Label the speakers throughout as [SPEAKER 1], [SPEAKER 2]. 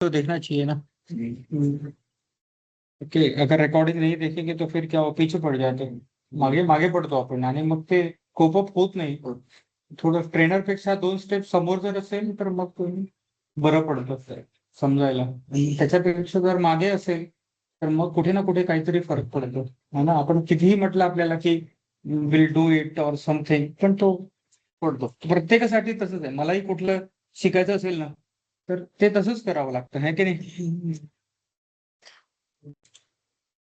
[SPEAKER 1] तो देखना चाहिए ना। ओके, अगर रिकॉर्डिंग नहीं देखेंगे तो फिर क्या हो, पीछे पड़ जाते हैं, मागे मागे पडतो आपण आणि मग ते कोप अप होत नाही. थोडं ट्रेनरपेक्षा 2 स्टेप समोर जर असेल तर मग तुम्ही बरं पडतं ते समजायला. आणि त्याच्यापेक्षा जर मागे असेल तर मग कुठे ना कुठे काहीतरी फरक पडतो. है ना, आपण कितीही म्हटलं आपल्याला की विल डू इट और समथिंग, पण तो पडतो. प्रत्येकासाठी तसंच आहे. मलाही कुठलं शिकायचं असेल ना तर ते तसंच करावं लागतं, है की नाही?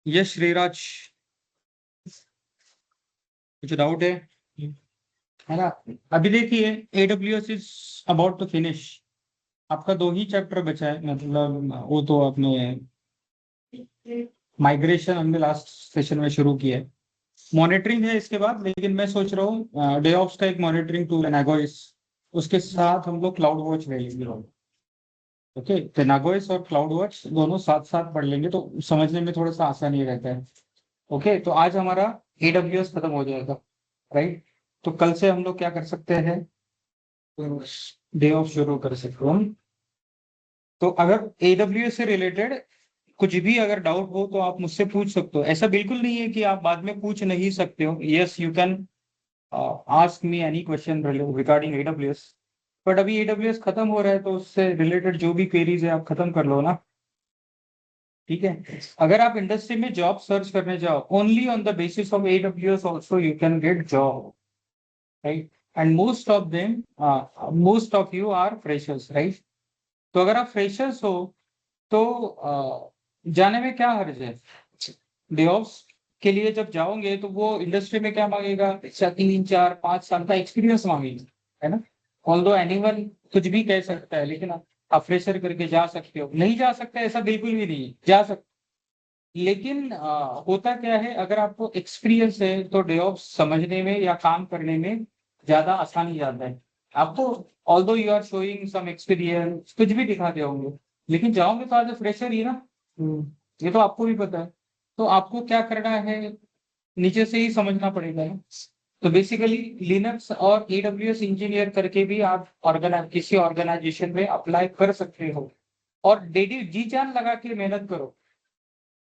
[SPEAKER 1] यश श्रीराज, कुछ डाउट है ना? अभी देखिए, AWS is about to finish. आपका 2 ही चैप्टर बचा है, मतलब वो तो आपने माइग्रेशन हमने लास्ट सेशन में शुरू किया है. मॉनिटरिंग है इसके बाद, लेकिन मैं सोच रहा हूँ डेऑप्स का एक मॉनिटरिंग टूल है नागोइस, उसके साथ हम लोग क्लाउड वॉच ले लेंगे. ओके, तो नागोइस और क्लाउड वॉच दोनों साथ साथ पढ़ लेंगे तो समझने में थोड़ा सा आसानी रहता है. ओके, तो आज हमारा एडब्ल्यूएस खत्म हो जाएगा, राइट? तो कल से हम लोग क्या कर सकते हैं, डे ऑफ शुरू कर सकते हो. तो अगर एडब्ल्यूएस से रिलेटेड कुछ भी अगर डाउट हो तो आप मुझसे पूछ सकते हो. ऐसा बिल्कुल नहीं है कि आप बाद में पूछ नहीं सकते हो. Yes, you can ask me any question regarding AWS. But अभी एडब्ल्यूएस खत्म हो रहा है तो उससे रिलेटेड जो भी क्वेरीज है आप खत्म कर लो ना. ठीक है, अगर आप इंडस्ट्री में जॉब सर्च करने जाओ, only on the basis of AWS also you can get job, right? And most of you are freshers, right? तो अगर आप फ्रेशर्स हो तो जाने में क्या हर्ज है. डेवऑप्स के लिए जब जाओगे तो वो इंडस्ट्री में क्या मांगेगा, 3 4 5 साल का एक्सपीरियंस मांगेगा, है ना? ऑल्दो एनीवन कुछ भी कह सकता है, लेकिन आप फ्रेशर करके जा सकते हो, नहीं जा सकते ऐसा बिल्कुल भी नहीं है, जा सकते. लेकिन होता क्या है, अगर आपको एक्सपीरियंस है तो डेवऑप्स समझने में या काम करने में ज्यादा आसानी जाता है आपको. Although you are showing some experience, कुछ भी दिखाते होंगे, लेकिन जाओगे तो आज फ्रेशर ही ना. ये तो आपको भी पता है. तो आपको क्या करना है, नीचे से ही समझना पड़ेगा ना. तो बेसिकली लिनक्स और एडब्ल्यूएस इंजीनियर करके भी आप किसी ऑर्गेनाइजेशन में अप्लाई कर सकते हो. और डेडी जी जान लगा के मेहनत करो.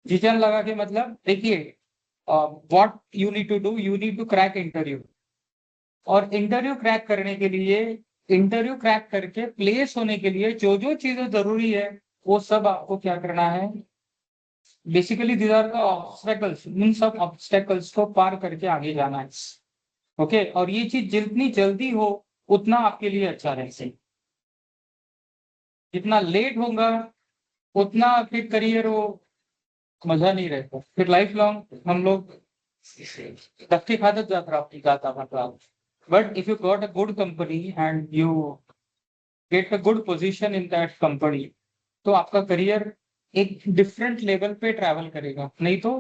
[SPEAKER 1] जी जान लगा के मतलब देखिए, what you need to do, you need to crack interview. और इंटरव्यू क्रैक करने के लिए, इंटरव्यू क्रैक करके प्लेस होने के लिए जो जो चीजें जरूरी है वो सब आपको क्या करना है. Basically these are the obstacles, उन सब ऑब्स्टेकल्स को पार करके आगे जाना है. ओके, और ये चीज जितनी जल्दी हो उतना आपके लिए अच्छा रहेगा. जितना लेट होगा उतना फिर करियर वो मजा नहीं रहता, फिर लाइफ लॉन्ग हम लोग धक्के खाते जाता आपकी जाता मतलब. But if you got a good company and you get a good position in that company, तो आपका करियर एक डिफरेंट लेवल पे ट्रैवल करेगा. नहीं तो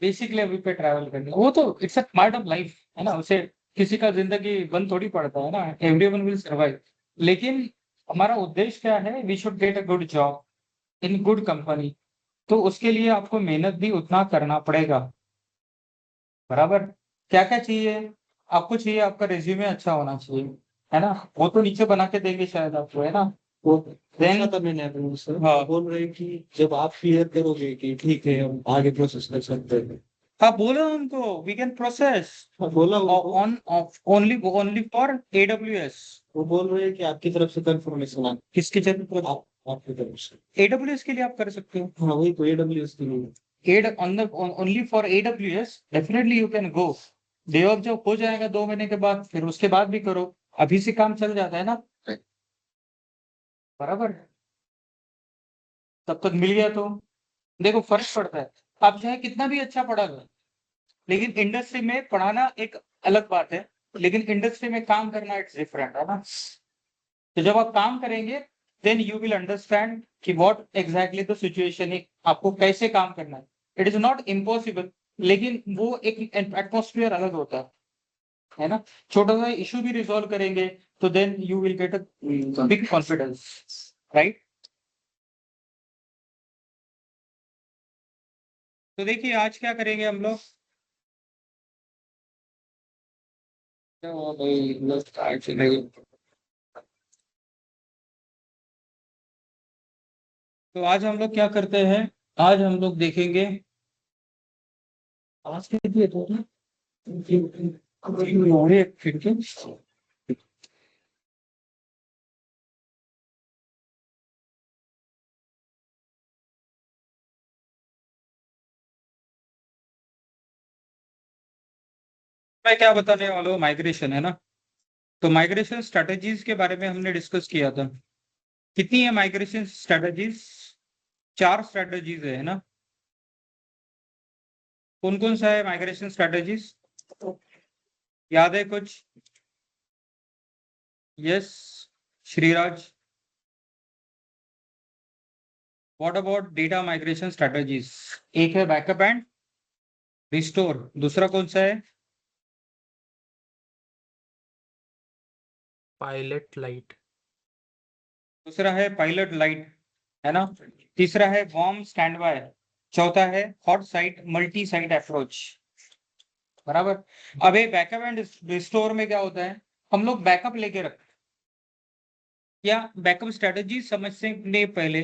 [SPEAKER 1] बेसिक लेवल पे ट्रैवल करेगा. वो तो it's a part of life, है ना. उसे किसी का जिंदगी बंद थोड़ी पड़ता है ना, एवरीवन विल सर्वाइव. लेकिन हमारा उद्देश्य क्या है, we should get a good job in good company. तो उसके लिए आपको मेहनत भी उतना करना पड़ेगा, बराबर. क्या क्या चाहिए आपको, चाहिए आपका रिज्यूमे अच्छा होना चाहिए, है ना. वो तो नीचे बना के देंगे शायद आपको, है ना. वो
[SPEAKER 2] पूछा
[SPEAKER 1] देन
[SPEAKER 2] था मैंने अभी सर,
[SPEAKER 1] हाँ
[SPEAKER 2] बोल रहे हैं कि जब आप क्लियर करोगे कि ठीक है हम आगे प्रोसेस कर सकते हैं।
[SPEAKER 1] हाँ, बोलो उनको वी कैन प्रोसेस
[SPEAKER 2] हाँ, बोला उनको।
[SPEAKER 1] On only only for AWS.
[SPEAKER 2] वो बोल रहे हैं कि आपकी तरफ से कंफर्मेशन आ
[SPEAKER 1] किसकी जरूरत,
[SPEAKER 2] आपकी तरफ से।
[SPEAKER 1] एडब्ल्यूएस के लिए आप कर सकते हो.
[SPEAKER 2] हाँ वही तो AWS के लिए।
[SPEAKER 1] Add on the only for AWS, definitely you can go. Day off जब हो जाएगा 2 महीने के बाद, फिर उसके बाद भी करो. अभी से काम चल जाता है ना, बराबर. तब तक मिल गया तो देखो फर्क पड़ता है. आप चाहे कितना भी अच्छा पढ़ा लो, लेकिन इंडस्ट्री में पढ़ाना एक अलग बात है, लेकिन इंडस्ट्री में काम करना इट्स डिफरेंट, है ना. तो जब आप काम करेंगे देन यू विल अंडरस्टैंड कि व्हाट एग्जैक्टली द सिचुएशन है, आपको कैसे काम करना है. इट इज नॉट इम्पॉसिबल, लेकिन वो एक एटमोस्फियर अलग होता है ना. छोटा सा इशू भी रिजॉल्व करेंगे तो then you will get a big confidence, right. तो देखिए आज क्या करेंगे हम लोग. तो भाई, तो आज हम लोग क्या करते हैं, आज हम लोग देखेंगे, आज के लिए तो ना खिड़की। मैं क्या बताने वाला हूँ, माइग्रेशन है ना। तो माइग्रेशन स्ट्रेटजीज के बारे में हमने डिस्कस किया था। कितनी है माइग्रेशन स्ट्रेटजीज? 4 स्ट्रेटजीज है ना। कौन कौन सा है माइग्रेशन स्ट्रेटजीज, याद है कुछ? Yes, Shriraj. What about data migration strategies? एक है बैकअप एंड रिस्टोर, दूसरा कौन सा है?
[SPEAKER 3] Pilot light.
[SPEAKER 1] दूसरा है पायलट लाइट, है ना। तीसरा है वार्म स्टैंड बाय। चौथा है hot site multi site approach. बराबर। अब ये बैकअप एंड रिस्टोर में क्या होता है, हम लोग बैकअप लेके रखते हैं, या बैकअप स्ट्रेटजी समझने पहले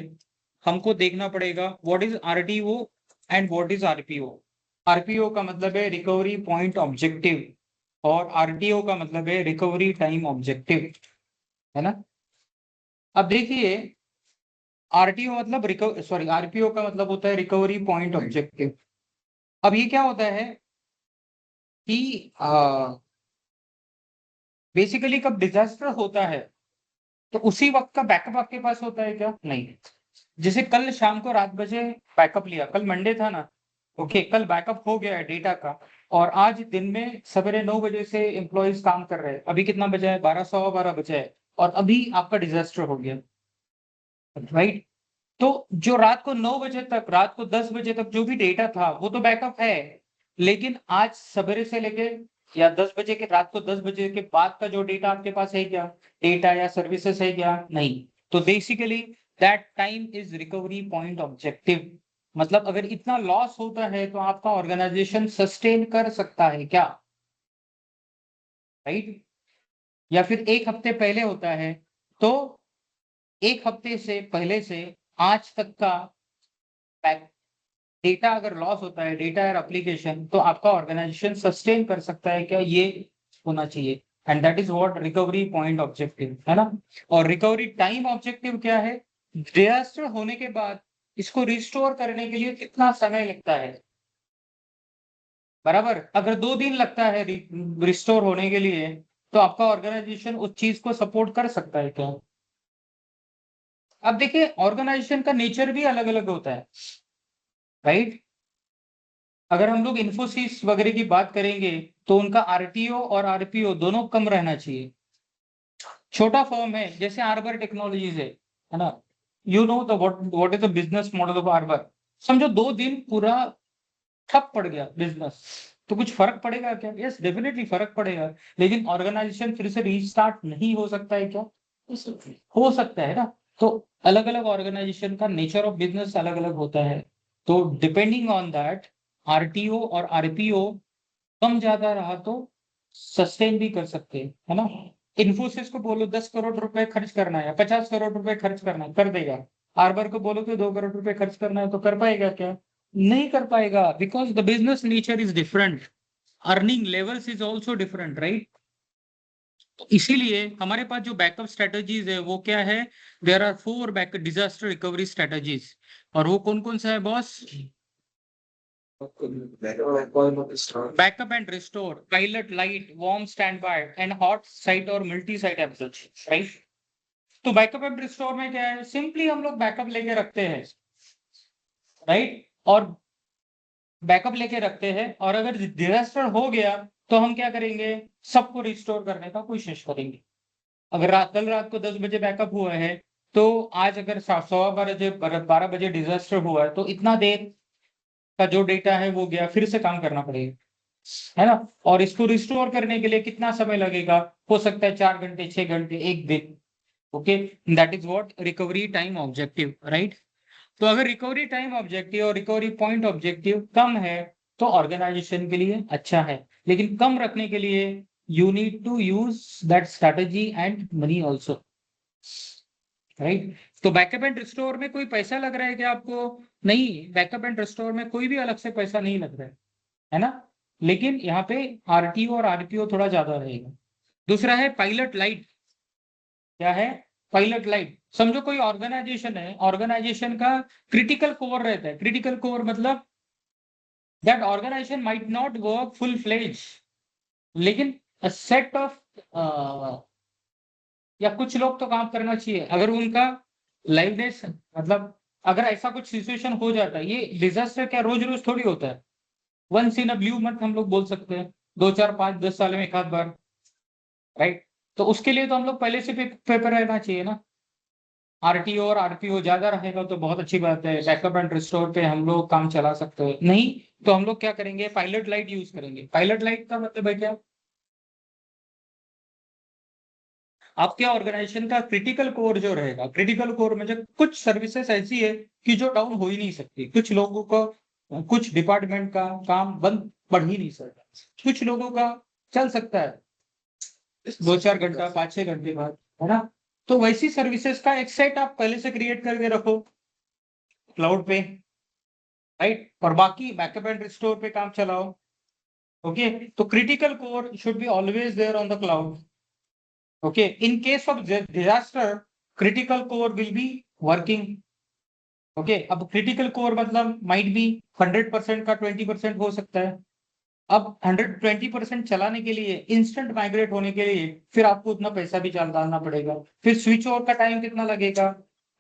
[SPEAKER 1] हमको देखना पड़ेगा what is RTO and what is RPO. RPO का मतलब है रिकवरी पॉइंट ऑब्जेक्टिव, और आरटीओ का मतलब है रिकवरी टाइम ऑब्जेक्टिव, है ना। अब देखिए, आरटीओ मतलब आरपीओ का मतलब होता है रिकवरी पॉइंट ऑब्जेक्टिव। अब ये क्या होता है कि बेसिकली कब डिजास्टर होता है तो उसी वक्त का बैकअप आपके पास होता है क्या? नहीं। जैसे कल शाम को रात बजे बैकअप लिया, कल मंडे था ना, ओके, कल बैकअप हो गया है डेटा का, और आज दिन में सवेरे 9 बजे से एम्प्लॉयज काम कर रहे हैं, अभी कितना बजा है, 12 सवा 12 बजा है, और अभी आपका डिजास्टर हो गया, राइट। तो जो रात को 9 बजे तक, रात को 10 बजे तक जो भी डेटा था वो तो बैकअप है, लेकिन आज सवेरे से लेके या 10 बजे के, रात को 10 बजे के बाद का जो डेटा आपके पास है क्या, डेटा या सर्विसेज है क्या? नहीं। तो basically that time is recovery point objective. मतलब अगर इतना लॉस होता है तो आपका ऑर्गेनाइजेशन सस्टेन कर सकता है क्या, राइट। या फिर एक हफ्ते पहले होता है तो एक हफ्ते से पहले से आज तक का डेटा अगर लॉस होता है, डेटा और एप्लीकेशन, तो आपका ऑर्गेनाइजेशन सस्टेन कर सकता है क्या, ये होना चाहिए। And that is what recovery point objective, है ना। और रिकवरी टाइम ऑब्जेक्टिव क्या है? डिजास्टर होने के बाद इसको रिस्टोर करने के लिए कितना समय लगता है, बराबर। अगर 2 दिन लगता है रिस्टोर होने के लिए, तो आपका ऑर्गेनाइजेशन उस चीज को सपोर्ट कर सकता है क्या? अब देखिए, ऑर्गेनाइजेशन का नेचर भी अलग अलग होता है, राइट। अगर हम लोग इन्फोसिस वगैरह की बात करेंगे तो उनका आरटीओ और आरपीओ दोनों कम रहना चाहिए। छोटा फर्म है जैसे आर्बर टेक्नोलॉजीज है ना, you know the what is the business model of arbor. समझो 2 दिन पूरा ठप पड़ गया बिजनेस, तो कुछ फर्क पड़ेगा क्या? यस, डेफिनेटली फर्क पड़ेगा, लेकिन ऑर्गेनाइजेशन फिर से रीस्टार्ट नहीं हो सकता है क्या? हो सकता है ना। तो अलग अलग ऑर्गेनाइजेशन का नेचर ऑफ बिजनेस अलग अलग होता है, तो डिपेंडिंग ऑन दैट आरटीओ और आरपीओ कम ज्यादा रहा तो सस्टेन भी कर सकते हैं, है ना। इन्फोसिस को बोलो 10 करोड़ रुपए खर्च करना है, 50 करोड़ रुपए खर्च करना है, कर देगा। आर्बर को बोलो कि 2 करोड़ रुपए खर्च करना है, तो कर पाएगा क्या? नहीं कर पाएगा, because the business nature is different, earning levels is also different, right. तो इसीलिए हमारे पास जो बैकअप स्ट्रेटजीज है वो क्या है? There are 4 back disaster recovery strategies. और वो कौन कौन सा है boss? Backup and restore, pilot light, warm standby and hot site और मल्टी साइट अप्रोच, राइट। तो बैकअप एंड रिस्टोर में क्या है, सिंपली हम लोग बैकअप लेके रखते हैं, राइट। और बैकअप लेके रखते हैं, और अगर डिजास्टर हो गया तो हम क्या करेंगे, सबको रिस्टोर करने का कोशिश करेंगे। अगर कल रात को 10 बजे बैकअप हुआ है, तो आज अगर सवा 12 बजे डिजास्टर हुआ है, तो इतना देर का जो डेटा है वो गया, फिर से काम करना पड़ेगा, है ना। और इसको रिस्टोर करने के लिए कितना समय लगेगा? हो सकता है 4 घंटे, 6 घंटे, एक दिन। Okay, that is what recovery time objective, right. तो अगर रिकवरी टाइम ऑब्जेक्टिव और रिकवरी पॉइंट ऑब्जेक्टिव कम है तो ऑर्गेनाइजेशन के लिए अच्छा है, लेकिन कम रखने के लिए you need to use that strategy and money also. Right. तो बैकअप एंड रिस्टोर में कोई पैसा लग रहा है क्या आपको? नहीं, बैकअप एंड रिस्टोर में कोई भी अलग से पैसा नहीं लग रहा है ना। लेकिन यहाँ पे आरटीओ और आरपीओ थोड़ा ज्यादा रहेगा। दूसरा है पायलट लाइट। क्या है? Pilot light. समझो कोई ऑर्गेनाइजेशन है, ऑर्गेनाइजेशन का क्रिटिकल कोर रहता है। क्रिटिकल कोर मतलब that organisation might not work full fledge, लेकिन सेट ऑफ या कुछ लोग तो काम करना चाहिए। अगर उनका लाइवनेस मतलब अगर ऐसा कुछ सिचुएशन हो जाता है, ये डिजास्टर क्या रोज रोज थोड़ी होता है, once in a blue month हम लोग बोल सकते हैं, 2 4 5 10 साल में एक आध बार, राइट। तो उसके लिए तो हम लोग पहले से पेपर रहना चाहिए ना। आरटीओ और आरपीओ ज्यादा रहेगा तो बहुत अच्छी बात है, बैकअप एंड रिस्टोर पे हम लोग काम चला सकते हैं। नहीं तो हम लोग क्या करेंगे, पायलट लाइट यूज करेंगे। पायलट लाइट का मतलब है क्या, आपके ऑर्गेनाइजेशन का क्रिटिकल कोर जो रहेगा, क्रिटिकल कोर में जो कुछ सर्विसेज ऐसी है कि जो डाउन हो ही नहीं सकती, कुछ लोगों को कुछ डिपार्टमेंट का काम बंद पड़ ही नहीं सकता, कुछ लोगों का चल सकता है 2 4 घंटा 5 6 घंटे बाद, है ना। तो वैसी सर्विसेज का एक सेट आप पहले से क्रिएट करके रखो क्लाउड पे, राइट। और बाकी बैकअप एंड रिस्टोर पे काम चलाओ। ओके, तो critical core should be always there on the cloud. Okay, in case of disaster critical core will be working. Okay, अब क्रिटिकल कोर मतलब माइट बी 100% का 20% हो सकता है। अब 120% चलाने के लिए, इंस्टेंट माइग्रेट होने के लिए फिर आपको उतना पैसा भी डालना पड़ेगा। फिर स्विच ओवर का टाइम कितना लगेगा?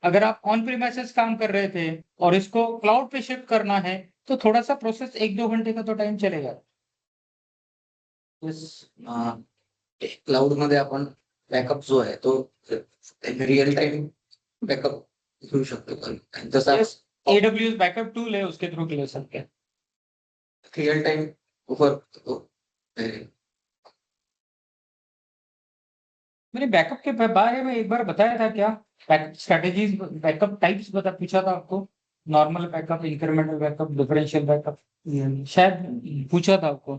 [SPEAKER 1] अगर आप ऑन प्रीमाइसेस काम कर रहे थे और इसको क्लाउड पे शिफ्ट करना है तो थोड़ा सा प्रोसेस 1 2 घंटे का तो टाइम चलेगा।
[SPEAKER 2] क्लाउड मध्ये आपण बॅकअप जो आहे तो रिअल टाइम बॅकअप घेऊ शकतो का? जसा
[SPEAKER 1] AWS बैकअप टूल है, उसके थ्रू ले सकते हैं।
[SPEAKER 2] रियल टाइम वर्क
[SPEAKER 1] मैंने बैकअप के बारे में एक बार बताया था क्या? बैकअप स्ट्रेटेजीज, बैकअप टाइप्स बता पूछा था आपको। Normal backup, incremental backup, differential backup, शायद पूछा था आपको।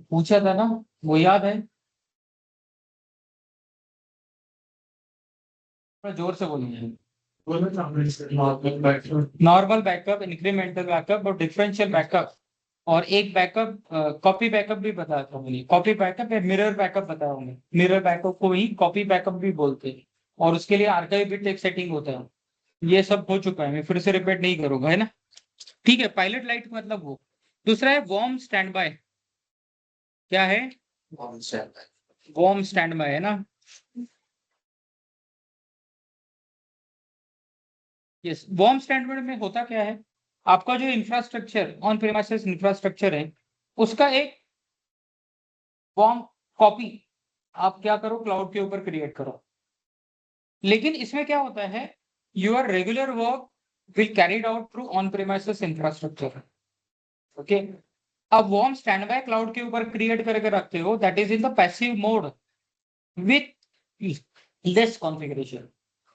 [SPEAKER 1] पूछा था ना, वो याद है? थोड़ा जोर से बोलिए। नॉर्मल बैकअप, इंक्रीमेंटल बैकअप और डिफरेंशियल बैकअप। और एक बैकअप कॉपी बैकअप भी बताया था मैंने। कॉपी बैकअप या मिरर बैकअप बताया मैंने। मिरर बैकअप को ही कॉपी बैकअप भी बोलते हैं, और उसके लिए आर्काइव बिट एक सेटिंग होता है। ये सब हो चुका है, मैं फिर से रिपीट नहीं करूंगा, है ना। ठीक है, पायलट लाइट मतलब वो। दूसरा है वार्म स्टैंड बाय। क्या है? वार्म स्टैंड बाय, है ना। यस, वार्म स्टैंड बाय में होता क्या है, आपका जो इंफ्रास्ट्रक्चर, ऑन प्रीमाइसेस इंफ्रास्ट्रक्चर है, उसका एक वार्म कॉपी आप क्या करो, क्लाउड के ऊपर क्रिएट करो। लेकिन इसमें क्या होता है, your regular work will carried out through on premises infrastructure. Okay, अब वार्म स्टैंड बाय क्लाउड के ऊपर क्रिएट करके रखते हो, that is in the passive mode with less configuration.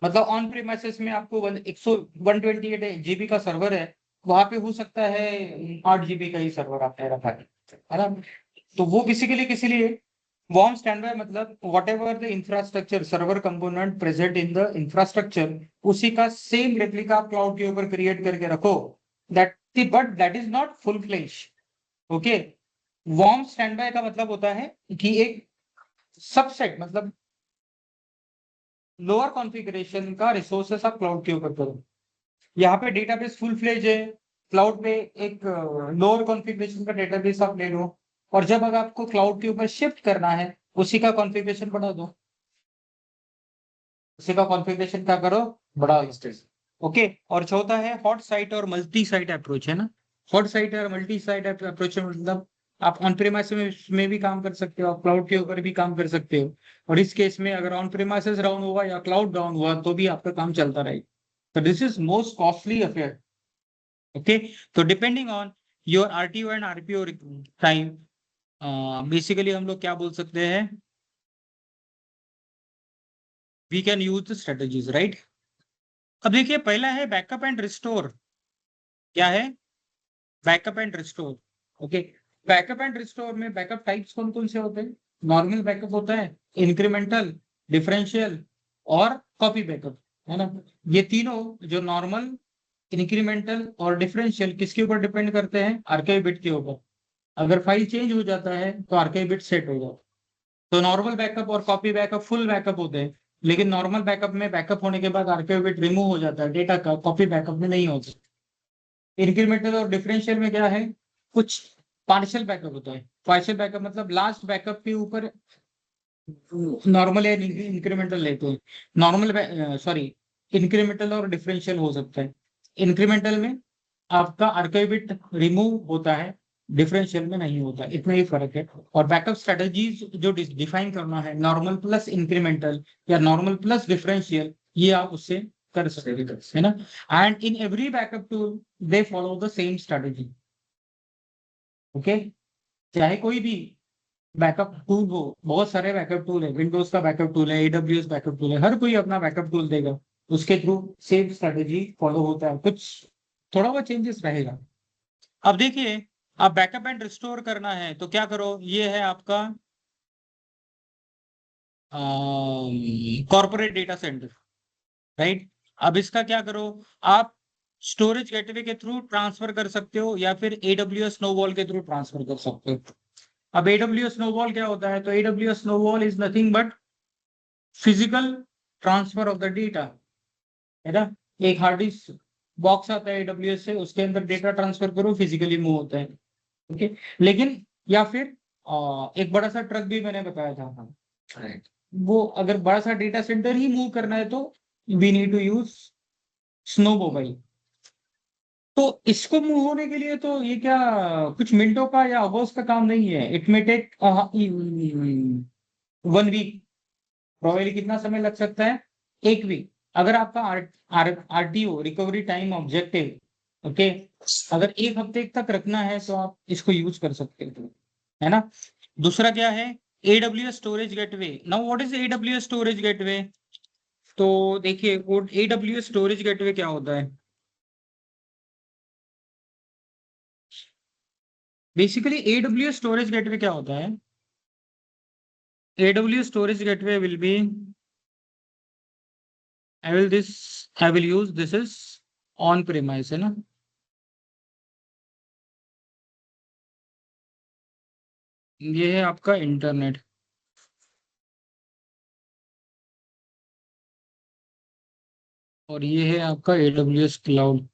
[SPEAKER 1] मतलब ऑन प्रीमाइसेस में आपको 128 GB का सर्वर है, वहां पे हो सकता है 8 GB का ही सर्वर आपने रखा है ना। तो वो बेसिकली किसी लिए वार्म स्टैंडबाय मतलब what ever the infrastructure server component present in the infrastructure, उसी का सेम रेप्लिका क्लाउड के ऊपर क्रिएट करके रखो। That but that is not full flesh. Okay, warm standby का मतलब होता है कि एक सबसेट, मतलब लोअर कॉन्फ़िगरेशन का रिसोर्सेस आप क्लाउड के ऊपर करो। यहाँ पे डेटाबेस फुल फ्लेज है, क्लाउड पे एक लोअर कॉन्फ़िगरेशन का डेटाबेस आप ले लो, और जब अगर आपको क्लाउड के ऊपर शिफ्ट करना है उसी का कॉन्फ़िगरेशन बढ़ा दो, उसी का कॉन्फ़िगरेशन क्या करो, बढ़ा दो। ओके, और चौथा है हॉट साइट और मल्टी साइट अप्रोच, है ना। हॉट साइट और मल्टी साइट अप्रोच मतलब आप ऑन प्रीमाइसेस में भी काम कर सकते हो, आप क्लाउड के ऊपर भी काम कर सकते हो। और इस केस में अगर ऑन प्रीमाइसेस डाउन हुआ या क्लाउड डाउन हुआ तो भी आपका काम चलता रहेगा। तो this is most costly affair. Okay, तो depending on your RTO and RPO time, basically हम लोग क्या बोल सकते हैं, we can use the strategies, right. अब देखिए, पहला है बैकअप एंड रिस्टोर। क्या है? Backup and restore. Okay, backup and restore में बैकअप टाइप्स कौन कौन से होते हैं? नॉर्मल बैकअप होता है, इंक्रीमेंटल, डिफरेंशियल और कॉपी बैकअप, है ना। ये तीनों जो नॉर्मल, इंक्रीमेंटल और डिफरेंशियल किसके ऊपर डिपेंड करते हैं, आर्काइव बिट के ऊपर। अगर फाइल चेंज हो जाता है तो आर्काइव बिट सेट हो जाता है। तो नॉर्मल बैकअप और कॉपी बैकअप फुल बैकअप होते हैं, लेकिन नॉर्मल बैकअप में बैकअप होने के बाद आर्काइव बिट रिमूव हो जाता है डेटा का, कॉपी बैकअप में नहीं होता। इंक्रीमेंटल और डिफरेंशियल में क्या है, कुछ पार्शियल बैकअप होता है। पार्शियल बैकअप मतलब लास्ट बैकअप के ऊपर नॉर्मल या इंक्रीमेंटल लेते हैं। नॉर्मल सॉरी, इंक्रीमेंटल और डिफरेंशियल हो सकता है। इंक्रीमेंटल में आपका आर्काइव बिट रिमूव होता है, डिफरेंशियल में नहीं होता, इतना ही फर्क है। और बैकअप स्ट्रेटजीज जो डिफाइन करना है, नॉर्मल प्लस इंक्रीमेंटल या नॉर्मल प्लस डिफरेंशियल, ये आप उससे कर सकते है ना। And in every backup tool they follow the same strategy. Okay, चाहे कोई भी बैकअप टूल हो, बहुत सारे बैकअप टूल है, विंडोज का बैकअप टूल है, एडब्ल्यूएस बैकअप टूल है, हर कोई अपना बैकअप टूल देगा, उसके थ्रू सेम स्ट्रेटजी फॉलो होता है, कुछ थोड़ा बहुत चेंजेस रहेगा। अब देखिए, अब बैकअप एंड रिस्टोर करना है तो क्या करो, ये है आपका कॉर्पोरेट डेटा सेंटर, राइट। अब इसका क्या करो, आप स्टोरेज गेटवे के थ्रू ट्रांसफर कर सकते हो या फिर एडब्ल्यूएस स्नोबॉल के थ्रू ट्रांसफर कर सकते हो। अब एडब्ल्यूएस स्नोबॉल क्या होता है, तो AWS snowball is nothing but physical transfer of the data, है ना। एक हार्ड डिस्क बॉक्स आता है एडब्ल्यूएस से, उसके अंदर डेटा ट्रांसफर करो, फिजिकली मूव होता है। ओके, लेकिन या फिर एक बड़ा सा ट्रक भी मैंने बताया था,
[SPEAKER 2] राइट।
[SPEAKER 1] वो अगर बड़ा सा डेटा सेंटर ही मूव करना है तो we need to use snowmobile. तो इसको मूव होने के लिए तो ये क्या कुछ मिनटों का या आवर्स का काम नहीं है, it may take 1 week. Probably कितना समय लग सकता है, 1 वीक। अगर आपका RTO recovery time objective, okay, अगर 1 हफ्ते तक रखना है तो आप इसको यूज कर सकते हो, है ना। दूसरा क्या है, AWS storage gateway. Now what is AWS storage gateway, तो देखिए वो एडब्ल्यूएस स्टोरेज गेटवे क्या होता है। बेसिकली एडब्ल्यूएस स्टोरेज गेटवे क्या होता है, AWS storage gateway will be, I will use this is on premise, है ना। ये है आपका इंटरनेट और ये है आपका AWS क्लाउड।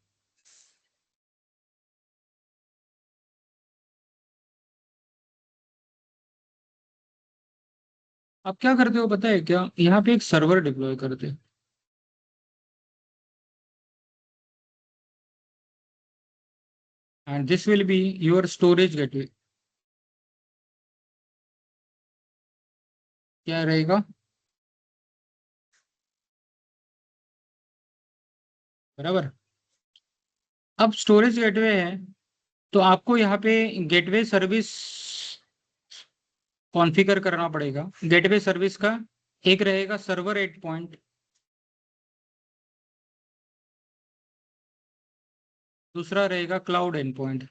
[SPEAKER 1] आप क्या करते हो पता है क्या, यहाँ पे एक सर्वर डिप्लॉय करते हैं, and this will be your storage gateway. क्या रहेगा, बराबर। अब स्टोरेज गेटवे है तो आपको यहाँ पे गेटवे सर्विस कॉन्फ़िगर करना पड़ेगा। गेटवे सर्विस का एक रहेगा सर्वर 8 पॉइंट, दूसरा रहेगा cloud and point.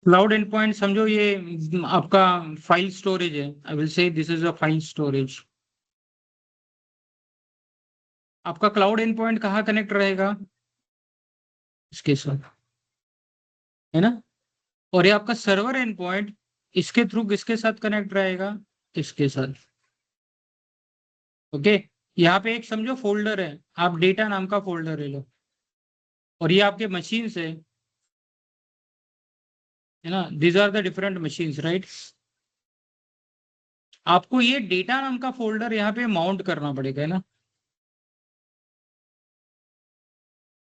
[SPEAKER 1] Cloud and point समझो ये आपका फाइल स्टोरेज है, I will say this is a file storage. आपका क्लाउड एंड पॉइंट कहाँ कनेक्ट रहेगा, इसके साथ, है ना। और ये आपका सर्वर एंड पॉइंट इसके थ्रू किसके साथ कनेक्ट रहेगा, इसके साथ। ओके, यहाँ पे एक समझो फोल्डर है, आप डेटा नाम का फोल्डर ले लो, और ये आपके मशीन है ना, these are the different machines, right. आपको ये डेटा नाम का फोल्डर यहाँ पे माउंट करना पड़ेगा, है ना।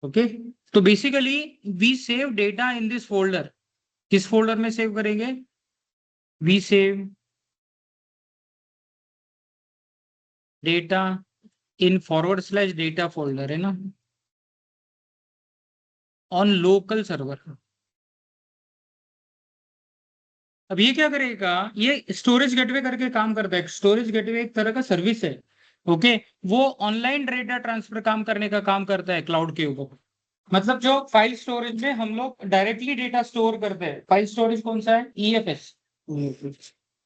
[SPEAKER 1] ओके, तो basically we save data in this folder. किस फोल्डर में सेव करेंगे, we save data in forward / data folder, है ना, ऑन लोकल सर्वर। अब ये क्या करेगा, ये स्टोरेज गेटवे करके काम करता है। स्टोरेज गेटवे एक तरह का सर्विस है, ओके। वो ऑनलाइन डेटा ट्रांसफर काम करने का काम करता है क्लाउड के ऊपर। मतलब जो फाइल स्टोरेज में हम लोग डायरेक्टली डेटा स्टोर करते हैं, फाइल स्टोरेज कौन सा है? ईएफएस।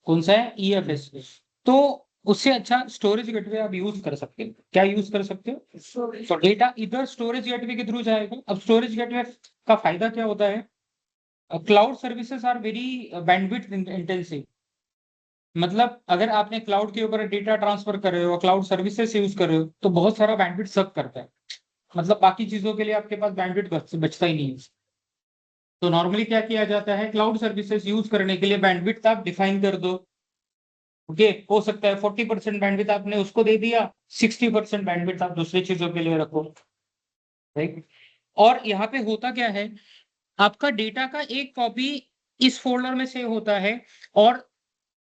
[SPEAKER 1] कौन सा है? ईएफएस। तो उससे अच्छा स्टोरेज गेटवे आप यूज कर सकते हो। क्या यूज कर सकते हो? तो डेटा इधर स्टोरेज गेटवे के थ्रू जाएगा। अब स्टोरेज गेटवे का फायदा क्या होता है? Cloud services are very bandwidth intensive. मतलब अगर आपने क्लाउड के ऊपर डेटा ट्रांसफर कर रहे हो, क्लाउड सर्विसेज यूज कर रहे हो, तो बहुत सारा बैंडविड्थ सक करता है। मतलब बाकी चीजों के लिए आपके पास बैंडविड्थ बचता ही नहीं है। तो नॉर्मली क्या किया जाता है, क्लाउड सर्विसेज यूज करने के लिए बैंडविड्थ आप डिफाइन कर दो। ओके, हो सकता है 40% बैंडविड्थ आपने उसको दे दिया, 60% बैंडविड्थ आप दूसरी चीजों के लिए रखो, राइट। और यहाँ पे होता क्या है, आपका डेटा का एक कॉपी इस फोल्डर में सेव होता है और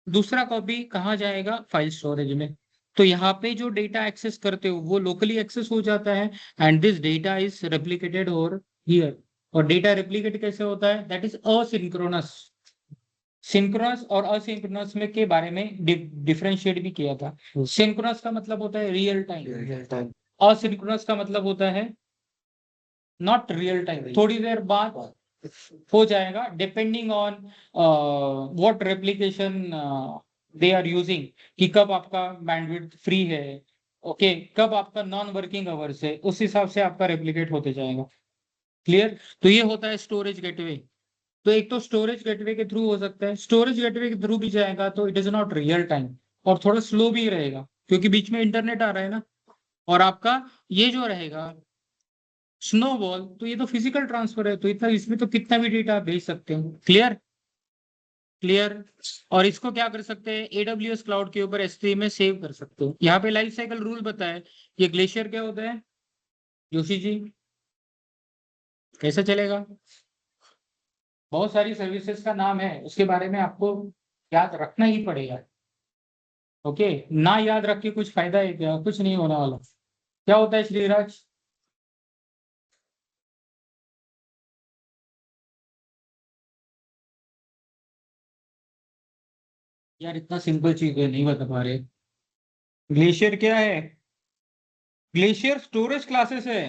[SPEAKER 1] दूसरा कॉपी कहाँ जाएगा? फाइल स्टोरेज में। तो यहाँ पे जो डेटा एक्सेस करते हो वो लोकली एक्सेस हो जाता है, and this data is replicated over here. और डेटा रेप्लिकेट कैसे होता है? That is asynchronous. सिंक्रोनस और असिंक्रोनस में के बारे में डिफरेंशिएट भी किया था। सिंक्रोनस का मतलब होता है रियल टाइम, असिंक्रोनस का मतलब होता है नॉट रियल टाइम, थोड़ी देर बाद हो जाएगा, depending on what replication they are using, कि कब आपका बैंडविड्थ फ्री है, ओके, कब आपका नॉन वर्किंग आवर्स है, उस हिसाब से आपका रेप्लिकेट होते जाएगा। क्लियर? तो ये होता है स्टोरेज गेटवे। तो एक तो स्टोरेज गेटवे के थ्रू हो सकता है, स्टोरेज गेटवे के थ्रू भी जाएगा तो it is not real time और थोड़ा स्लो भी रहेगा, क्योंकि बीच में इंटरनेट आ रहा है ना। और आपका ये जो रहेगा स्नोबॉल, तो ये तो फिजिकल ट्रांसफर है, तो इतना इसमें तो कितना भी डेटा आप भेज सकते हो। क्लियर? क्लियर। और इसको क्या कर सकते हैं, एडब्ल्यूएस क्लाउड के ऊपर S3 में सेव कर सकते हो। यहाँ पे लाइफ साइकिल रूल बताए। ये ग्लेशियर क्या होता है जोशी जी? कैसे चलेगा? बहुत सारी सर्विसेज का नाम है, उसके बारे में आपको याद रखना ही पड़ेगा। ओके, ना याद रख के कुछ फायदा है क्या? कुछ नहीं होने वाला। क्या होता है श्रीराज? यार इतना सिंपल चीज है, नहीं बता पा रहे। ग्लेशियर क्या है? ग्लेशियर स्टोरेज क्लासेस है।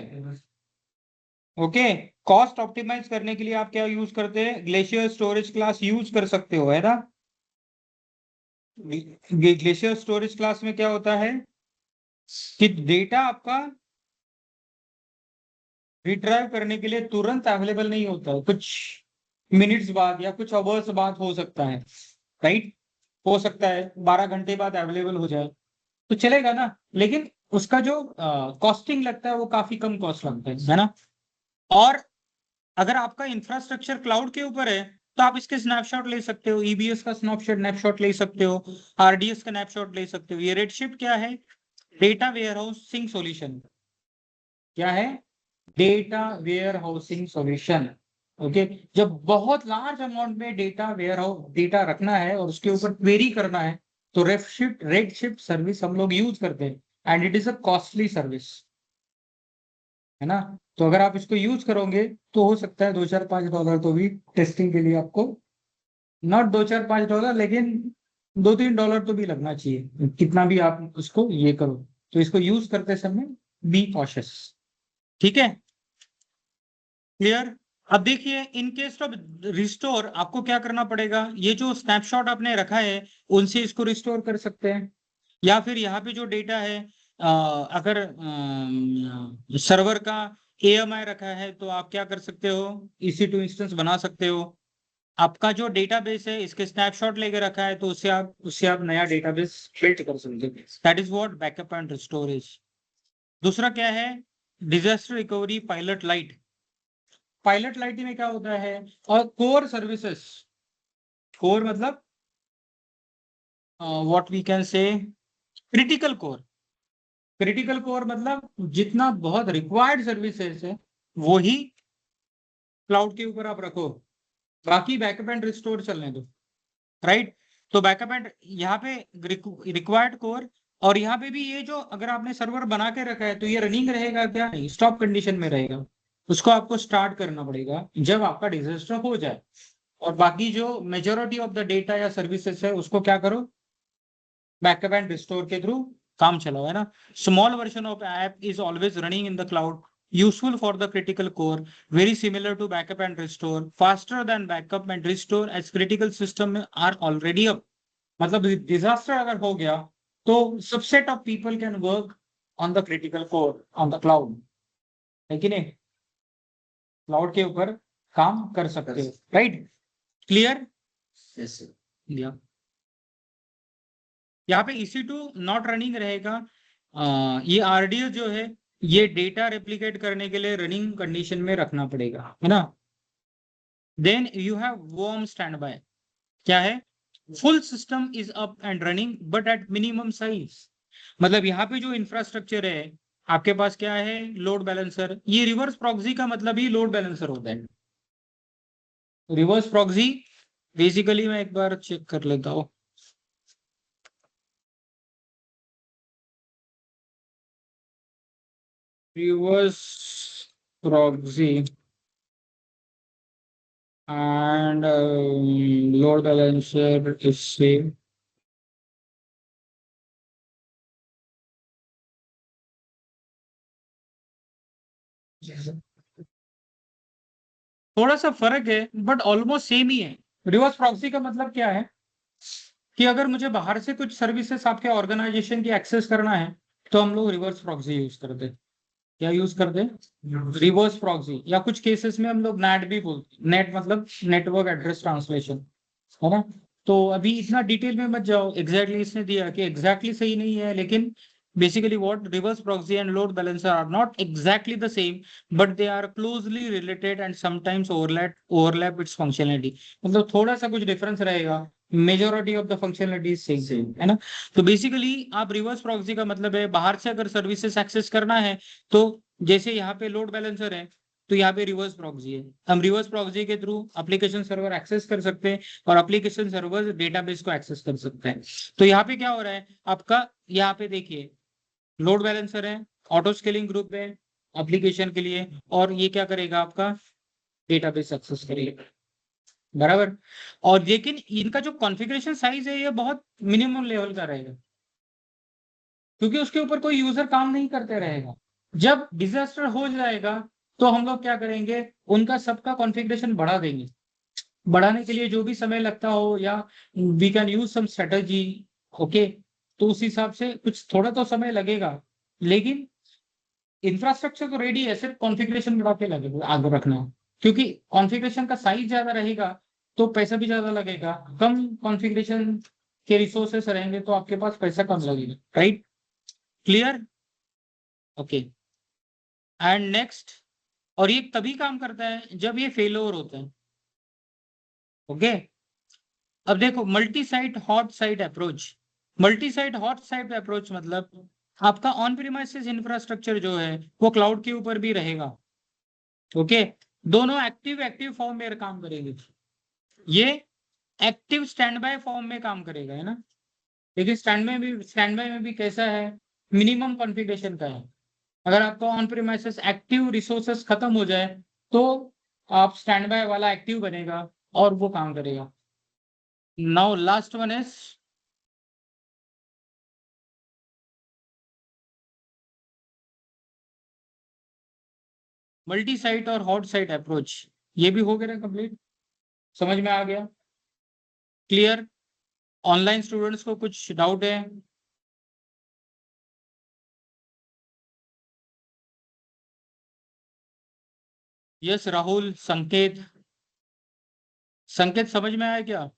[SPEAKER 1] ओके, कॉस्ट ऑप्टिमाइज करने के लिए आप क्या यूज करते हैं? ग्लेशियर स्टोरेज क्लास यूज कर सकते हो, है ना। ग्लेशियर स्टोरेज क्लास में क्या होता है कि डेटा आपका रिट्राइव करने के लिए तुरंत अवेलेबल नहीं होता है, कुछ मिनट्स बाद या कुछ आवर्स बाद हो सकता है, राइट। हो सकता है 12 घंटे बाद अवेलेबल हो जाए, तो चलेगा ना। लेकिन उसका जो कॉस्टिंग लगता है वो काफी कम कॉस्ट लगता है ना। और अगर आपका इंफ्रास्ट्रक्चर क्लाउड के ऊपर है तो आप इसके स्नैपशॉट ले सकते हो, ईबीएस का स्नैपशॉट ले सकते हो, आरडीएस का स्नैपशॉट ले सकते हो। ये रेडशिफ्ट क्या है? Data warehousing solution. क्या है? Data warehousing solution. Okay, जब बहुत लार्ज अमाउंट में डेटा वेयर हाउस डेटा रखना है और उसके ऊपर क्वेरी करना है, तो रेडशिफ्ट सर्विस हम लोग यूज करते हैं, and it is a costly service, है ना। तो अगर आप इसको यूज करोगे तो हो सकता है $2-4-5 तो भी टेस्टिंग के लिए आपको, नॉट $2-4-5, लेकिन $2-3 तो भी लगना चाहिए, कितना भी आप उसको ये करो। तो इसको यूज करते समय बी कॉशियस। ठीक है? क्लियर? अब देखिए, इन केस ऑफ रिस्टोर आपको क्या करना पड़ेगा, ये जो स्नैपशॉट आपने रखा है उनसे इसको रिस्टोर कर सकते हैं, या फिर यहाँ पे जो डेटा है अगर सर्वर का AMI रखा है तो आप क्या कर सकते हो, EC2 इंस्टेंस बना सकते हो। आपका जो डेटाबेस है इसके स्नैपशॉट लेके रखा है, तो उससे आप नया डेटाबेस बिल्ड कर सकते हो। That is what backup and storage. दूसरा क्या है? Disaster recovery pilot light. Pilot light में क्या होता है? और कोर सर्विसेज। कोर मतलब what we can say critical core. Critical core मतलब जितना बहुत रिक्वायर्ड सर्विसेज है वो ही क्लाउड के ऊपर आप रखो, बाकी बैकअप एंड रिस्टोर चलने दो, राइट। तो बैकअप एंड यहाँ पे रिक्वायर्ड कोर, और यहाँ पे भी ये जो अगर आपने सर्वर बना के रखा है तो ये रनिंग रहेगा क्या? नहीं, स्टॉप कंडीशन में रहेगा। उसको आपको स्टार्ट करना पड़ेगा जब आपका डिजास्टर हो जाए। और बाकी जो मेजोरिटी ऑफ द डेटा या सर्विसेज है उसको क्या करो, बैकअप एंड रिस्टोर के थ्रू काम चलाओ, है ना। Small version of app is always running in the cloud, useful for the critical core, very similar to backup and restore, faster than backup and restore as critical system are already up. मतलब disaster अगर हो गया तो subset of people can work on the critical core on the cloud, है कि नहीं? Cloud के ऊपर काम कर सकते हो, राइट? क्लियर?
[SPEAKER 2] Yes sir.
[SPEAKER 1] यहाँ पे EC2 नॉट रनिंग रहेगा। ये RDS जो है ये डेटा रेप्लिकेट करने के लिए रनिंग कंडीशन में रखना पड़ेगा, है ना? Then you have warm standby. क्या है? Full system is up and running but at minimum size. मतलब यहाँ पे जो इंफ्रास्ट्रक्चर है आपके पास क्या है? Load balancer. ये रिवर्स प्रॉक्सी का मतलब ही लोड बैलेंसर होता है। रिवर्स प्रॉक्सी बेसिकली मैं एक बार चेक कर लेता हूँ। Reverse proxy and load balancer is same. थोड़ा सा फर्क है बट ऑलमोस्ट सेम ही है। रिवर्स प्रॉक्सी का मतलब क्या है कि अगर मुझे बाहर से कुछ सर्विसेज आपके ऑर्गेनाइजेशन की एक्सेस करना है तो हम लोग रिवर्स प्रॉक्सी यूज करते हैं। क्या यूज करते हैं? Reverse proxy. या कुछ केसेस में हम लोग नेट भी बोलते हैं। नेट मतलब नेटवर्क एड्रेस ट्रांसलेशन, है ना? तो अभी इतना डिटेल में मत जाओ। एग्जैक्टली इसने दिया कि एग्जैक्टली सही नहीं है, लेकिन basically what reverse proxy and load balancer are not exactly the same but they are closely related and sometimes overlap its functionality। मतलब थोड़ा सा कुछ डिफरेंस रहेगा, majority of the functionality same, है ना? तो बेसिकली आप रिवर्स प्रॉक्सी का मतलब है बाहर से अगर सर्विसेज एक्सेस करना है तो जैसे यहाँ पे लोड बैलेंसर है तो यहाँ पे रिवर्स प्रॉक्सी है। हम रिवर्स प्रॉक्सी के थ्रू एप्लीकेशन सर्वर एक्सेस कर सकते हैं और एप्लीकेशन सर्वर डेटाबेस को एक्सेस कर सकते हैं। तो यहाँ पे क्या हो रहा है आपका? यहाँ पे देखिए लोड बैलेंसर है, ऑटो स्केलिंग ग्रुप है एप्लीकेशन के लिए, और ये क्या करेगा? आपका डेटाबेस एक्सेस करेगा, बराबर। और लेकिन इनका जो कॉन्फ़िगरेशन साइज है ये बहुत मिनिमम लेवल का रहेगा क्योंकि उसके ऊपर कोई यूजर काम नहीं करते रहेगा। जब डिजास्टर हो जाएगा तो हम लोग क्या करेंगे? उनका सबका कॉन्फ़िगरेशन बढ़ा देंगे। बढ़ाने के लिए जो भी समय लगता हो या we can use some strategy, okay? तो उस हिसाब से कुछ थोड़ा तो समय लगेगा, लेकिन इंफ्रास्ट्रक्चर तो रेडी है, सिर्फ कॉन्फ़िगरेशन बढ़ा के लगेगा आगे रखना है। क्योंकि कॉन्फ़िगरेशन का साइज ज्यादा रहेगा तो पैसा भी ज्यादा लगेगा। कम कॉन्फ़िगरेशन के रिसोर्सेस रहेंगे तो आपके पास पैसा कम लगेगा, right? Clear? Okay. And next, और ये तभी काम करता है जब ये फेलोर होता है, ओके? अब देखो multi site hot site approach. Multi site hot site approach मतलब आपका ऑन प्रीमाइसेस इंफ्रास्ट्रक्चर जो है वो क्लाउड के ऊपर भी रहेगा, ओके? दोनों एक्टिव एक्टिव फॉर्म में काम करेंगे। ये एक्टिव स्टैंड बाय फॉर्म में काम करेगा, है ना? लेकिन स्टैंड बाय में भी कैसा है? मिनिमम कॉन्फ़िगरेशन का है। अगर आपका ऑन प्रीमाइसेस एक्टिव रिसोर्सेस खत्म हो जाए तो आप स्टैंड बाय वाला एक्टिव बनेगा और वो काम करेगा। Now last one is multi site और हॉट साइट अप्रोच। ये भी हो गया ना कंप्लीट? समझ में आ गया? क्लियर? ऑनलाइन स्टूडेंट्स को कुछ डाउट है? यस राहुल, संकेत। संकेत समझ में आया क्या?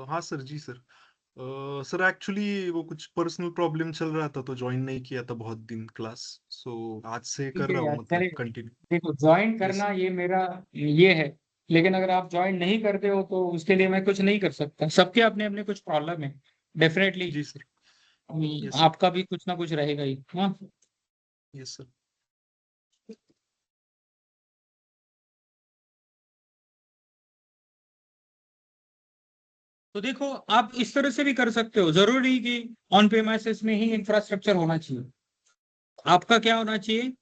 [SPEAKER 3] हाँ सर जी सर। सर एक्चुअली वो कुछ पर्सनल प्रॉब्लम चल रहा था तो ज्वाइन नहीं किया था बहुत दिन क्लास। सो आज से
[SPEAKER 1] ठीक
[SPEAKER 3] कर
[SPEAKER 1] है
[SPEAKER 3] रहा
[SPEAKER 1] यार,
[SPEAKER 3] हूँ मतलब
[SPEAKER 1] चलिए।
[SPEAKER 3] कंटिन्यू।
[SPEAKER 1] देखो ज्वाइन
[SPEAKER 3] यस
[SPEAKER 1] करना ये मेरा ये है, लेकिन अगर आप ज्वाइन नहीं करते हो तो उसके लिए मैं कुछ नहीं कर सकता। सबके अपने अपने कुछ प्रॉब्लम है, डेफिनेटली।
[SPEAKER 3] जी सर। Yes sir.
[SPEAKER 1] आपका भी कुछ ना कुछ रहेगा ही, हाँ।
[SPEAKER 3] Yes sir.
[SPEAKER 1] तो देखो आप इस तरह से भी कर सकते हो, जरूरी नहीं कि ऑन प्रेमाइसेस में ही इंफ्रास्ट्रक्चर होना चाहिए। आपका क्या होना चाहिए?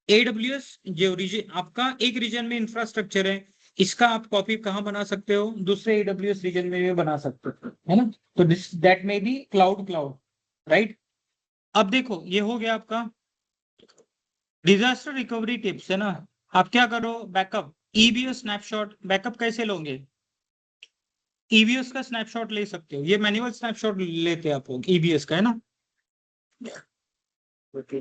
[SPEAKER 1] AWS जो रीजन आपका एक रीजन में इंफ्रास्ट्रक्चर है, इसका आप कॉपी कहाँ बना सकते हो? दूसरे AWS रीजन में भी बना सकते हो, है ना? तो this that may be cloud, right? अब देखो ये हो गया आपका डिजास्टर रिकवरी टिप्स है ना, आप क्या करो, बैकअप, ईबीएस स्नैपशॉट, बैकअप कैसे लोगे? ईबीएस का स्नैपशॉट ले सकते हो, ये मैनुअल स्नैपशॉट लेते हैं आप लोग ईबीएस का, है ना।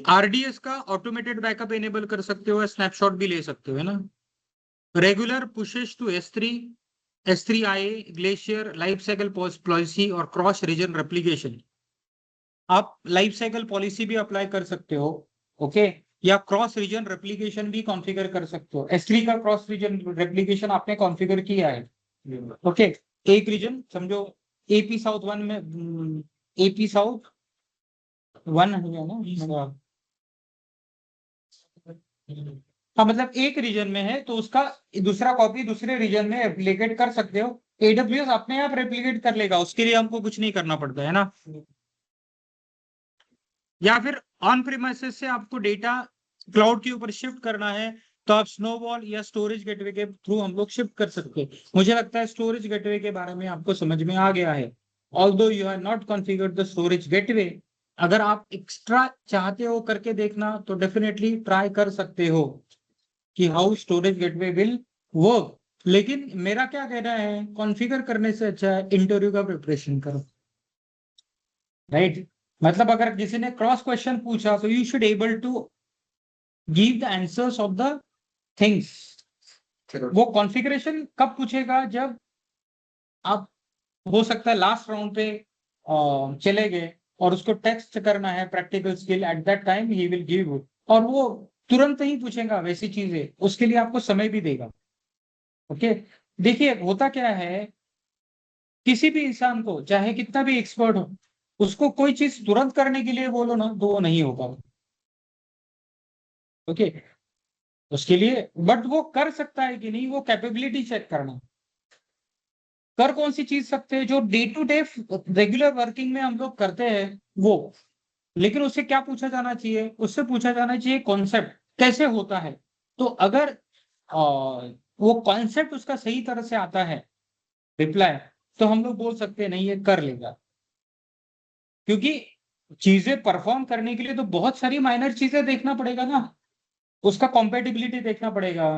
[SPEAKER 1] आरडीएस का ऑटोमेटेड बैकअप इनेबल कर सकते हो, स्नैपशॉट भी ले सकते हो, है ना। रेगुलर पुशेस टू S3 आए, ग्लेशियर, लाइफ साइकिल पॉलिसी और क्रॉस रीजन रेप्लिकेशन। आप लाइफ साइकिल पॉलिसी भी अप्लाई कर सकते हो, ओके, या क्रॉस रीजन रेप्लिकेशन भी कॉन्फ़िगर कर सकते हो। S3 का क्रॉस रीजन रेप्लिकेशन आपने कॉन्फ़िगर किया है, ओके। एक रीजन समझो, एपी साउथ वन में, एपी साउथ वन है ना, हाँ, मतलब एक रीजन में है तो उसका दूसरा कॉपी दूसरे रीजन में रेप्लिकेट कर सकते हो। एडब्ल्यूएस अपने आप रेप्लिकेट कर लेगा, उसके लिए हमको कुछ नहीं करना पड़ता है ना। या फिर ऑन प्रीमाइसेस से आपको डेटा क्लाउड के ऊपर शिफ्ट करना है तो आप स्नोबॉल या स्टोरेज गेटवे के थ्रू हम लोग शिफ्ट कर सकते हैं। मुझे लगता है स्टोरेज गेटवे के बारे में आपको समझ में आ गया है। Although you have not configured the storage gateway, अगर आप एक्स्ट्रा चाहते हो करके देखना तो डेफिनेटली ट्राई कर सकते हो कि how storage gateway will work. लेकिन मेरा क्या कहना है, कॉन्फ़िगर करने से अच्छा है इंटरव्यू का प्रिपरेशन करो, राइट। मतलब अगर किसी ने क्रॉस क्वेश्चन पूछा तो you should able to give the answers of the things. वो कॉन्फ़िगरेशन कब पूछेगा, जब आप हो सकता है लास्ट राउंड पे चले गए और उसको टेस्ट करना है practical skill, eight that time he will give, और वो तुरंत ही पूछेगा वैसी चीजें, उसके लिए आपको समय भी देगा, ओके। देखिए होता क्या है, किसी भी इंसान को चाहे कितना भी एक्सपर्ट हो, उसको कोई चीज तुरंत करने के लिए बोलो ना तो वो नहीं होगा, ओके। उसके लिए बट वो कर सकता है कि नहीं, वो कैपेबिलिटी चेक करना। कर कौन सी चीज सकते हैं जो day to day regular working में हम लोग करते हैं वो, लेकिन उससे क्या पूछा जाना चाहिए, उससे पूछा जाना चाहिए कॉन्सेप्ट कैसे होता है। तो अगर वो कॉन्सेप्ट उसका सही तरह से आता है, रिप्लाई, तो हम लोग बोल सकते हैं नहीं ये कर लेगा। क्योंकि चीजें परफॉर्म करने के लिए तो बहुत सारी माइनर चीजें देखना पड़ेगा ना, उसका कॉम्पेटिबिलिटी देखना पड़ेगा,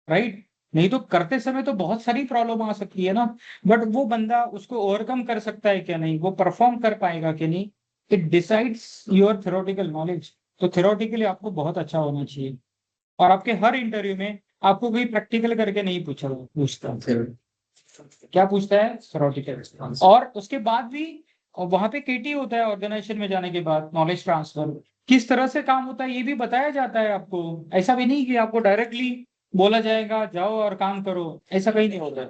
[SPEAKER 1] राइट। नहीं तो करते समय तो बहुत सारी प्रॉब्लम आ सकती है ना, बट वो बंदा उसको ओवरकम कर सकता है क्या नहीं, वो परफॉर्म कर पाएगा कि नहीं, it decides your theoretical knowledge. तो थ्योरेटिकली आपको बहुत अच्छा होना चाहिए, और आपके हर इंटरव्यू में आपको कोई प्रैक्टिकल करके नहीं पूछता, क्या पूछता है, थ्योरेटिकल। और उसके बाद भी वहां पे केटी होता है, ऑर्गेनाइजेशन में जाने के बाद नॉलेज ट्रांसफर किस तरह से काम होता है ये भी बताया जाता है आपको। ऐसा भी नहीं कि आपको डायरेक्टली बोला जाएगा जाओ और काम करो, ऐसा कहीं नहीं होता है।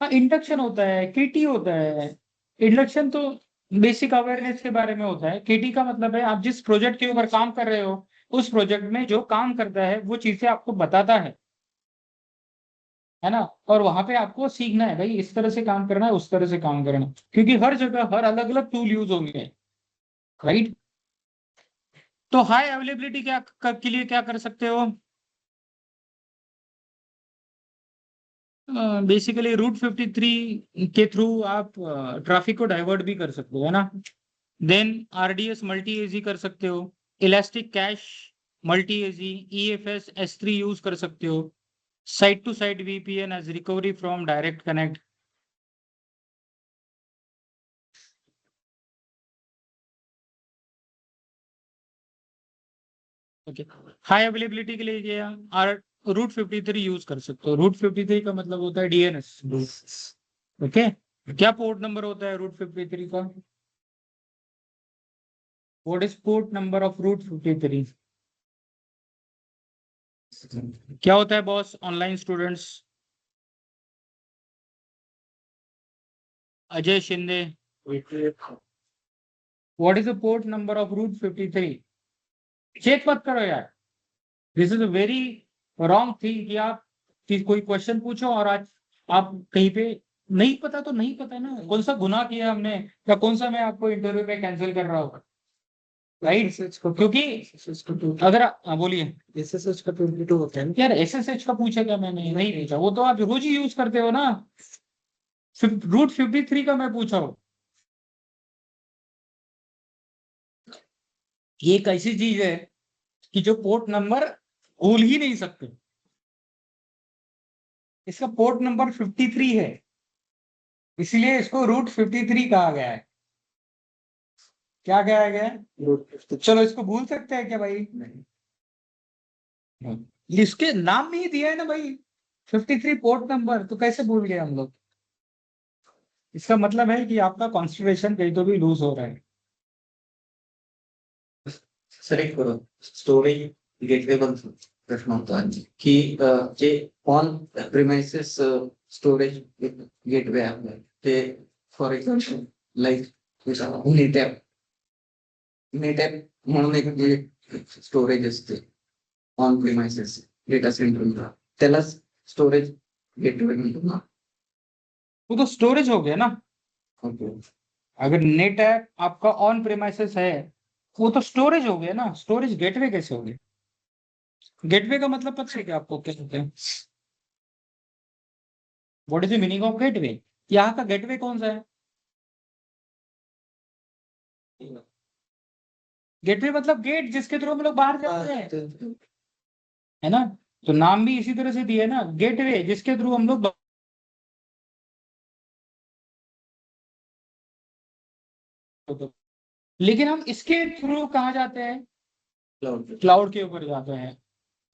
[SPEAKER 1] हाँ, इंडक्शन होता है, केटी होता है। इंडक्शन तो बेसिक अवेयरनेस के बारे में होता है, केटी का मतलब है आप जिस प्रोजेक्ट के ऊपर काम कर रहे हो उस प्रोजेक्ट में जो काम करता है वो चीजें आपको बताता है ना। और वहां पे आपको सीखना है भाई, इस तरह से काम करना है, उस तरह से काम करना है, क्योंकि हर जगह हर अलग अलग टूल यूज होंगे, राइट। तो हाई अवेलेबिलिटी के लिए क्या कर सकते हो, बेसिकली रूट 53 के थ्रू आप ट्रैफिक को डाइवर्ट भी कर सकते हो, है ना। देन आरडीएस मल्टी एजी कर सकते हो, elastic cache multi AZ, EFS S3 use कर सकते हो, site to site VPN as recovery from direct connect. Okay, high availability के लिए क्या, आर रूट 53 यूज कर सकते हो। रूट 53 का मतलब होता है डीएनएस, ओके। क्या पोर्ट नंबर होता है रूट 53 का, what is port number of route 53? क्या होता है boss, online students, Ajay Shinde, what is the port number of route 53? Check मत करो यार, this is a very wrong thing कि आप कोई क्वेश्चन पूछो और आज आप कहीं पे नहीं पता तो नहीं पता ना, कौन सा गुनाह किया हमने, या कौन सा मैं आपको इंटरव्यू में कैंसिल कर रहा हूँ, राइट। क्योंकि अगर बोलिए, एसएसएच का 22 होता है यार, एसएसएच का पूछा क्या मैंने, नहीं पूछा, वो तो आप रोज ही यूज करते हो ना। रूट 53 का मैं पूछा हूँ, ये एक ऐसी चीज है कि जो पोर्ट नंबर भूल ही नहीं सकते। इसका पोर्ट नंबर 53 है, इसलिए इसको रूट 53 कहा गया है। क्या कहा गया है? चलो इसको भूल सकते हैं क्या भाई? नहीं, इसके नाम में ही दिया है ना भाई, 53 पोर्ट नंबर, तो कैसे भूल गए हम लोग? इसका मतलब है कि आपका कॉन्सेंट्रेशन कहीं तो भी लूज हो रहा है।
[SPEAKER 2] सर एक स्टोरेज गेटवे बद्दल प्रश्न होता की जे ऑन प्रिमाइसेस स्टोरेज गेटवे आहे ते फॉर एक्झाम्पल लाईक नेटॅप म्हणून एक जे स्टोरेज असते ऑन प्रिमाइसेस डेटा सेंटर त्याला स्टोरेज गेटवे म्हणतो ना.
[SPEAKER 1] वो तो स्टोरेज हो गया ना।
[SPEAKER 2] ओके.
[SPEAKER 1] अगर नेट ऐप आपका ऑन प्रेमाइसेस है, वो तो स्टोरेज हो गया ना। स्टोरेज गेटवे कैसे हो गया? गेटवे का मतलब पता है क्या आपको, क्या होता है? What is the meaning of gateway? यहाँ का गेटवे कौन सा है? गेटवे मतलब गेट जिसके थ्रू हम लोग बाहर जाते हैं, है ना। तो नाम भी इसी तरह से दिया है ना, गेटवे जिसके थ्रू हम लोग लेकिन हम इसके थ्रू कहाँ जाते हैं? क्लाउड के ऊपर जाते हैं।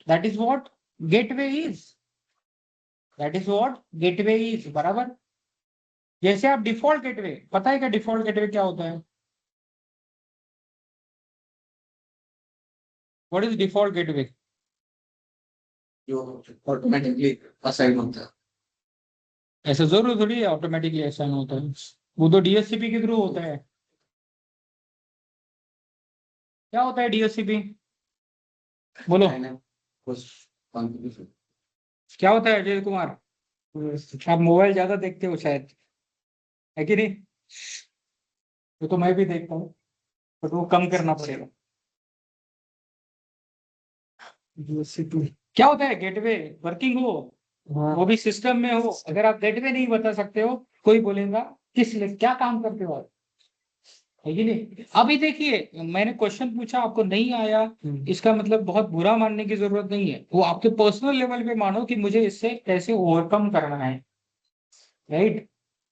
[SPEAKER 1] That is what gateway is. That is what gateway is, बराबर। जैसे आप डिफॉल्ट गेटवे, पता है क्या डिफॉल्ट गेटवे क्या होता है? What is default gateway?
[SPEAKER 2] जो ऑटोमेटिकली असाइन होता है.
[SPEAKER 1] ऐसा जरूर थोड़ी ऑटोमेटिकली असाइन होता है, वो तो डीएससीपी के थ्रू होता है। क्या होता है डीएससीपी? बोलो क्या होता है अजय कुमार? आप मोबाइल ज्यादा देखते हो शायद, है कि नहीं? वो तो मैं भी देखता हूँ, बट वो कम करना पड़ेगा। क्या होता है गेटवे? वर्किंग हो, वो भी सिस्टम में हो, अगर आप गेटवे नहीं बता सकते हो, कोई बोलेगा किस लिए, क्या काम करते हो आप, है कि नहीं? अभी देखिए, मैंने क्वेश्चन पूछा, आपको नहीं आया, इसका मतलब बहुत बुरा मानने की जरूरत नहीं है। वो आपके पर्सनल लेवल पे मानो कि मुझे इससे कैसे ओवरकम करना है, राइट।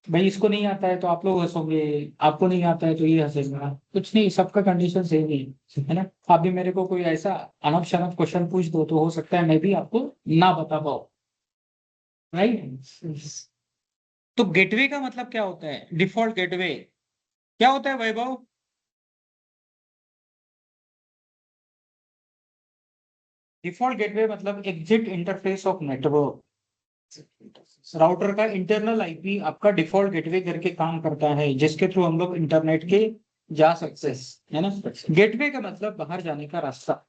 [SPEAKER 1] भाई इसको नहीं आता है तो आप लोग हंसोगे, आपको नहीं आता है तो ये हंसेगा, कुछ नहीं, सबका कंडीशन सेम ही है ना। आप भी मेरे को कोई ऐसा अनप शनप क्वेश्चन पूछ दो तो हो सकता है मैं भी आपको ना बता पाऊँ, राइट। तो गेटवे का मतलब क्या होता है? डिफॉल्ट गेटवे क्या होता है वैभव? डिफॉल्ट गेटवे मतलब exit interface of network. Router का इंटरनल आईपी आपका डिफॉल्ट गेटवे करके काम करता है, जिसके थ्रू हम लोग इंटरनेट के जा सकते हैं, है ना। गेटवे का मतलब बाहर जाने का रास्ता।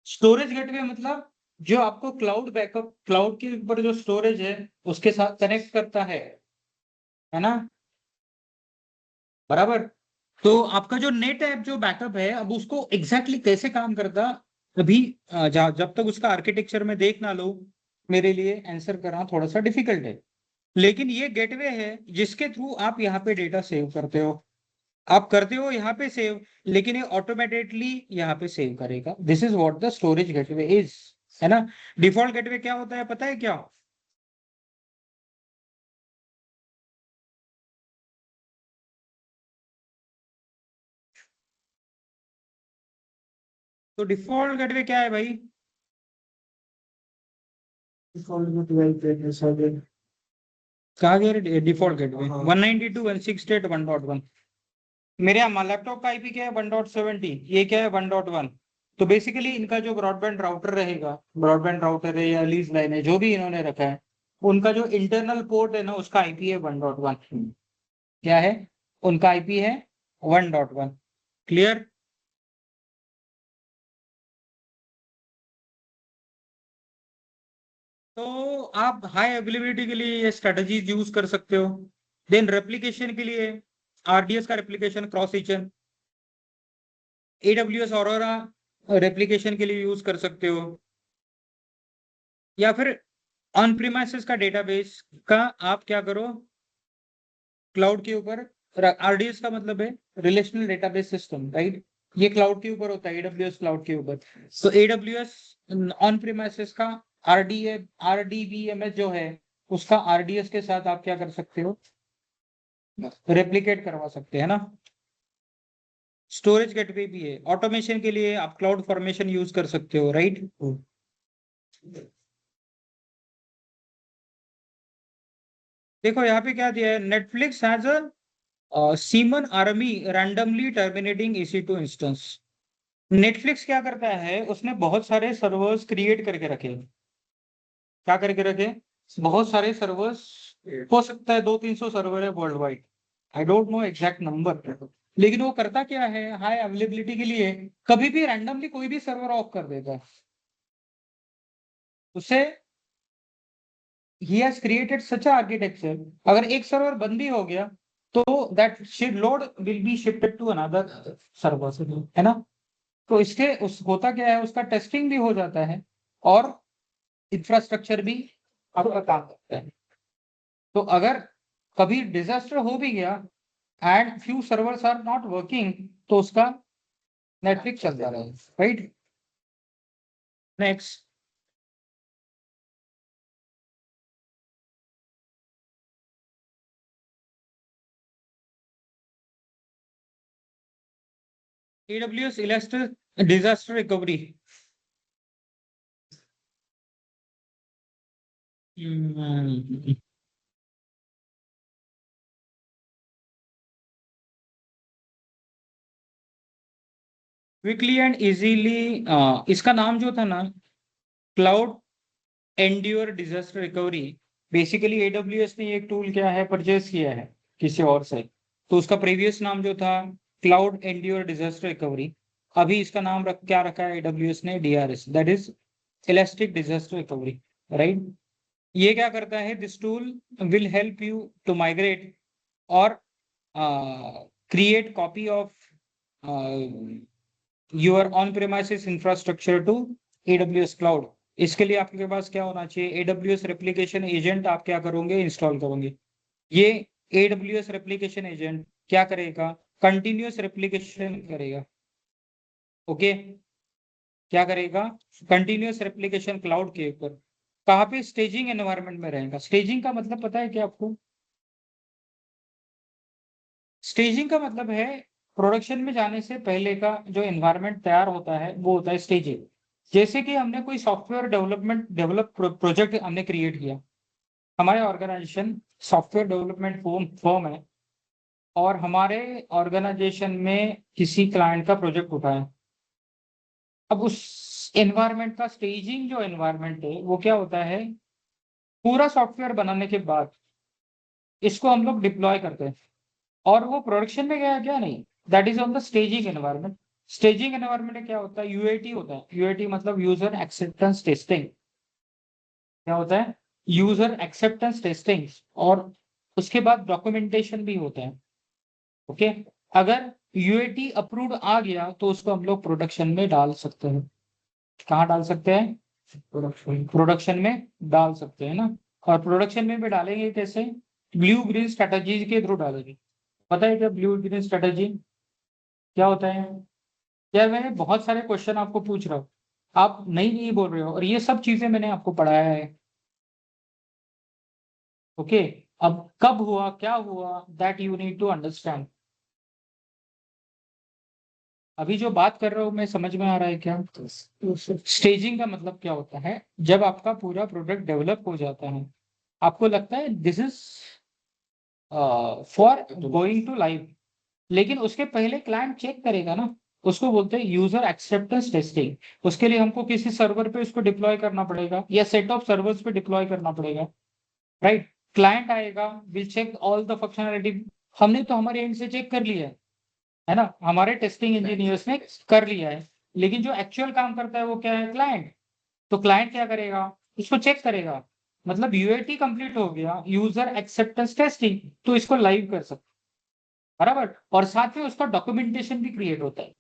[SPEAKER 1] स्टोरेज गेटवे मतलब जो आपको क्लाउड बैकअप, क्लाउड के ऊपर जो स्टोरेज है उसके साथ कनेक्ट करता है ना, बराबर। तो आपका जो नेट ऐप जो बैकअप है, अब उसको एग्जैक्टली कैसे काम करता, अभी जब तक उसका आर्किटेक्चर में देख ना लो, मेरे लिए आंसर करना थोड़ा सा डिफिकल्ट है। लेकिन ये गेटवे है जिसके थ्रू आप यहाँ पे डेटा सेव करते हो, आप करते हो यहाँ पे सेव, लेकिन ये ऑटोमेटिकली यहाँ पे सेव करेगा। This is what the storage gateway is, है ना। डिफॉल्ट गेटवे क्या होता है पता है क्या? तो डिफॉल्ट गेटवे क्या है भाई? डिफॉल्ट गेटवे कहा गया डिफॉल्ट गेटवे 192.168.1.1। मेरे यहाँ लैपटॉप का आईपी क्या है? 1.70। ये क्या है? 1.1। तो बेसिकली इनका जो ब्रॉडबैंड राउटर रहेगा, ब्रॉडबैंड राउटर है या लीज लाइन है, जो भी इन्होंने रखा है, उनका जो इंटरनल पोर्ट है ना, उसका आईपी है 1.1। क्या है? उनका आईपी है 1.1। क्लियर? तो आप हाई अवेलेबिलिटी के लिए ये स्ट्रेटजीज यूज कर सकते हो। देन रेप्लिकेशन के लिए आरडीएस का replication cross region, AWS Aurora replication के लिए यूज कर सकते हो, या फिर ऑन प्रीमाइसेस का डेटाबेस का आप क्या करो, क्लाउड के ऊपर। आरडीएस का मतलब है रिलेशनल डेटाबेस सिस्टम, राइट। ये क्लाउड के ऊपर होता है, AWS क्लाउड के ऊपर। तो AWS ऑन प्रीमाइसेस का RDBMS जो है उसका RDS के साथ आप क्या कर सकते हो, रेप्लिकेट करवा सकते हैं ना। स्टोरेज गेटवे भी है, ऑटोमेशन के लिए आप क्लाउड फॉर्मेशन यूज कर सकते हो, राइट। देखो यहाँ पे क्या दिया है, Netflix has a semen army randomly terminating EC2 instance. Netflix क्या करता है, उसने बहुत सारे सर्वर्स क्रिएट करके रखे। क्या करके रखे, बहुत सारे सर्वर्स, हो सकता है 200-300 सर्वर है world wide, I don't know exact number. लेकिन वो करता क्या है, हाई अवेलेबिलिटी के लिए कभी भी रैंडमली कोई भी सर्वर ऑफ कर देता है। उससे he has created such a architecture, अगर एक सर्वर बंद भी हो गया तो that load will be shifted to another server, है ना। तो इसके उस होता क्या है, उसका टेस्टिंग भी हो जाता है और इंफ्रास्ट्रक्चर भी आपका काम करता है। तो अगर कभी डिजास्टर हो भी गया and few servers are not working तो उसका नेटफ्लिक्स चलता रहे, right. Next, AWS Elastic disaster recovery। Quickly and easily, इसका नाम जो था ना, cloud endure disaster recovery. Basically AWS ने एक टूल क्या है परचेज किया है किसी और से, तो उसका प्रीवियस नाम जो था क्लाउड एंड्योर डिजास्टर रिकवरी। अभी इसका नाम क्या रखा है AWS ने, DRS, that is elastic disaster recovery, right. ये क्या करता है, this tool will help you to migrate और create copy of your on premises infrastructure to AWS cloud. इसके लिए आपके पास क्या होना चाहिए, AWS रेप्लिकेशन एजेंट आप क्या करोगे, इंस्टॉल करोगे। ये AWS रेप्लिकेशन एजेंट क्या करेगा, कंटिन्यूअस रेप्लिकेशन करेगा। ओके, क्या करेगा, कंटिन्यूअस रेप्लिकेशन क्लाउड के ऊपर। कहाँ पे, स्टेजिंग एनवायरनमेंट में रहेगा। स्टेजिंग का मतलब पता है क्या आपको, स्टेजिंग का मतलब है प्रोडक्शन में जाने से पहले का जो एनवायरनमेंट तैयार होता है वो होता है स्टेजिंग। जैसे कि हमने कोई सॉफ्टवेयर डेवलप प्रोजेक्ट हमने क्रिएट किया, हमारे ऑर्गेनाइजेशन सॉफ्टवेयर डेवलपमेंट फर्म है और हमारे ऑर्गेनाइजेशन में किसी क्लाइंट का प्रोजेक्ट उठा है। अब उस एनवायरनमेंट का स्टेजिंग जो एनवायरनमेंट है वो क्या होता है, पूरा सॉफ्टवेयर बनाने के बाद इसको हम लोग डिप्लॉय करते हैं और वो प्रोडक्शन में गया क्या नहीं, that is on the staging environment. Staging environment में क्या होता है, यूएटी होता है। यूएटी मतलब यूजर एक्सेप्टेंस टेस्टिंग। क्या होता है, यूजर एक्सेप्टेंस टेस्टिंग। और उसके बाद डॉक्यूमेंटेशन भी होता है। ओके, अगर यूएटी अप्रूव्ड आ गया तो उसको हम लोग प्रोडक्शन में डाल सकते हैं। कहाँ डाल सकते हैं, प्रोडक्शन में डाल सकते हैं ना। और प्रोडक्शन में भी डालेंगे कैसे, ब्लू ग्रीन स्ट्रेटजी के थ्रू डालेंगे। पता है क्या ब्लू ग्रीन स्ट्रेटजी क्या होता है। यार मैंने बहुत सारे क्वेश्चन आपको पूछ रहा हूँ, आप नहीं नहीं बोल रहे हो, और ये सब चीजें मैंने आपको पढ़ाया है। ओके, अब कब हुआ क्या हुआ, that you need to understand. अभी जो बात कर रहा हूँ मैं, समझ में आ रहा है क्या। स्टेजिंग का मतलब क्या होता है, जब आपका पूरा प्रोडक्ट डेवलप हो जाता है, आपको लगता है this is for going to live, लेकिन उसके पहले क्लाइंट चेक करेगा ना, उसको बोलते हैं यूजर एक्सेप्टेंस टेस्टिंग। उसके लिए हमको किसी सर्वर पे उसको डिप्लॉय करना पड़ेगा या सेट ऑफ सर्वर्स पे डिप्लॉय करना पड़ेगा, राइट। क्लाइंट आएगा, will check all the functionality. हमने तो हमारे एंड से चेक कर लिया है ना, हमारे टेस्टिंग इंजीनियर्स ने कर लिया है। लेकिन जो एक्चुअल काम करता है वो क्या है, क्लाइंट। तो क्लाइंट क्या करेगा, इसको चेक करेगा। मतलब यूएटी कंप्लीट हो गया, यूजर एक्सेप्टेंस टेस्टिंग, तो इसको लाइव कर सकते, बराबर। और साथ में उसका डॉक्यूमेंटेशन भी क्रिएट होता है,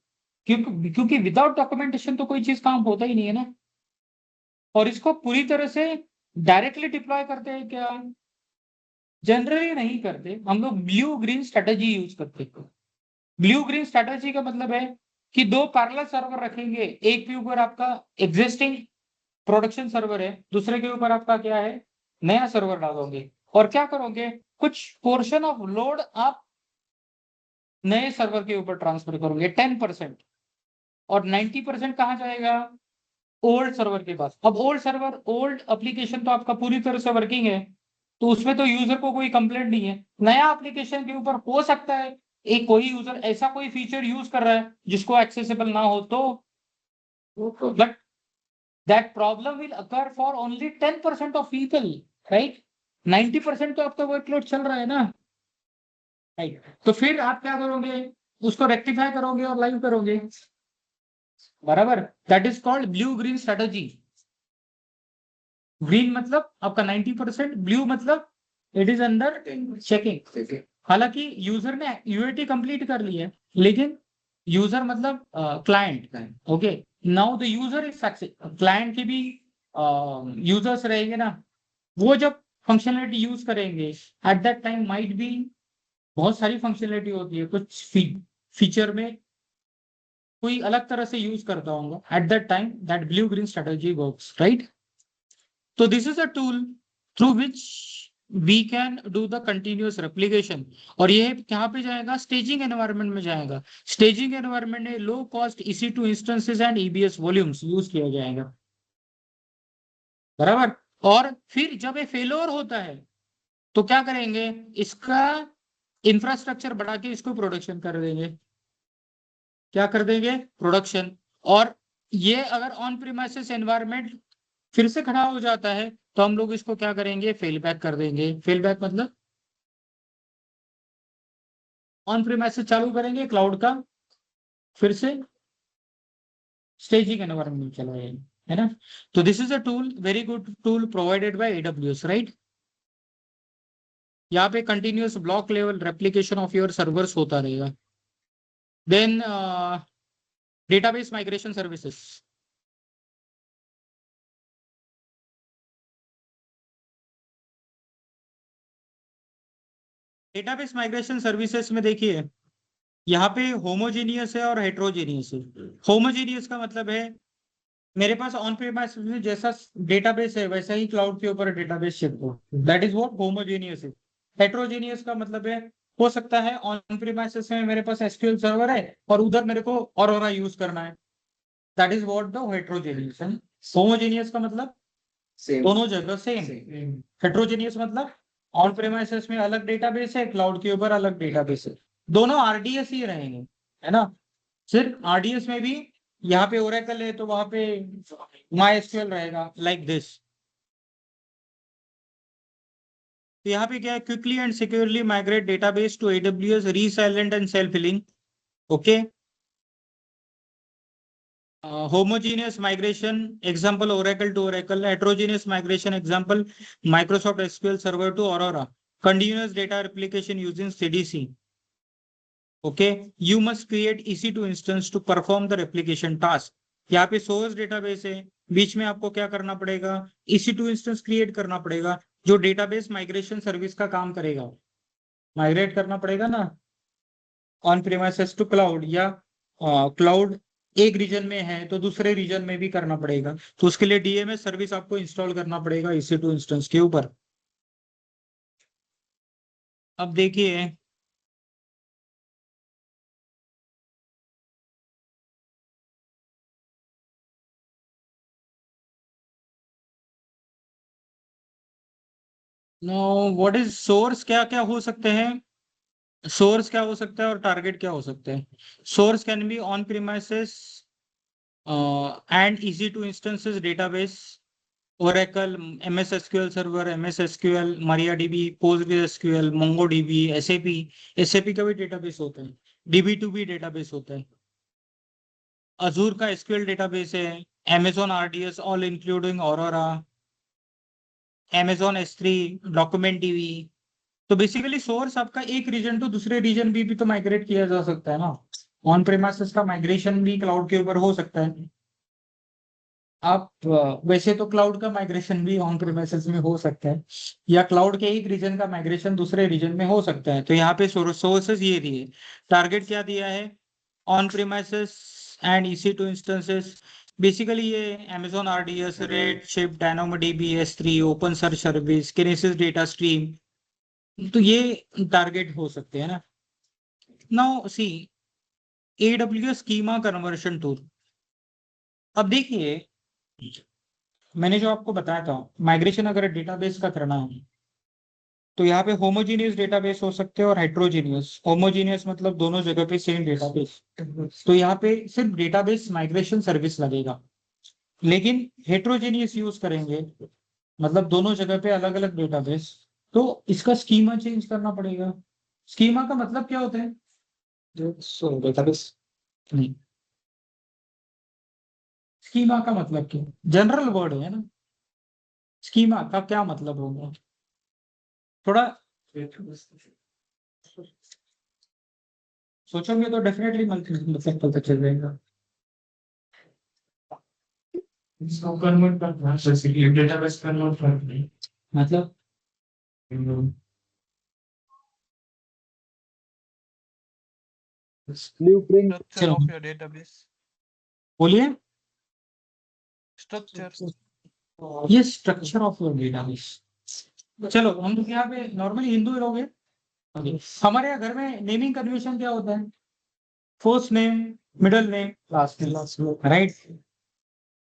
[SPEAKER 1] क्योंकि विदाउट डॉक्यूमेंटेशन तो कोई चीज काम होता ही नहीं है ना। और इसको पूरी तरह से डायरेक्टली डिप्लॉय करते हैं क्या, जनरली नहीं करते, हम लोग ब्लू ग्रीन स्ट्रेटेजी यूज करते हैं। ब्लू ग्रीन स्ट्रेटेजी का मतलब है कि दो पैरेलल सर्वर रखेंगे, एक के ऊपर आपका एग्जिस्टिंग प्रोडक्शन सर्वर है, दूसरे के ऊपर आपका क्या है, नया सर्वर डालोगे, और क्या करोगे, कुछ पोर्शन ऑफ लोड आप नए सर्वर के ऊपर ट्रांसफर करोगे 10%, और 90% कहाँ जाएगा, ओल्ड सर्वर के पास। अब ओल्ड सर्वर, ओल्ड एप्लीकेशन तो आपका पूरी तरह से वर्किंग है, तो उसमें तो यूजर को कोई कंप्लेंट नहीं है। नया एप्लीकेशन के ऊपर हो सकता है एक कोई यूजर ऐसा कोई फीचर यूज कर रहा है जिसको एक्सेसिबल ना हो, तो but that problem will occur for only 10% of people, right. 90% तो आपका वर्कलोड चल रहा है ना, राइट। तो फिर आप क्या करोगे, उसको रेक्टिफाई करोगे और लाइव करोगे, बराबर। That is called blue green strategy. Green मतलब आपका 90%, ब्लू मतलब इट इज अंडर चेकिंग। हालांकि यूजर ने यूएटी कंप्लीट कर ली है, लेकिन यूजर मतलब client, okay. Now the user is success, client के भी यूजर्स रहेंगे ना, वो जब फंक्शनलिटी यूज करेंगे eight that time might be, बहुत सारी फंक्शनलिटी होती है, कुछ फीचर में कोई अलग तरह से यूज करता होगा, at that time that blue green strategy works, right. तो this is a tool through which we can do the continuous replication, और ये कहाँ पे जाएगा, स्टेजिंग एनवायरनमेंट में जाएगा। स्टेजिंग एनवायरनमेंट में low cost EC2 instances and EBS volumes use किया जाएगा, बराबर। और फिर जब ये फेलोर होता है तो क्या करेंगे, इसका इंफ्रास्ट्रक्चर बढ़ा के इसको प्रोडक्शन कर देंगे, क्या कर देंगे, प्रोडक्शन। और ये अगर ऑन प्रीमाइसेस एनवायरनमेंट फिर से खड़ा हो जाता है तो हम लोग इसको क्या करेंगे, फेल बैक कर देंगे। फेल बैक मतलब ऑन प्रीमाइसेस चालू करेंगे क्लाउड का, फिर से स्टेजिंग एनवायरनमेंट चलाएंगे, है ना। तो this is a tool, very good tool provided by AWS, right. यहाँ पे continuous block level replication of your servers होता रहेगा। Then database migration services. Database migration services में देखिए, यहाँ पे होमोजीनियस है और हेट्रोजीनियस है। होमोजीनियस का मतलब है मेरे पास ऑन प्रीमाइस में जैसा डेटाबेस है वैसा ही क्लाउड के ऊपर डेटाबेस शिफ्ट हो, दैट इज व्हाट होमोजीनियस है। हेट्रोजीनियस का मतलब है, हो सकता है ऑन प्रीमाइसेस में मेरे पास SQL सर्वर है और उधर मेरे को ऑरोरा यूज करना है, that is what the heterogeneous है। होमोजीनियस का मतलब दोनों जगह सेम। हेट्रोजीनियस मतलब ऑन प्रीमाइसेस में अलग डेटाबेस है, क्लाउड के ऊपर अलग डेटाबेस है, दोनों RDS ही रहेंगे, है ना। सिर्फ RDS में भी यहाँ पे ओरेकल है तो वहां पे MySQL रहेगा, लाइक दिस। तो यहाँ पे क्या है, quickly and securely migrate database to AWS, resilient and self healing, okay. Homogeneous migration example Oracle to Oracle, heterogeneous migration example Microsoft SQL server to Aurora, continuous data replication using CDC, okay. You must create EC2 instance to perform the replication task। यहाँ पे source database है, बीच में आपको क्या करना पड़ेगा, EC2 instance create करना पड़ेगा जो डेटाबेस माइग्रेशन सर्विस का काम करेगा। माइग्रेट करना पड़ेगा ना ऑन प्रीमाइसेस टू क्लाउड, या क्लाउड एक रीजन में है तो दूसरे रीजन में भी करना पड़ेगा, तो उसके लिए DMS सर्विस आपको इंस्टॉल करना पड़ेगा EC2 इंस्टेंस के ऊपर। अब देखिए, नो व्हाट इज सोर्स, क्या क्या हो सकते हैं, सोर्स क्या हो सकता है और टारगेट क्या हो सकता है। Source can be on premises and EC2 instances database, Oracle, MS SQL Server, MS SQL, MariaDB, PostgreSQL, MongoDB, SAP। SAP का भी डेटाबेस होता है, DB2B डेटाबेस होता है। Azure का SQL डेटाबेस है, Amazon RDS all including Aurora, Amazon S3, DocumentDB। तो basically source आपका एक रीजन टू दूसरे रीजन भी तो माइग्रेट किया जा सकता है ना। ऑन प्रीमाइसेस का माइग्रेशन भी क्लाउड के ऊपर हो सकता है। आप वैसे तो क्लाउड का माइग्रेशन भी ऑन प्रीमाइसेस में हो सकता है, या क्लाउड के एक रीजन का माइग्रेशन दूसरे रीजन में हो सकता है। तो यहाँ पे सोर्सेस ये दिए, टारगेट क्या दिया है, on premises and EC2 instances. Basically ये Amazon RDS, Redshift, DynamoDB, S3, OpenSearch service, Kinesis data stream, तो ये टारगेट हो सकते हैं ना। Now see AWS schema conversion tool. अब देखिए, मैंने जो आपको बताया था, माइग्रेशन अगर डेटाबेस का करना है तो यहाँ पे होमोजीनियस डेटाबेस हो सकते हैं और हेट्रोजीनियस। होमोजीनियस मतलब दोनों जगह पे सेम डेटाबेस, तो यहाँ पे सिर्फ डेटाबेस माइग्रेशन सर्विस लगेगा। लेकिन हेट्रोजीनियस यूज करेंगे मतलब दोनों जगह पे अलग अलग डेटाबेस, तो इसका स्कीमा चेंज करना पड़ेगा। स्कीमा का मतलब क्या होता है? डेटाबेस नहीं, स्कीमा का मतलब क्या? जनरल वर्ड है ना। स्कीमा का क्या मतलब होगा? थोड़ा सोचोगे तो डेफिनेटली मतलब पता चल जाएगा। इसको कन्वर्ट करना है, बेसिकली डेटाबेस कन्वर्ट करना है। मतलब
[SPEAKER 3] Structure
[SPEAKER 1] चलो
[SPEAKER 3] of your database.
[SPEAKER 1] बोलिए।
[SPEAKER 3] Structure.
[SPEAKER 1] ये स्ट्रक्चर ऑफ योर डेटाबेस। चलो हम लोग यहाँ पे नॉर्मली हिंदू लोग हैं। हमारे यहाँ घर में नेमिंग कन्वेंशन क्या होता है? First name, middle name, last name, right.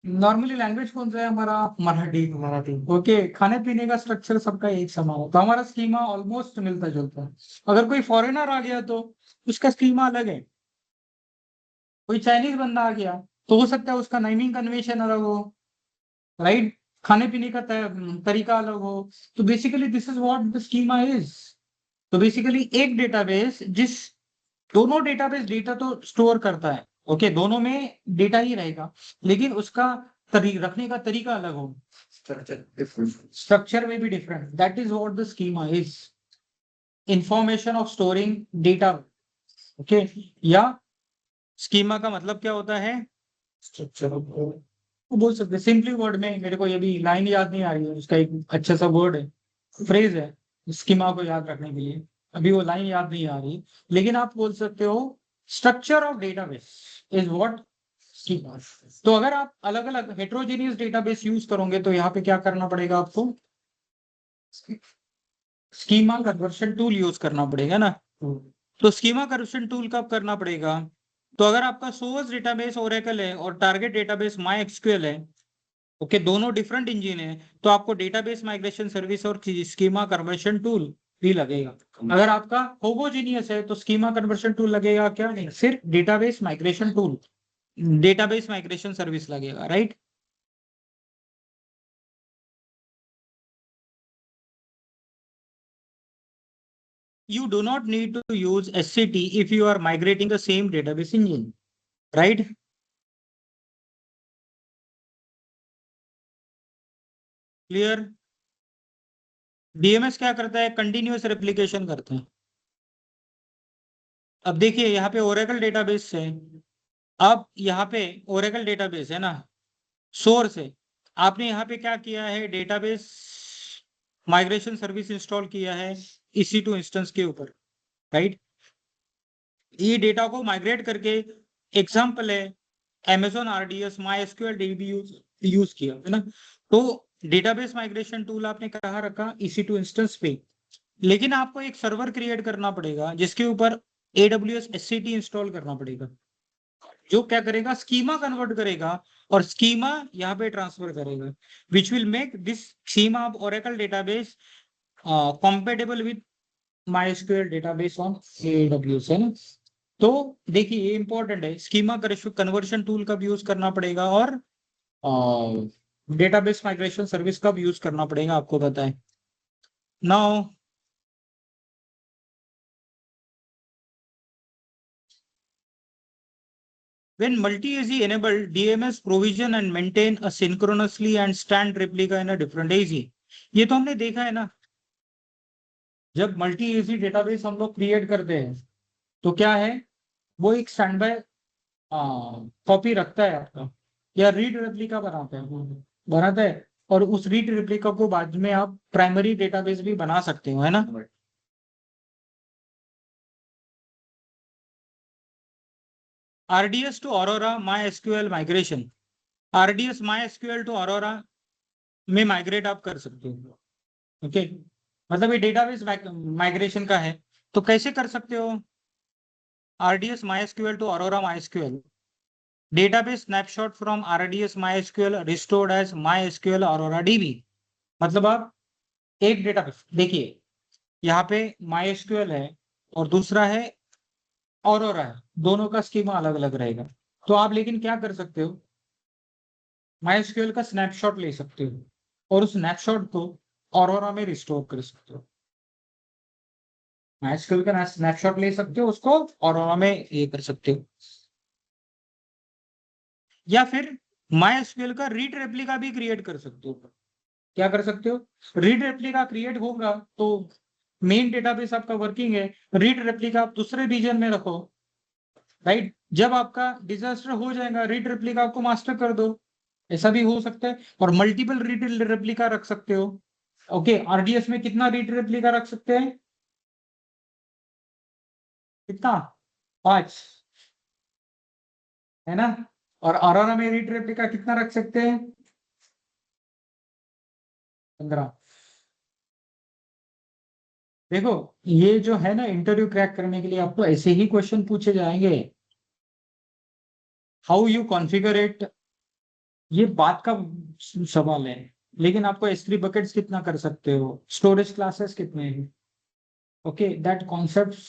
[SPEAKER 1] Normally language कौन सा है हमारा? मराठी। ओके, खाने पीने का स्ट्रक्चर सबका एक समान होता है, हमारा स्कीमा ऑलमोस्ट मिलता जुलता है। अगर कोई फॉरेनर आ गया तो उसका स्कीमा अलग है। कोई चाइनीज बंदा आ गया तो हो सकता है उसका नेमिंग कन्वेंशन अलग हो, राइट। खाने पीने का तरीका अलग हो। तो basically this is what the schema is. तो बेसिकली एक डेटाबेस जिस दोनों डेटाबेस डेटा तो स्टोर करता है, ओके, दोनों में डेटा ही रहेगा, लेकिन उसका रखने का तरीका अलग हो, स्ट्रक्चर में भी different. That is what the schema is, information of storing data, okay. या स्कीमा का मतलब क्या होता है? स्ट्रक्चर बोल सकते हैं सिंपली वर्ड में। मेरे को ये भी लाइन याद नहीं आ रही है, उसका एक अच्छा सा वर्ड है, फ्रेज है स्कीमा को याद रखने के लिए, अभी वो लाइन याद नहीं आ रही। लेकिन आप बोल सकते हो structure of database is what schema. तो अगर आप अलग अलग हेट्रोजीनियस डेटाबेस यूज करोगे तो यहाँ पे क्या करना पड़ेगा आपको? स्कीमा कन्वर्शन टूल यूज करना पड़ेगा ना। तो स्कीमा कन्वर्शन टूल कब करना पड़ेगा? तो अगर आपका सोर्स डेटाबेस ओरेकल है और टारगेट डेटाबेस माई एक्सक्यूएल है, ओके, दोनों डिफरेंट इंजन है, तो आपको डेटाबेस माइग्रेशन सर्विस और स्कीमा कन्वर्शन टूल भी लगेगा। अगर आपका होमोजीनियस है तो स्कीमा कन्वर्शन टूल लगेगा क्या? नहीं, सिर्फ database migration tool, database migration service लगेगा, right. You do not need to use SCT if you are migrating the same database engine, right? Clear. DMS क्या करता है? कंटिन्यूअस रेप्लिकेशन करता है। अब देखिए यहाँ पे ओरेकल डेटाबेस है, अब यहाँ पे ओरेकल डेटाबेस है ना, सोर्स है। आपने यहाँ पे क्या किया है? डेटाबेस माइग्रेशन सर्विस इंस्टॉल किया है EC2 इंस्टेंस के ऊपर, राइट। ये डेटा को माइग्रेट करके, एग्जांपल है Amazon RDS, MySQL DB use किया है ना। तो डेटाबेस माइग्रेशन टूल आपने कहाँ रखा? EC2 इंस्टेंस पे। लेकिन आपको एक सर्वर क्रिएट करना पड़ेगा जिसके ऊपर AWS SCT इंस्टॉल करना पड़ेगा, जो क्या करेगा? स्कीमा कन्वर्ट करेगा और स्कीमा यहाँ पे ट्रांसफर करेगा, which will make this schema of Oracle database compatible with MySQL database on AWS, है ना। तो देखिए ये इंपॉर्टेंट है, स्कीमा कन्वर्शन टूल कब यूज करना पड़ेगा और डेटाबेस माइग्रेशन सर्विस कब यूज करना पड़ेगा, आपको पता है। Now when multi-AZ enabled, DMS provision and maintain asynchronously and stand replica in a different AZ। ये तो हमने देखा है ना, जब मल्टी-AZ डेटाबेस हम लोग क्रिएट करते हैं तो क्या है, वो एक स्टैंड बाय कॉपी रखता है आपका, या रीड रेप्लिका बनाता है, और उस रीड रेप्लिका को बाद में आप प्राइमरी डेटाबेस भी बना सकते हो, है ना। RDS to Aurora MySQL migration, RDS MySQL to Aurora में माइग्रेट आप कर सकते हो। ओके, मतलब ये डेटाबेस माइग्रेशन का है, तो कैसे कर सकते हो? RDS MySQL to Aurora MySQL, database snapshot from RDS MySQL restored as MySQL Aurora DB। मतलब आप एक डेटाबेस, देखिए यहाँ पे MySQL है और दूसरा है ऑरोरा है, दोनों का स्कीमा अलग अलग रहेगा। तो आप लेकिन क्या कर सकते हो, MySQL का स्नैपशॉट ले सकते हो और उस स्नैपशॉट को ऑरोरा में रिस्टोर कर सकते हो। MySQL का स्नैपशॉट ले सकते हो, उसको ऑरोरा में ये कर सकते हो। या फिर MySQL का रीड रेप्लिका भी क्रिएट कर सकते हो। क्या कर सकते हो? रीड रेप्लिका क्रिएट होगा तो मेन डेटाबेस आपका वर्किंग है, रीड रेप्लिका आप दूसरे रीजन में रखो, राइट? जब आपका डिजास्टर हो जाएगा, रीड रेप्लिका आपको मास्टर कर दो, ऐसा भी हो सकता है। और मल्टीपल रीड रेप्लिका रख सकते हो। ओके, RDS में कितना रीड रेप्लिका रख सकते हैं? कितना? 5, है ना? और ऑरोरा में रीड रेप्लिका कितना रख सकते हैं? 15। देखो, ये जो है ना, इंटरव्यू क्रैक करने के लिए आपको ऐसे ही क्वेश्चन पूछे जाएंगे। हाउ यू कॉन्फ़िगर इट, ये बात का सवाल है। लेकिन आपको S3 बकेट्स कितना कर सकते हो, स्टोरेज क्लासेस कितने हैं? ओके, दैट कॉन्सेप्ट्स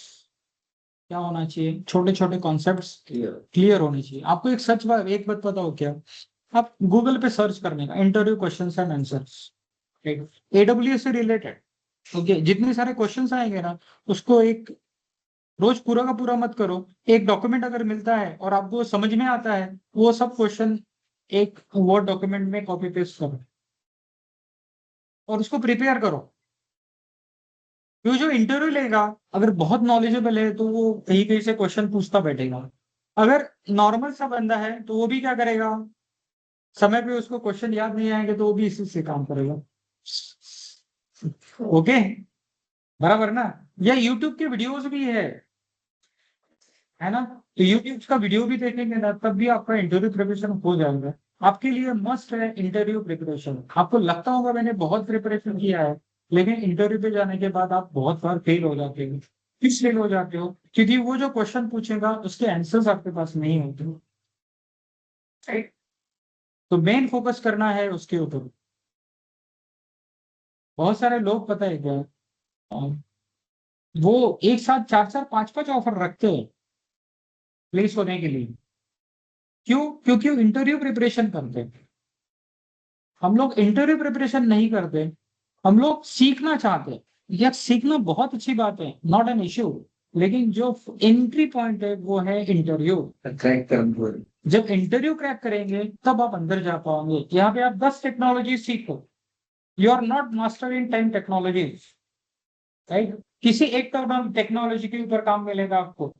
[SPEAKER 1] क्या होना चाहिए, छोटे छोटे कॉन्सेप्ट्स क्लियर होने चाहिए आपको। एक बात बताओ, क्या आप गूगल पे सर्च करने का interview questions and answers, AWS से रिलेटेड, ओके, जितने सारे क्वेश्चंस आएंगे ना, उसको एक रोज पूरा का पूरा मत करो। एक डॉक्यूमेंट अगर मिलता है और आपको समझ में आता है, वो सब क्वेश्चन एक वर्ड डॉक्यूमेंट में कॉपी पेस्ट करो और उसको प्रिपेयर करो। क्यों, जो इंटरव्यू लेगा अगर बहुत नॉलेजेबल है तो वो कहीं कहीं से क्वेश्चन पूछता बैठेगा। अगर नॉर्मल सा बंदा है तो वो भी क्या करेगा, समय पे उसको क्वेश्चन याद नहीं आएंगे तो वो भी इसी से काम करेगा। ओके, बराबर ना? या यूट्यूब के वीडियोस भी है ना? तो यूट्यूब का वीडियो भी देखेंगे ना, तब भी आपका इंटरव्यू प्रिपरेशन हो जाएगा। आपके लिए मस्ट है इंटरव्यू प्रिपरेशन। आपको लगता होगा मैंने बहुत प्रिपरेशन किया है, लेकिन इंटरव्यू पे जाने के बाद आप बहुत बार फेल हो जाते हो। किस फेल हो जाते हो? क्योंकि वो जो क्वेश्चन पूछेगा उसके आंसर्स आपके पास नहीं होते, राइट? तो मेन फोकस करना है उसके ऊपर। बहुत सारे लोग, पता है क्या, वो एक साथ 4 4 5 5 ऑफर रखते हैं प्लेस होने के लिए। क्यों? क्योंकि वो इंटरव्यू प्रिपरेशन करते हैं। हम लोग इंटरव्यू प्रिपरेशन नहीं करते, हम लोग सीखना चाहते हैं। यह सीखना बहुत अच्छी बात है, नॉट एन इश्यू, लेकिन जो एंट्री पॉइंट है वो है इंटरव्यू।
[SPEAKER 2] क्रैक कर।
[SPEAKER 1] जब इंटरव्यू क्रैक करेंगे तब आप अंदर जा पाओगे। यहाँ पे आप 10 टेक्नोलॉजी सीखो, you are not master in 10 technologies, right? किसी एक टेक्नोलॉजी के ऊपर काम मिलेगा आपको,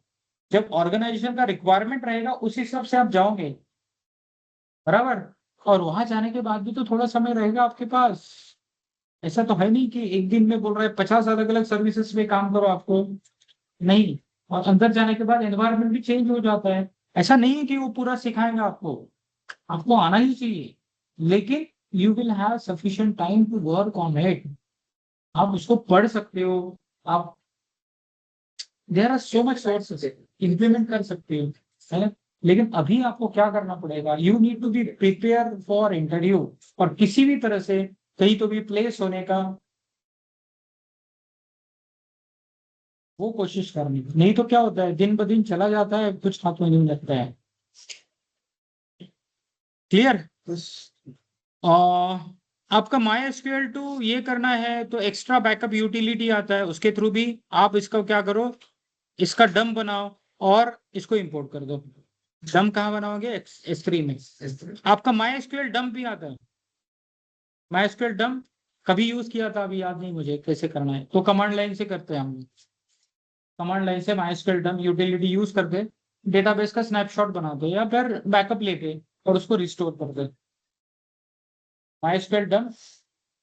[SPEAKER 1] जब ऑर्गेनाइजेशन का रिक्वायरमेंट रहेगा उस हिसाब से आप जाओगे, बराबर? और वहां जाने के बाद भी तो थोड़ा समय रहेगा आपके पास। ऐसा तो है नहीं कि एक दिन में बोल रहे हैं 50 अलग अलग सर्विसेज में काम करो आपको, नहीं। और अंदर जाने के बाद एनवायरनमेंट भी चेंज हो जाता है। ऐसा नहीं है कि वो पूरा सिखाएंगे आपको, आपको आना ही चाहिए, लेकिन you will have sufficient time to work on it. आप उसको पढ़ सकते हो, आप, there are so much sources, implement कर सकते हो, है ना? लेकिन अभी आपको क्या करना पड़ेगा, you need to be prepare for interview, और किसी भी तरह से कहीं तो भी प्लेस होने का वो कोशिश करनी। नहीं तो क्या होता है, दिन ब दिन चला जाता है, कुछ हाथ में नहीं लगता है। क्लियर? आपका MySQL टू ये करना है तो एक्स्ट्रा बैकअप यूटिलिटी आता है, उसके थ्रू भी आप इसका क्या करो, इसका डम बनाओ और इसको इंपोर्ट कर दो। डम कहाँ बनाओगे? S3 में। आपका MySQL डम भी आता है। MySQL डम कभी यूज किया था, अभी याद नहीं मुझे कैसे करना है, तो कमांड लाइन से करते हैं हम। कमांड लाइन से MySQL डम यूटिलिटी यूज करके डेटाबेस का स्नैपशॉट बनाते या फिर बैकअप लेके और उसको रिस्टोर करते। MySQL डम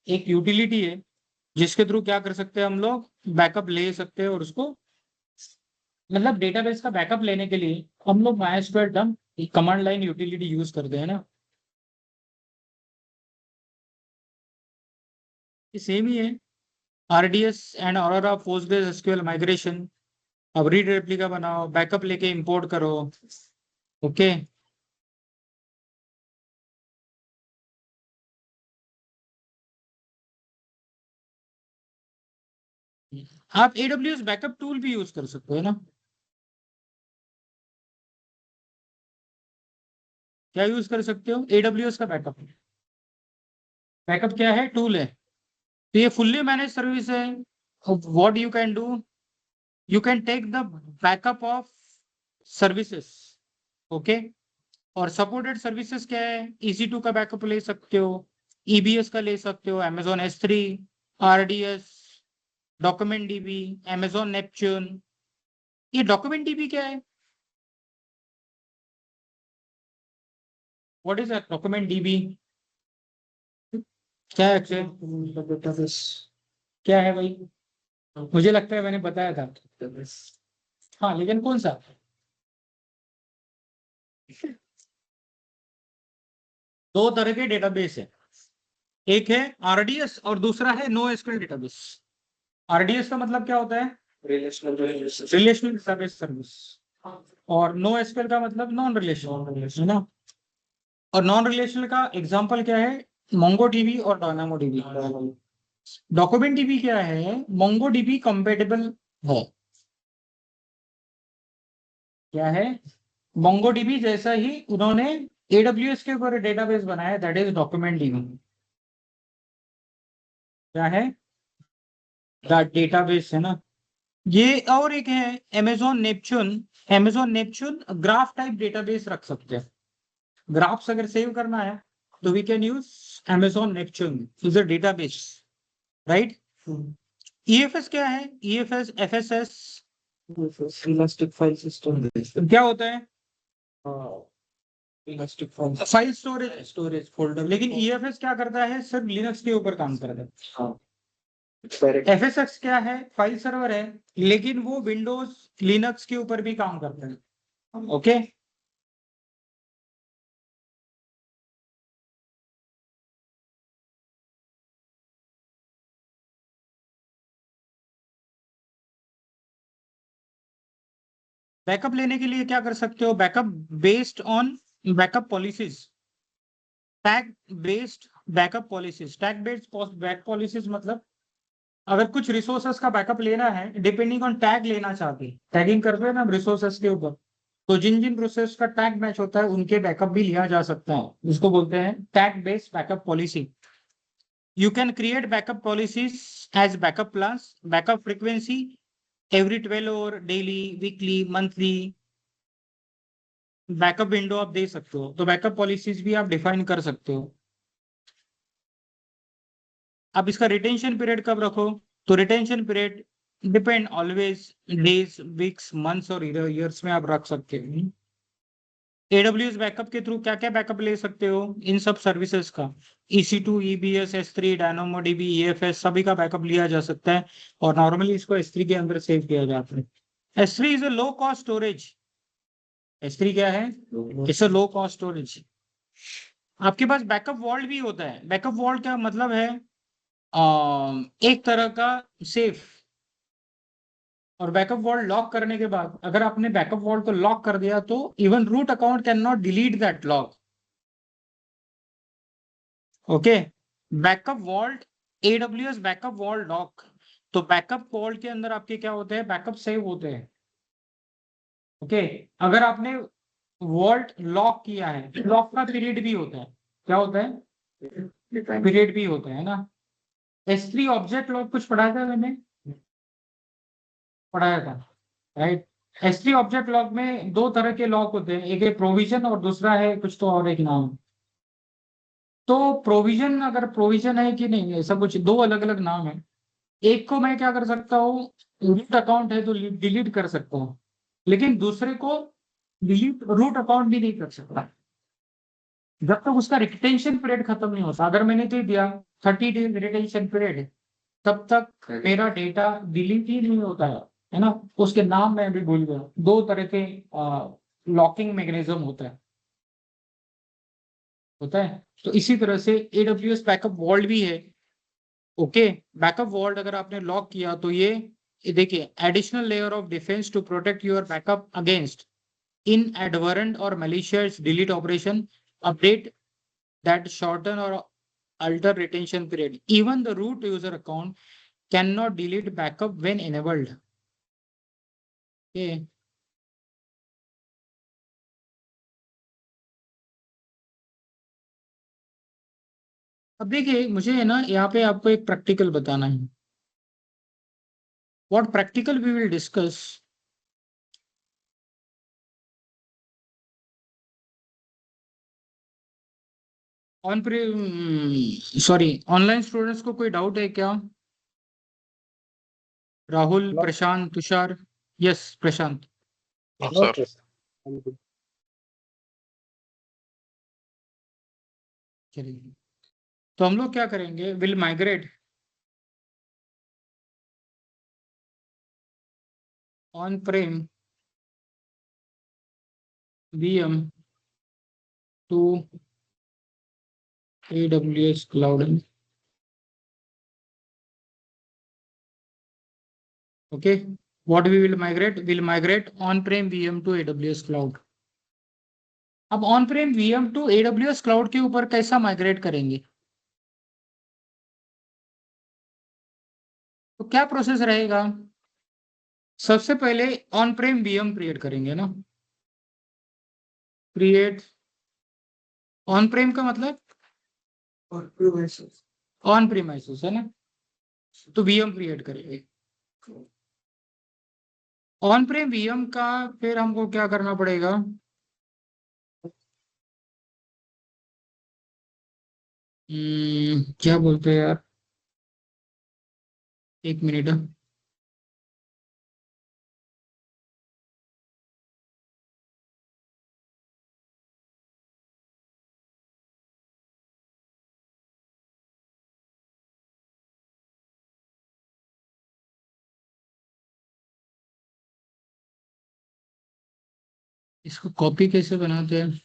[SPEAKER 1] एक यूटिलिटी है जिसके थ्रू क्या कर सकते हैं हम लोग, बैकअप ले सकते हैं और उसको मतलब डेटाबेस का बैकअप लेने के लिए हम लोग MySQL dump command line utility use करते हैं ना, सेम ही है। RDS and aurora Postgres SQL migration, अब रीड रेप्लिका बनाओ, बैकअप लेके इंपोर्ट करो। ओके, आप AWS बैकअप टूल भी यूज कर सकते हो ना। क्या यूज कर सकते हो? AWS का बैकअप। बैकअप क्या है? टूल है। तो ये फुल्ली मैनेज सर्विस है। What you can do, you can take the backup of services. Okay, और सपोर्टेड सर्विसेज क्या है? EC2 का बैकअप ले सकते हो, EBS का ले सकते हो, Amazon S3, RDS, document DB, Amazon Neptune। ये डॉक्यूमेंट DB क्या है? What is document DB? क्या है डेटाबेस? क्या है भाई? मुझे लगता है मैंने बताया था। हाँ, लेकिन कौन सा? दो तरह के डेटाबेस है, एक है RDS और दूसरा है NoSQL डेटाबेस। RDS का मतलब क्या होता है? Relational database service. और NoSQL का मतलब नॉन रिलेशनल, है ना। और नॉन रिलेशनल का एग्जांपल क्या है? MongoDB और DynamoDB। डॉक्यूमेंट DB क्या है? MongoDB कंपेटेबल है। क्या है? MongoDB जैसा ही उन्होंने AWS के ऊपर डेटाबेस बनाया, दैट इज डॉक्यूमेंट DB। क्या है? डेटाबेस है ना। ये और एक है Amazon Neptune। Amazon Neptune graph type database रख सकते हैं। ग्राफ्स अगर सेव करना है तो we can use Amazon Neptune is a database, right. EFS क्या है? EFS FSS elastic file system क्या होता है? Elastic file storage folder. लेकिन EFS क्या करता है? सिर्फ लिनक्स के ऊपर काम करता है। FSX क्या है? फाइल सर्वर है, लेकिन वो विंडोज लिनक्स के ऊपर भी काम करता है। ओके, बैकअप लेने के लिए क्या कर सकते हो? Backup based on backup policies, tag based backup policies. Tag based back policies मतलब अगर कुछ रिसोर्सेस का बैकअप लेना है, डिपेंडिंग ऑन टैग लेना चाहते हैं, टैगिंग करते हैं ना रिसोर्सेस के ऊपर, तो जिन जिन रिसोर्स का टैग मैच होता है उनके बैकअप भी लिया जा सकता है। इसको बोलते हैं tag based backup policy. You can create backup policies as backup plans, backup frequency every 12 hour, daily, weekly, monthly। Backup window आप दे सकते हो, तो बैकअप पॉलिसीज भी आप डिफाइन कर सकते हो। अब इसका रिटेंशन पीरियड कब रखो? तो retention period depend always days, weeks, months और ईयर्स में आप रख सकते हो। AWS बैकअप के थ्रू क्या क्या बैकअप ले सकते हो? इन सब सर्विसेज का EC2, EBS, S3, DynamoDB, EFS सभी का बैकअप लिया जा सकता है। और नॉर्मली इसको S3 के अंदर सेव किया जाता है। S3 is a low cost storage. S3 क्या है? It's a low cost storage. आपके पास बैकअप वॉल्ट भी होता है। बैकअप वॉल्ट का मतलब है एक तरह का सेफ। और बैकअप वॉल्ट लॉक करने के बाद अगर आपने बैकअप वॉल्ट को लॉक कर दिया तो even root account can not delete that lock. Okay, backup vault, AWS backup vault lock. तो बैकअप वॉल्ट के अंदर आपके क्या होते हैं? बैकअप सेव होते हैं। ओके, अगर आपने वॉल्ट लॉक किया है, लॉक का पीरियड भी होता है। क्या होता है? पीरियड भी होता है ना। S3 ऑब्जेक्ट लॉक कुछ पढ़ाया था मैंने, पढ़ाया था, राइट। S3 ऑब्जेक्ट लॉक में दो तरह के लॉक होते हैं, एक है प्रोविजन और दूसरा है कुछ तो और एक नाम। तो प्रोविजन, अगर प्रोविजन है कि नहीं, ऐसा कुछ दो अलग अलग नाम है। एक को मैं क्या कर सकता हूँ, रूट अकाउंट है तो डिलीट कर सकता हूँ, लेकिन दूसरे को डिलीट रूट अकाउंट भी नहीं कर सकता जब तक उसका रिटेंशन पीरियड खत्म नहीं होता। अगर मैंने दे दिया 30 डेज रिटेंशन पीरियड, तब तक मेरा डेटा डिलीट ही नहीं होता है। है ना, उसके नाम मैं अभी भूल गया, दो तरह के लॉकिंग मैकेनिज्म होता है। तो इसी तरह से AWS बैकअप वॉल्ट भी है। ओके, बैकअप वॉल्ट अगर आपने लॉक किया तो ये देखिए, additional layer of defence to protect your backup against inadvertent or malicious delete operation, update that shorten or alter retention period. Even the root user account cannot delete backup when enabled. Okay. अब देखिए, मुझे है ना यहाँ पे आपको एक practical बताना है। What practical we will discuss? On sorry, online students को कोई डाउट है क्या? राहुल, प्रशांत, तुषार। यस, प्रशांत।
[SPEAKER 4] हाँ सर।
[SPEAKER 1] चलिए, तो हम लोग क्या करेंगे, will migrate on Prem VM to AWS cloud. Okay, what we will migrate? We'll migrate on-prem VM to AWS cloud. अब on-prem VM to AWS cloud के ऊपर कैसा माइग्रेट करेंगे? तो क्या प्रोसेस रहेगा? सबसे पहले on-prem VM क्रिएट करेंगे ना, क्रिएट on-prem का मतलब ऑन प्रीमाइसेस है ना, तो VM क्रिएट करेंगे। ऑन प्रेम VM का फिर हमको क्या करना पड़ेगा? क्या बोलते हैं यार, एक मिनट। इसको कॉपी कैसे बनाते हैं?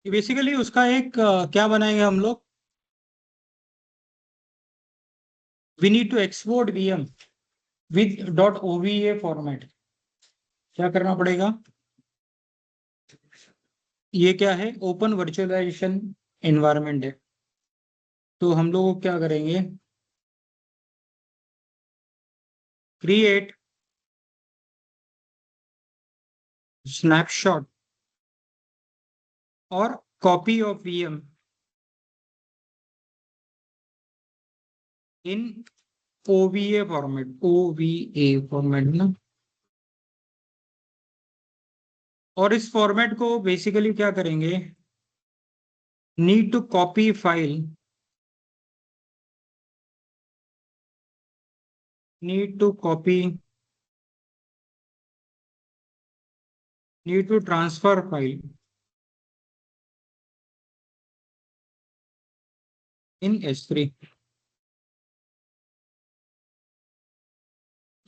[SPEAKER 1] बेसिकली उसका एक क्या बनाएंगे हम लोग, we need to export VM with .ova format. क्या करना पड़ेगा? ये क्या है, ओपन वर्चुअलाइजेशन एनवायरनमेंट है। तो हम लोग क्या करेंगे, क्रिएट स्नैपशॉट और copy of VM in OVA format ना। और इस फॉर्मेट को बेसिकली क्या करेंगे, need to copy file, need to copy, need to transfer file in S3।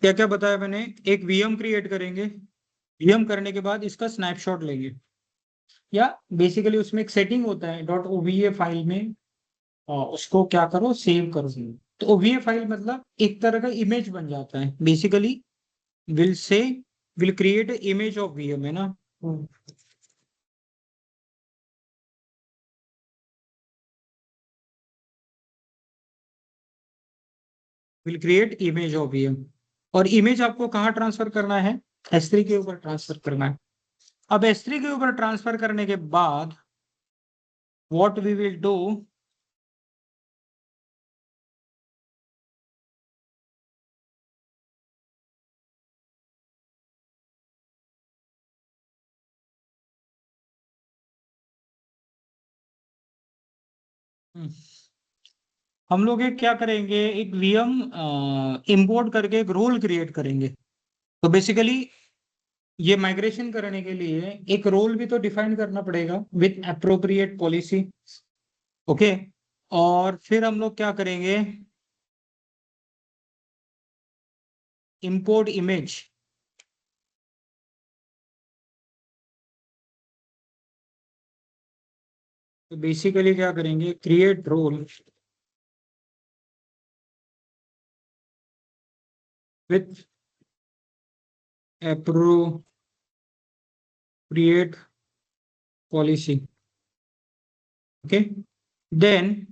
[SPEAKER 1] क्या क्या बताया मैंने, एक VM क्रिएट करेंगे, VM करने के बाद इसका स्नैपशॉट लेंगे, या बेसिकली उसमें एक सेटिंग होता है .ova फाइल में, उसको क्या करो, सेव करो। तो OVA फाइल मतलब एक तरह का इमेज बन जाता है basically, will say will create image of VM है ना। Will create image of VM और इमेज आपको कहाँ ट्रांसफर करना है, S3 के ऊपर ट्रांसफर करना है। अब S3 के ऊपर ट्रांसफर करने के बाद व्हाट वी विल डू, हम लोग एक क्या करेंगे, एक VM इंपोर्ट करके एक रोल क्रिएट करेंगे। तो बेसिकली ये माइग्रेशन करने के लिए एक रोल भी तो डिफाइन करना पड़ेगा विथ एप्रोप्रिएट पॉलिसी। ओके, और फिर हम लोग क्या करेंगे, इंपोर्ट इमेज, तो बेसिकली क्या करेंगे, create role with appropriate policy. Okay, then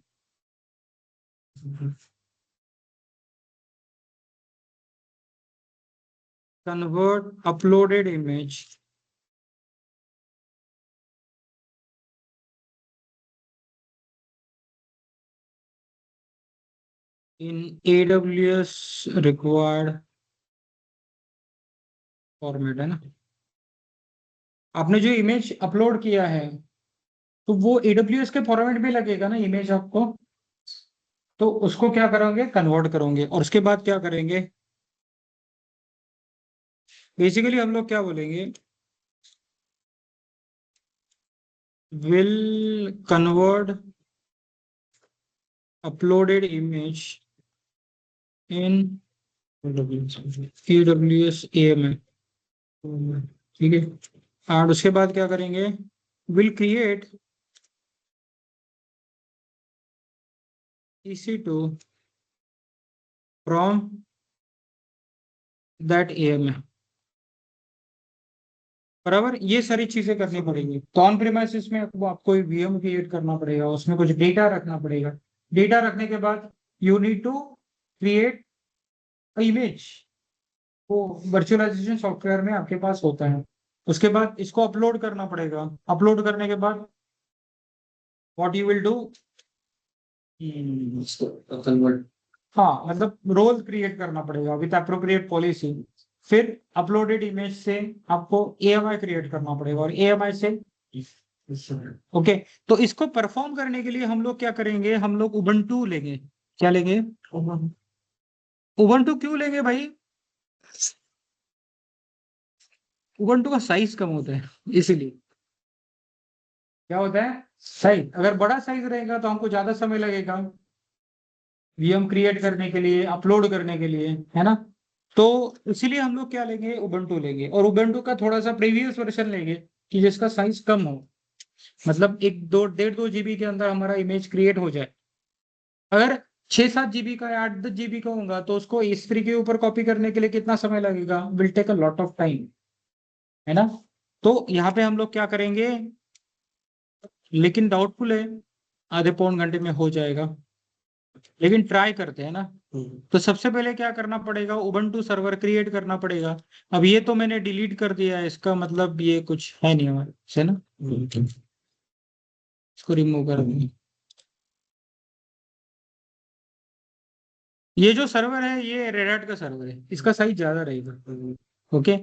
[SPEAKER 1] convert uploaded image in AWS required format, है ना। आपने जो इमेज अपलोड किया है तो वो AWS के फॉर्मेट में लगेगा ना इमेज आपको, तो उसको क्या करोगे, कन्वर्ट करोगे। और उसके बाद क्या करेंगे, बेसिकली हम लोग क्या बोलेंगे, will convert uploaded image in AWS AMI, ठीक है। और उसके बाद क्या करेंगे, will create EC2 from that AMI। बराबर, ये सारी चीजें करनी पड़ेगी। तो ऑन प्रीमाइसेस में आपको VM क्रिएट करना पड़ेगा, उसमें कुछ डेटा रखना पड़ेगा। डेटा रखने के बाद you need to create image, वो वर्चुअलाइजेशन सॉफ्टवेयर में आपके पास होता है। उसके बाद इसको अपलोड करना पड़ेगा। अपलोड करने के बाद what you will do,
[SPEAKER 2] convert.
[SPEAKER 1] हाँ मतलब रोल क्रिएट करना पड़ेगा विथ अप्रोप्रिएट पॉलिसी। फिर अपलोडेड इमेज से आपको AMI क्रिएट करना पड़ेगा, और AMI से ओके। तो इसको परफॉर्म करने के लिए हम लोग क्या करेंगे, हम लोग उबंटू लेंगे। क्या लेंगे, उबंटू क्यों लेंगे भाई, उबंटू का साइज कम होता है इसीलिए। क्या होता है, साइज, अगर बड़ा साइज रहेगा तो हमको ज्यादा समय लगेगा VM क्रिएट करने के लिए, अपलोड करने के लिए, है ना। तो इसीलिए हम लोग क्या लेंगे, उबंटू लेंगे। और उबंटू का थोड़ा सा प्रीवियस वर्जन लेंगे कि जिसका साइज कम हो, मतलब 1-2 1.5-2 GB के अंदर हमारा इमेज क्रिएट हो जाए। अगर 6-7 GB का या 8-10 GB का होगा तो उसको S3 के ऊपर कॉपी करने के लिए कितना समय लगेगा, will take a lot of time, है ना। तो यहाँ पे हम लोग क्या करेंगे, लेकिन डाउटफुल है, आधे पौन घंटे में हो जाएगा, लेकिन ट्राई करते हैं ना। तो सबसे पहले क्या करना पड़ेगा, उबंटू सर्वर क्रिएट करना पड़ेगा। अब ये तो मैंने डिलीट कर दिया है, इसका मतलब ये कुछ है नहीं हमारे से ना, इसको रिमूव कर देंगे। ये जो सर्वर है ये रेड हैट का सर्वर है, इसका साइज ज्यादा रहेगा। ओके,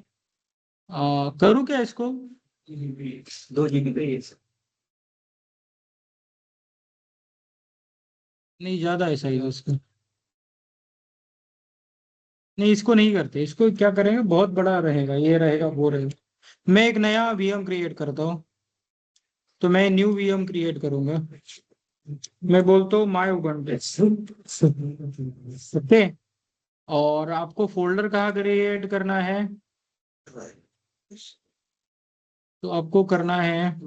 [SPEAKER 1] करूँ क्या इसको,
[SPEAKER 2] 2 GB का ये
[SPEAKER 1] नहीं ज्यादा है साइज उसका, नहीं इसको नहीं करते, इसको क्या करेंगे, बहुत बड़ा रहेगा, ये रहेगा वो रहेगा। मैं एक नया VM क्रिएट करता हूँ, तो मैं न्यू VM क्रिएट करूंगा। मैं बोलता हूँ माय उबंटू, ओके। और आपको फोल्डर कहाँ क्रिएट करना है, तो आपको करना है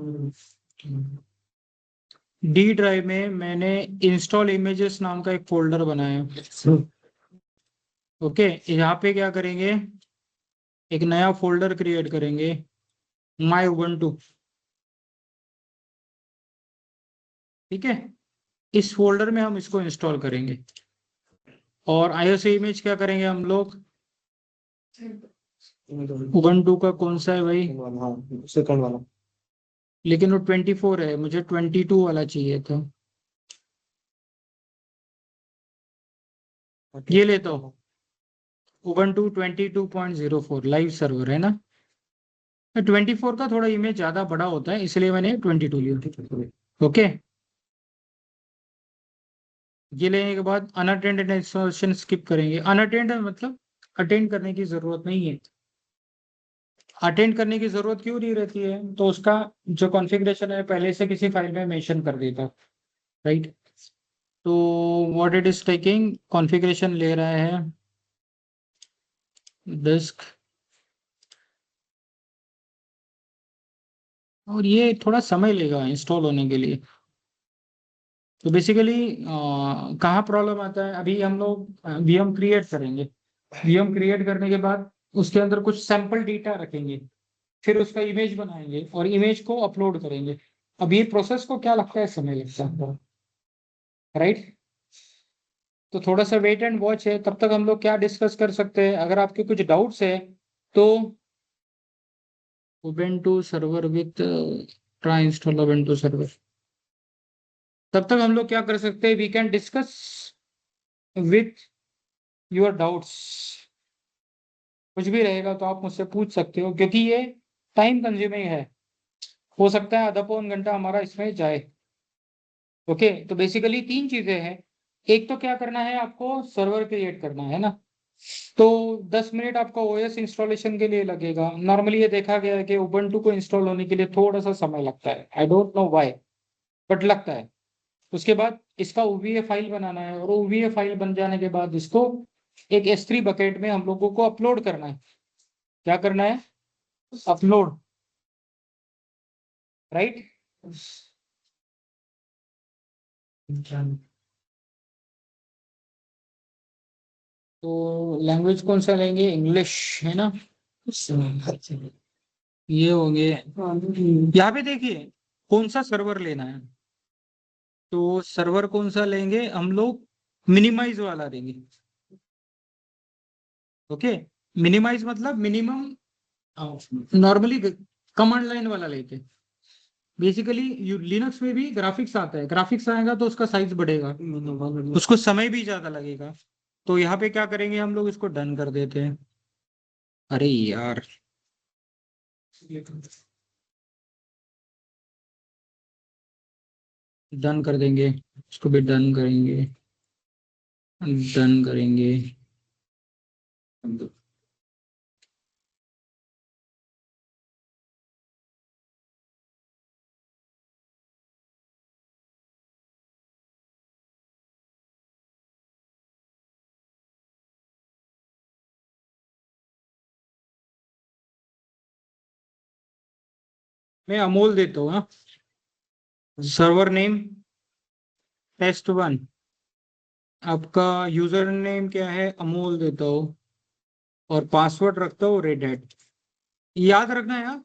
[SPEAKER 1] D ड्राइव में, मैंने इंस्टॉल इमेजेस नाम का एक फोल्डर बनाया। ओके, यहाँ पे क्या करेंगे, एक नया फोल्डर क्रिएट करेंगे, माय उबंटू, ठीक है। इस फोल्डर में हम इसको इंस्टॉल करेंगे। और ISO इमेज क्या करेंगे हम लोग, उबंटू का कौन सा है भाई?
[SPEAKER 2] हाँ, सेकंड वाला।
[SPEAKER 1] लेकिन वो 24 है, मुझे 22 वाला चाहिए था। ये लेता हूँ, उबंटू 22.04 लाइव सर्वर है ना। 24 का थोड़ा इमेज ज्यादा बड़ा होता है, इसलिए मैंने 22 लिया। ओके, ये लेने के बाद अनअटेंडेड इंस्टॉलेशन स्किप करेंगे। अनअटेंड मतलब अटेंड करने की जरूरत नहीं है। अटेंड करने की जरूरत क्यों नहीं रहती है? तो उसका जो कॉन्फ़िगरेशन है पहले से किसी फाइल में मेंशन कर देता, राइट। तो what it is taking, configuration ले रहा है डिस्क, और ये थोड़ा समय लेगा इंस्टॉल होने के लिए। तो बेसिकली कहाँ प्रॉब्लम आता है, अभी हम लोग वीएम क्रिएट करेंगे। वीएम क्रिएट करने के बाद उसके अंदर कुछ सैंपल डेटा रखेंगे, फिर उसका इमेज बनाएंगे और इमेज को अपलोड करेंगे। अब ये प्रोसेस को क्या लगता है, समय लगता है, राइट। तो थोड़ा सा वेट एंड वॉच है, तब तक हम लोग क्या डिस्कस कर सकते हैं, अगर आपके कुछ डाउट्स है तो Ubuntu server with try install Ubuntu server, तब तक हम लोग क्या कर सकते हैं, we can discuss with your doubts. कुछ भी रहेगा तो आप मुझसे पूछ सकते हो, क्योंकि ये टाइम कंज्यूमिंग है, हो सकता है आधा पौन घंटा हमारा इसमें जाए। ओके, तो बेसिकली तीन चीजें हैं। एक तो क्या करना है, आपको सर्वर क्रिएट करना है ना, तो 10 मिनट आपका ओएस इंस्टॉलेशन के लिए लगेगा। नॉर्मली ये देखा गया है कि उबुंटू को इंस्टॉल होने के लिए थोड़ा सा समय लगता है, I don't know why, but लगता है। उसके बाद इसका ओवीए फाइल बनाना है, और ओवीए फाइल बन जाने के बाद इसको एक S3 बकेट में हम लोगों को अपलोड करना है। क्या करना है, अपलोड, राइट। तो लैंग्वेज कौन सा लेंगे, इंग्लिश है ना। ये होंगे, यहाँ पे देखिए कौन सा सर्वर लेना है। तो सर्वर कौन सा लेंगे हम लोग, मिनिमाइज वाला लेंगे। ओके, मिनिमाइज मतलब मिनिमम, नॉर्मली कमांड लाइन वाला लेते हैं। बेसिकली लिनक्स में भी ग्राफिक्स आता है, ग्राफिक्स आएगा तो उसका साइज बढ़ेगा, उसको समय भी ज्यादा लगेगा। तो यहाँ पे क्या करेंगे हम लोग, इसको डन कर देते हैं। अरे यार, डन कर देंगे, इसको भी डन करेंगे, डन करेंगे। मैं अमोल देता हूँ, हाँ। सर्वर नेम टेस्ट1, आपका यूजर नेम क्या है, अमोल देता हूँ, और पासवर्ड रखता हूँ रेड हैट। याद रखना है यार,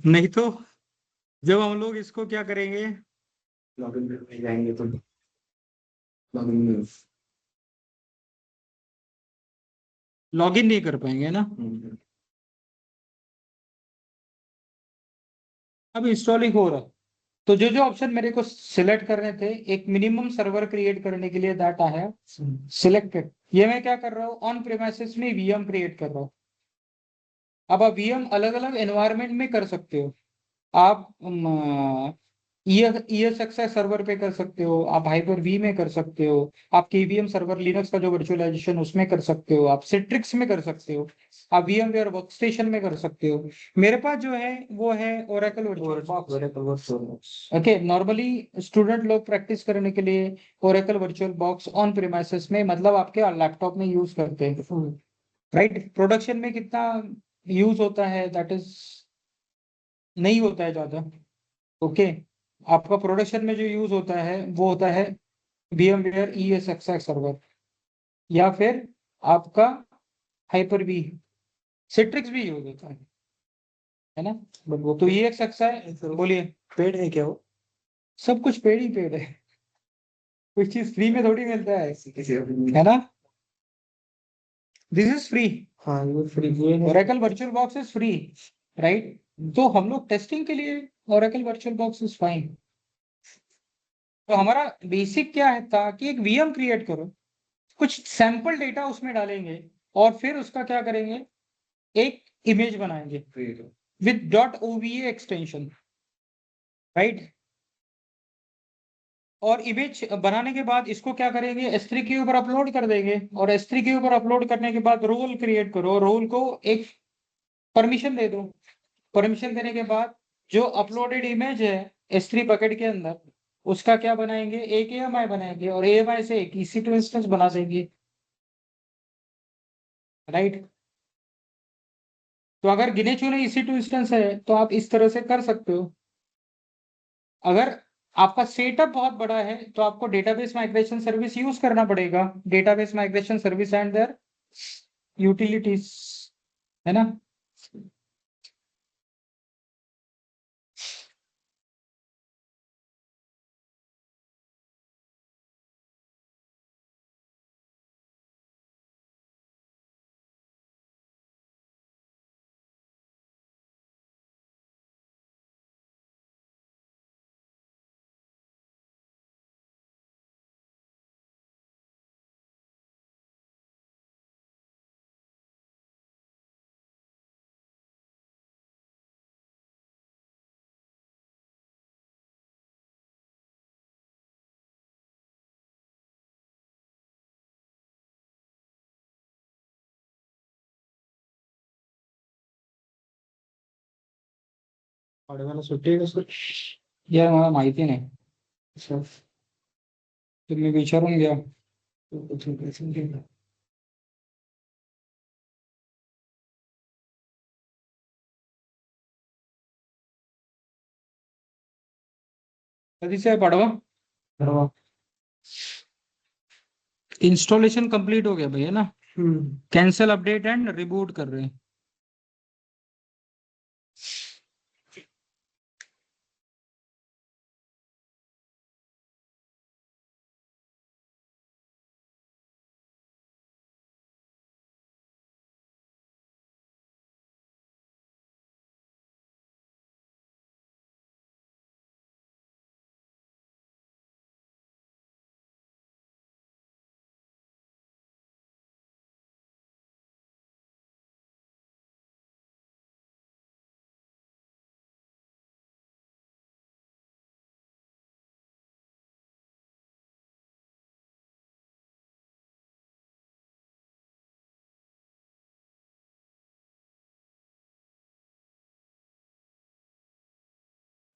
[SPEAKER 1] नहीं तो जब हम लोग इसको क्या करेंगे,
[SPEAKER 2] लॉगिन में जाएंगे तो लॉगिन में
[SPEAKER 1] लॉगिन नहीं कर पाएंगे ना। अब इंस्टॉलिंग हो रहा है, तो जो जो ऑप्शन मेरे को सिलेक्ट करने थे, एक मिनिमम सर्वर क्रिएट करने के लिए दैट आई हैव सिलेक्टेड। ये मैं क्या कर रहा हूँ, ऑन प्रीमाइसेस में वीएम क्रिएट कर रहा हूँ। अब आप वीएम अलग अलग एनवायरनमेंट में कर सकते हो। आप ESXi सर्वर पे कर सकते हो, आप हाइपर वी में कर सकते हो, आप KVM सर्वर लिनक्स का जो वर्चुअलाइजेशन उसमें कर सकते हो, आप सिट्रिक्स में कर सकते हो, आप VMware वर्कस्टेशन में कर सकते हो। मेरे पास जो है वो है Oracle virtual box. Okay, normally student लोग प्रैक्टिस करने के लिए Oracle virtual box on premises में, मतलब आपके लैपटॉप में यूज करते हैं, राइट। प्रोडक्शन में कितना यूज होता है, दैट इज नहीं होता है ज्यादा। ओके, आपका प्रोडक्शन में जो यूज होता है वो होता है VMware ESXi सर्वर, या फिर आपका हाइपर वी, सिट्रिक्स भी यूज होता है ना।
[SPEAKER 2] वो
[SPEAKER 1] तो ESXi, बोलिए।
[SPEAKER 2] पेड है क्या वो?
[SPEAKER 1] सब कुछ पेड ही पेड है, कुछ चीज फ्री में थोड़ी मिलता है ना। दिस इज फ्री,
[SPEAKER 2] हाँ ये फ्री ये है।
[SPEAKER 1] Oracle virtual box is free, right? तो हम लोग टेस्टिंग के लिए Oracle virtual box is fine. तो हमारा बेसिक क्या है था कि एक वीएम क्रिएट करो, कुछ सैंपल डेटा उसमें डालेंगे और फिर उसका क्या करेंगे, एक इमेज बनाएंगे with dot OVA extension, right? और इमेज बनाने के बाद इसको क्या करेंगे, S3 के ऊपर अपलोड कर देंगे, और S3 के ऊपर अपलोड करने के बाद रोल क्रिएट करो, रोल को एक परमिशन दे दो। परमिशन देने के बाद जो अपलोडेड इमेज है S3 बकेट के अंदर, उसका क्या बनाएंगे, एक AMI बनाएंगे, और AMI से एक EC2 इंस्टेंस बना देंगे, राइट? तो अगर गिने चुने EC2 इंस्टेंस है तो आप इस तरह से कर सकते हो। अगर आपका सेटअप बहुत बड़ा है तो आपको डेटाबेस माइग्रेशन सर्विस यूज करना पड़ेगा, database migration service and their utilities, है ना? वाला सुट्टी आहे का? यार मला माहिती नाही सर, तुम्ही विचारून घ्या. कधीच आहे पाडवा? परवा. इंस्टॉलेशन कंप्लीट हो गया भैया ना, कैंसिल अपडेट एंड रिबूट कर रहे हैं.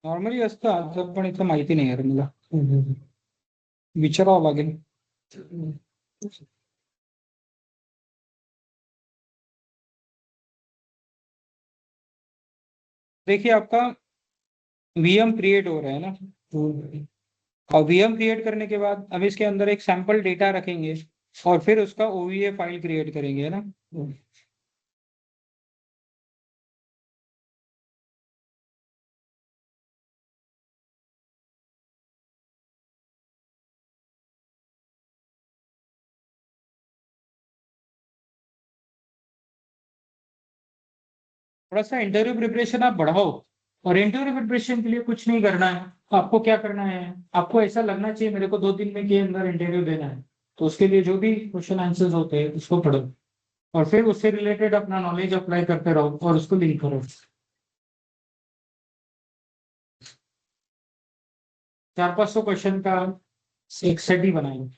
[SPEAKER 1] नॉर्मली असतात तर पण इथं माहिती नाही यार मला, विचारावं लागेल. देखिए आपका वीएम क्रिएट हो रहा है ना, और वीएम क्रिएट करने के बाद अब इसके अंदर एक सैंपल डेटा रखेंगे और फिर उसका ओवीए फाइल क्रिएट करेंगे, है ना? थोड़ा सा इंटरव्यू प्रिपरेशन आप बढ़ाओ, और इंटरव्यू प्रिपरेशन के लिए कुछ नहीं करना है. आपको क्या करना है, आपको ऐसा लगना चाहिए मेरे को 2 दिन में के अंदर इंटरव्यू देना है, तो उसके लिए जो भी क्वेश्चन आंसर्स होते हैं उसको पढ़ो, और फिर उससे रिलेटेड अपना नॉलेज अप्लाई करते रहो और उसको लिंक करो. 400-500 क्वेश्चन का एक सेट ही बनाएंगे.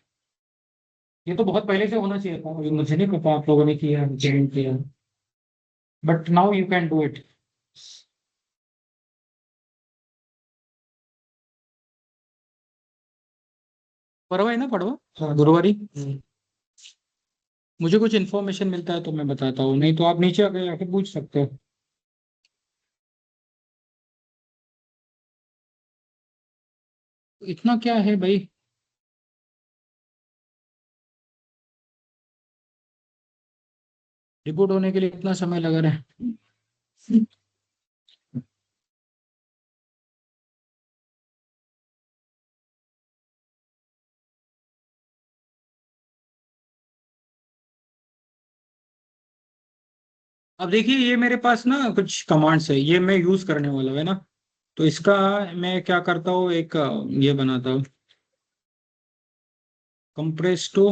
[SPEAKER 1] ये तो बहुत पहले से होना चाहिए था, अभी मुझे नहीं पता आप लोगों ने किया मुझे नहीं किया, but now you can do it. परवा है ना, पढ़वा, हाँ गुरुवारी. मुझे कुछ इन्फॉर्मेशन मिलता है तो मैं बताता हूँ, नहीं तो आप नीचे आके आके पूछ सकते हो. इतना क्या है भाई, रिपोर्ट होने के लिए इतना समय लगा रहा है. अब देखिए ये मेरे पास ना कुछ कमांड्स है, ये मैं यूज करने वाला हूँ, है ना। तो इसका मैं क्या करता हूँ, एक ये बनाता हूँ, कंप्रेस टू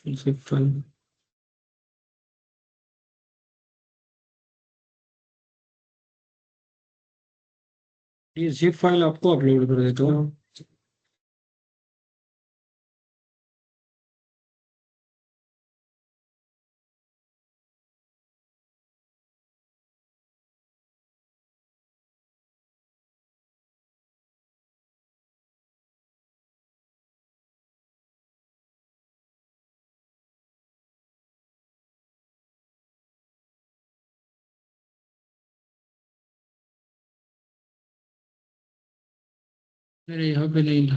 [SPEAKER 1] जिप फाइल। ये जिप फाइल आपको अपलोड कर देता हूँ। अरे यहाँ पे नहीं।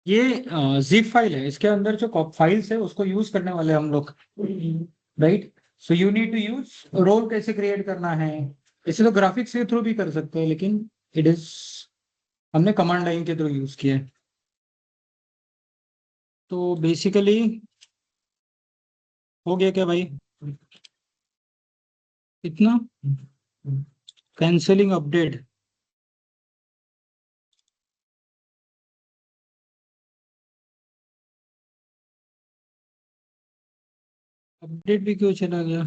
[SPEAKER 1] ये जिप फाइल है, इसके अंदर जो फाइल्स है उसको यूज करने वाले हम लोग, right. So you need to use role कैसे क्रिएट करना है। इसे तो ग्राफिक्स के थ्रू भी कर सकते हैं, लेकिन इट इज हमने कमांड लाइन के थ्रू यूज किया है। तो बेसिकली हो गया क्या भाई, इतना कैंसलिंग अपडेट। अपडेट भी क्यों चला गया।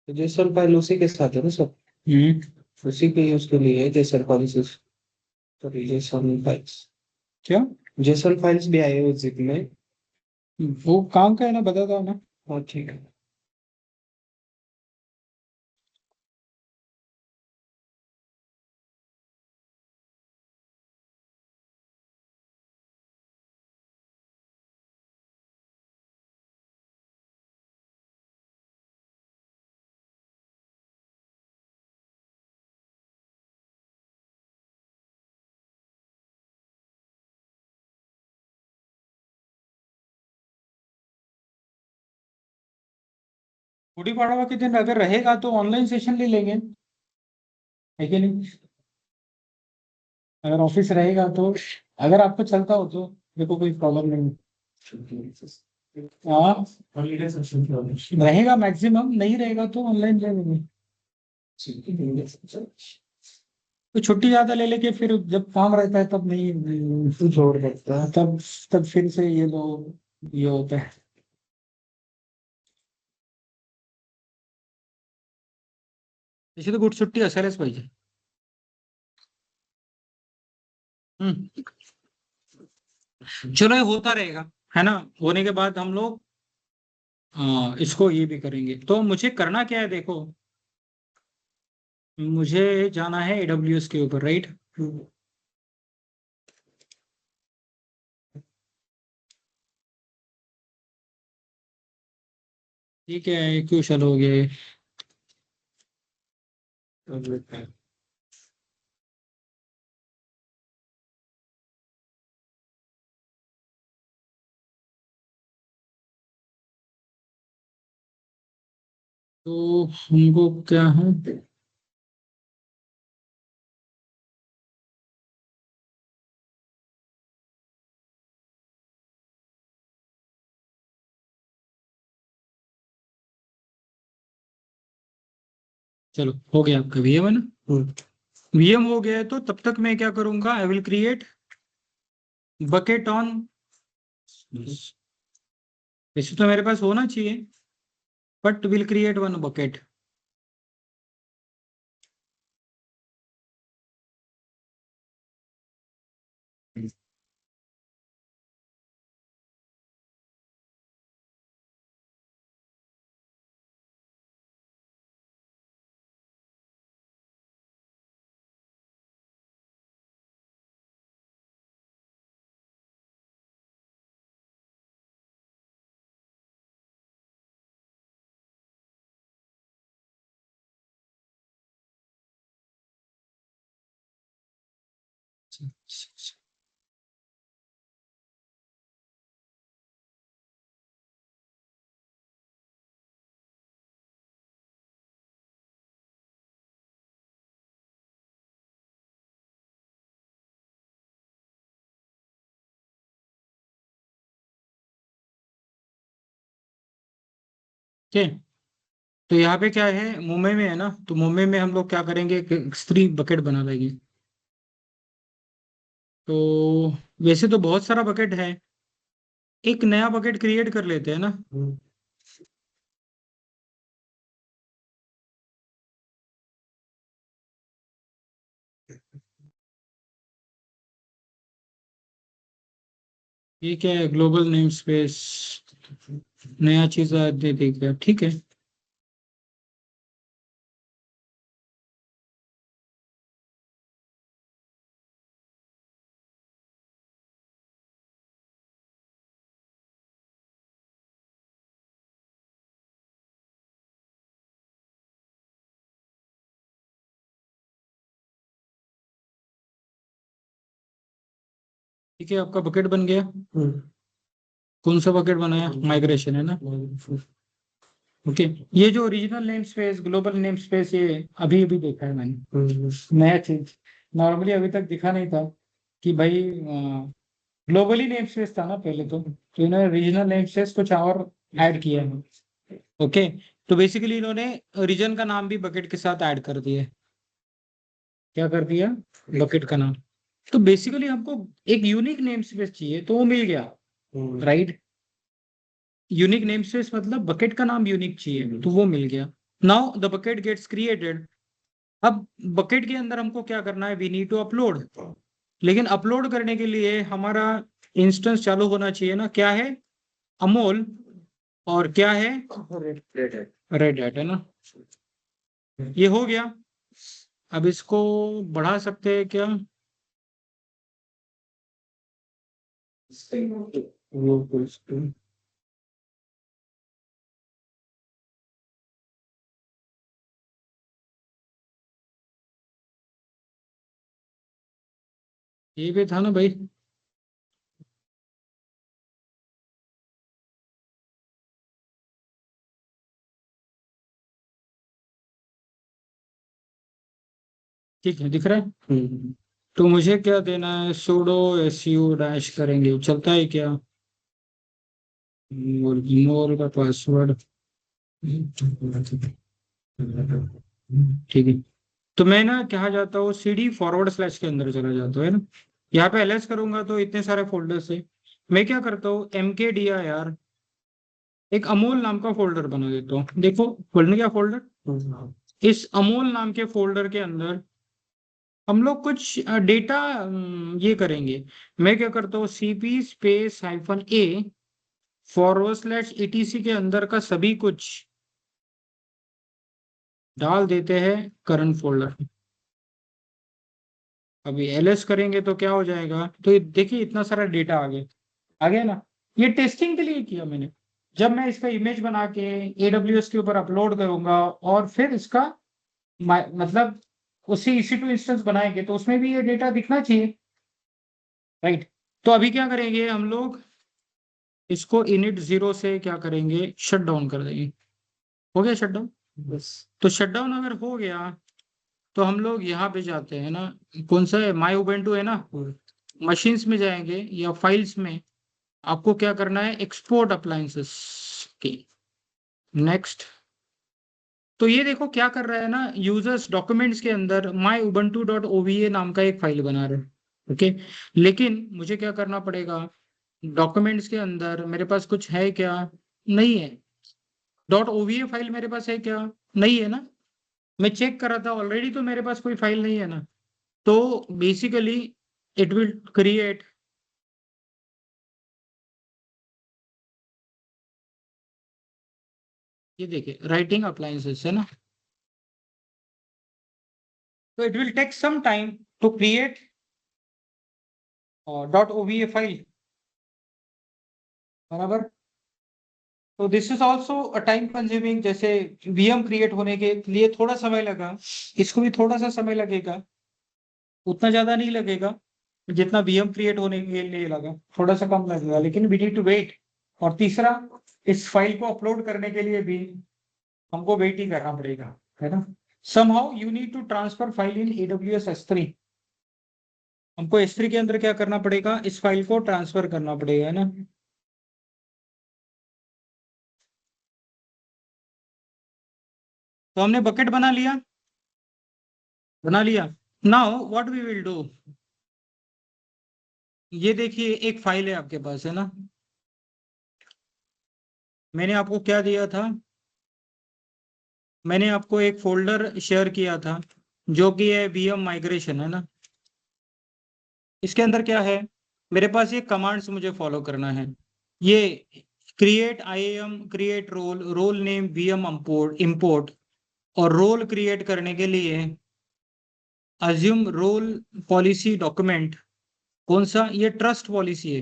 [SPEAKER 2] तो जेसन फाइल उसी के साथ है ना सब, उसी के यूज के लिए है Jason files. Sorry Jason files,
[SPEAKER 1] क्या
[SPEAKER 2] जेसन फाइल्स भी आए उस जिप में।
[SPEAKER 1] वो काम का है ना, बताता हूँ ना।
[SPEAKER 2] हाँ ठीक है।
[SPEAKER 1] गुड़ी पड़वा के दिन अगर रहेगा तो ऑनलाइन सेशन ले लेंगे, है कि नहीं। अगर ऑफिस रहेगा तो, अगर आपको चलता हो तो देखो कोई प्रॉब्लम नहीं। हाँ रहेगा, मैक्सिमम नहीं रहेगा तो ऑनलाइन ले लेंगे। तो छुट्टी ज्यादा ले लेके फिर जब काम रहता है तब नहीं,
[SPEAKER 2] तो जोड़ देता है।
[SPEAKER 1] तब तब फिर से ये लो, ये होता है। तशी तर गुड सुट्टी असायलाच पाहिजे। हम्म। चलो ये होता रहेगा, है ना। होने के बाद हम लोग इसको ये भी करेंगे। तो मुझे करना क्या है देखो, मुझे जाना है AWS के ऊपर, राइट। ठीक है, क्वेश्चन हो गया ये। तो हमको क्या है, चलो हो गया आपका VM है ना। VM हो गया है, तो तब तक मैं क्या करूंगा, I will create bucket on. वैसे तो मेरे पास होना चाहिए, but will create one bucket. Okay, तो यहाँ पे क्या है, मुंबई में है ना, तो मुंबई में हम लोग क्या करेंगे, स्त्री बकेट बना लेंगे। तो वैसे तो बहुत सारा बकेट है, एक नया बकेट क्रिएट कर लेते हैं ना। ये क्या है, ग्लोबल नेम स्पेस, नया चीज दे देगा, ठीक है। ठीक है, आपका बकेट बन गया। कौन सा बकेट बनाया, माइग्रेशन है ना। ओके, ये जो original name space, global name space, ये अभी अभी देखा है मैंने, नया चीज, नॉर्मली अभी तक दिखा नहीं था कि भाई ग्लोबली नेम स्पेस था ना पहले तो इन्होंने रीजनल नेम स्पेस कुछ और ऐड किया है। ओके, तो बेसिकली इन्होंने रीजन का नाम भी बकेट के साथ ऐड कर दिया। क्या कर दिया, बकेट का नाम। तो बेसिकली हमको एक यूनिक नेम स्पेस चाहिए, तो वो मिल गया, राइट। यूनिक नेम स्पेस मतलब बकेट का नाम यूनिक चाहिए, तो वो मिल गया। Now the bucket gets created. अब बकेट के अंदर हमको क्या करना है, वी नीड टू अपलोड। लेकिन अपलोड करने के लिए हमारा इंस्टेंस चालू होना चाहिए ना, क्या है, अमोल, और क्या है, रेड हैट, है ना। ये हो गया। अब इसको बढ़ा सकते हैं क्या, ये भी था ना भाई। ठीक है, दिख रहा है। तो मुझे क्या देना है, सुडो एसयू डैश करेंगे, चलता है क्या, मोर का पासवर्ड, ठीक है। तो मैं ना क्या जाता हूँ, सीडी फॉरवर्ड स्लैश के अंदर चला जाता हूँ, है ना। यहाँ पे एलएस करूंगा तो इतने सारे फोल्डर से मैं क्या करता हूँ, MKDIR एक अमोल नाम का फोल्डर बना देता हूँ। देखो खोलने क्या फोल्डर, इस अमोल नाम के फोल्डर के अंदर हम लोग कुछ डेटा ये करेंगे। मैं क्या करता हूँ, CP space -A forward slash ETC के अंदर का सभी कुछ डाल देते हैं करंट फोल्डर। अभी एलएस करेंगे तो क्या हो जाएगा, तो ये देखिए इतना सारा डेटा आ गया ना। ये टेस्टिंग के लिए किया मैंने। जब मैं इसका इमेज बना के AWS के ऊपर अपलोड करूंगा और फिर इसका मतलब उसी EC2 इंस्टेंस बनाएंगे तो उसमें भी ये डेटा दिखना चाहिए, राइट। तो अभी क्या करेंगे हम लोग, इसको init 0 से क्या करेंगे, शट डाउन कर देंगे। हो गया शट डाउन। तो शट डाउन अगर हो गया तो हम लोग यहाँ पे जाते हैं ना, कौन सा है, माई उबेंटू है ना, मशीन्स में जाएंगे या फाइल्स में, आपको क्या करना है, एक्सपोर्ट अप्लायंसेस की, नेक्स्ट। तो ये देखो क्या कर रहा है ना, यूजर्स डॉक्यूमेंट्स के अंदर माई उबंटू डॉट OVA नाम का एक फाइल बना रहे हैं, ओके। लेकिन मुझे क्या करना पड़ेगा, डॉक्यूमेंट्स के अंदर मेरे पास कुछ है क्या, नहीं है। डॉट OVA फाइल मेरे पास है क्या, नहीं है ना। मैं चेक कर रहा था ऑलरेडी, तो मेरे पास कोई फाइल नहीं है ना। तो बेसिकली इट विल क्रिएट, ये देखिए राइटिंग अप्लायंसेस है ना। तो it will take some time to create dot OVA file, बराबर। तो this is also a time consuming, जैसे VM क्रिएट होने के लिए थोड़ा समय लगा, इसको भी थोड़ा सा समय लगेगा, उतना ज्यादा नहीं लगेगा। जितना वीएम क्रिएट होने के लिए लगा थोड़ा सा कम लगेगा, लेकिन वी नीड टू वेट। और तीसरा, इस फाइल को अपलोड करने के लिए भी हमको वेट ही करना पड़ेगा, है ना। somehow you need to transfer file in AWS S3। हमको S3 के अंदर क्या करना पड़ेगा, इस फाइल को ट्रांसफर करना पड़ेगा, है ना। तो हमने बकेट बना लिया। Now what we will do, ये देखिए एक फाइल है आपके पास, है ना। मैंने आपको क्या दिया था, मैंने आपको एक फोल्डर शेयर किया था जो कि है वीएम माइग्रेशन, है ना। इसके अंदर क्या है, मेरे पास ये कमांड्स मुझे फॉलो करना है। ये create IAM, create role, role name VM import, और रोल क्रिएट करने के लिए अज्यूम रोल पॉलिसी डॉक्यूमेंट। कौन सा, ये ट्रस्ट पॉलिसी है।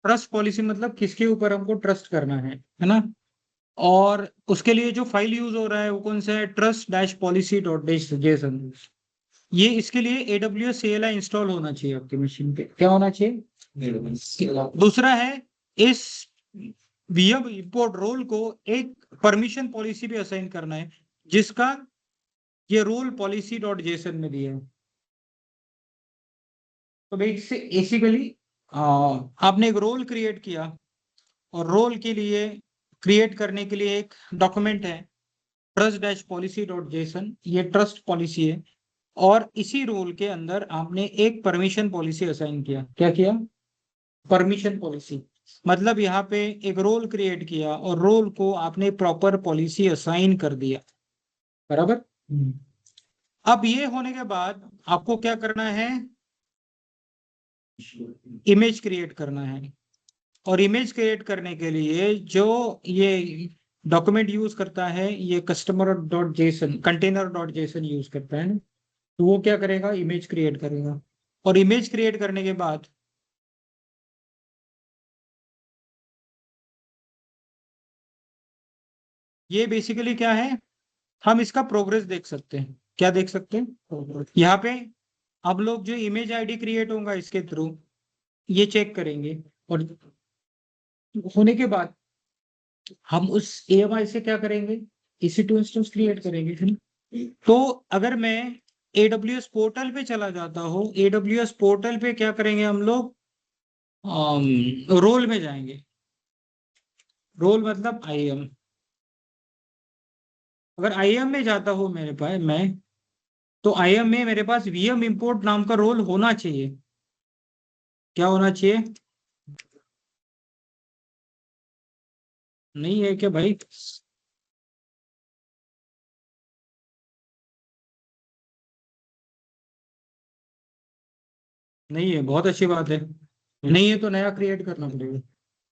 [SPEAKER 1] ट्रस्ट पॉलिसी मतलब किसके ऊपर हमको ट्रस्ट करना है ना। और उसके लिए जो फाइल यूज हो रहा है वो कौन सा है, trust dash policy dot Jason. ये इसके लिए AWS CLI इंस्टॉल होना चाहिए आपकी मशीन पे। क्या होना चाहिए। दूसरा है, इस वीएम इंपोर्ट रोल को एक परमिशन पॉलिसी पे असाइन करना है, जिसका ये रोल पॉलिसी डॉट जेसन में दिया है। तो बेसिकली आपने एक रोल क्रिएट किया, और रोल के लिए क्रिएट करने के लिए एक डॉक्यूमेंट है trust dash policy dot Jason, ये ट्रस्ट पॉलिसी है। और इसी रोल के अंदर आपने एक परमिशन पॉलिसी असाइन किया। क्या किया, परमिशन पॉलिसी। मतलब यहाँ पे एक रोल क्रिएट किया और रोल को आपने प्रॉपर पॉलिसी असाइन कर दिया, बराबर। अब ये होने के बाद आपको क्या करना है, इमेज क्रिएट करना है। और इमेज क्रिएट करने के लिए जो ये डॉक्यूमेंट यूज करता है, ये customer dot JSON, container dot JSON use करता है ना। तो वो क्या करेगा, इमेज क्रिएट करेगा। और इमेज क्रिएट करने के बाद ये बेसिकली क्या है, हम इसका प्रोग्रेस देख सकते हैं। क्या देख सकते हैं, यहाँ पे अब लोग जो इमेज आईडी क्रिएट होगा इसके थ्रू ये चेक करेंगे। और होने के बाद हम उस AMI से क्या करेंगे, EC2 इंस्टेंस क्रिएट करेंगे, है ना। तो अगर मैं AWS पोर्टल पे चला जाता हूँ, AWS पोर्टल पे क्या करेंगे हम लोग, रोल में जाएंगे। रोल मतलब IAM। अगर IAM में जाता हूँ मेरे पास मैं, तो IAM में मेरे पास VM इंपोर्ट नाम का रोल होना चाहिए। क्या होना चाहिए, नहीं है क्या भाई। नहीं है, बहुत अच्छी बात है। नहीं है तो नया क्रिएट करना पड़ेगा,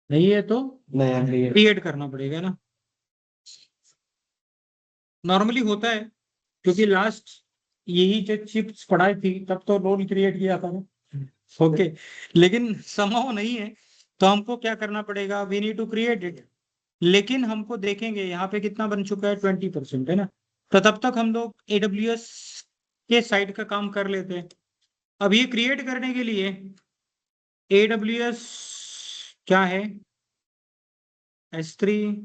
[SPEAKER 1] नहीं है तो
[SPEAKER 2] नया
[SPEAKER 1] क्रिएट करना पड़ेगा ना। नॉर्मली होता है, क्योंकि लास्ट यही जब चिप्स पढ़ाई थी तब तो रोल क्रिएट किया था ना। ओके, लेकिन संभव नहीं है। तो हमको क्या करना पड़ेगा, we need to create it. लेकिन हमको देखेंगे यहाँ पे कितना बन चुका है, 20%, है ना। तो तब तक हम लोग AWS के साइड का काम कर लेते हैं। अब ये क्रिएट करने के लिए AWS क्या है, S3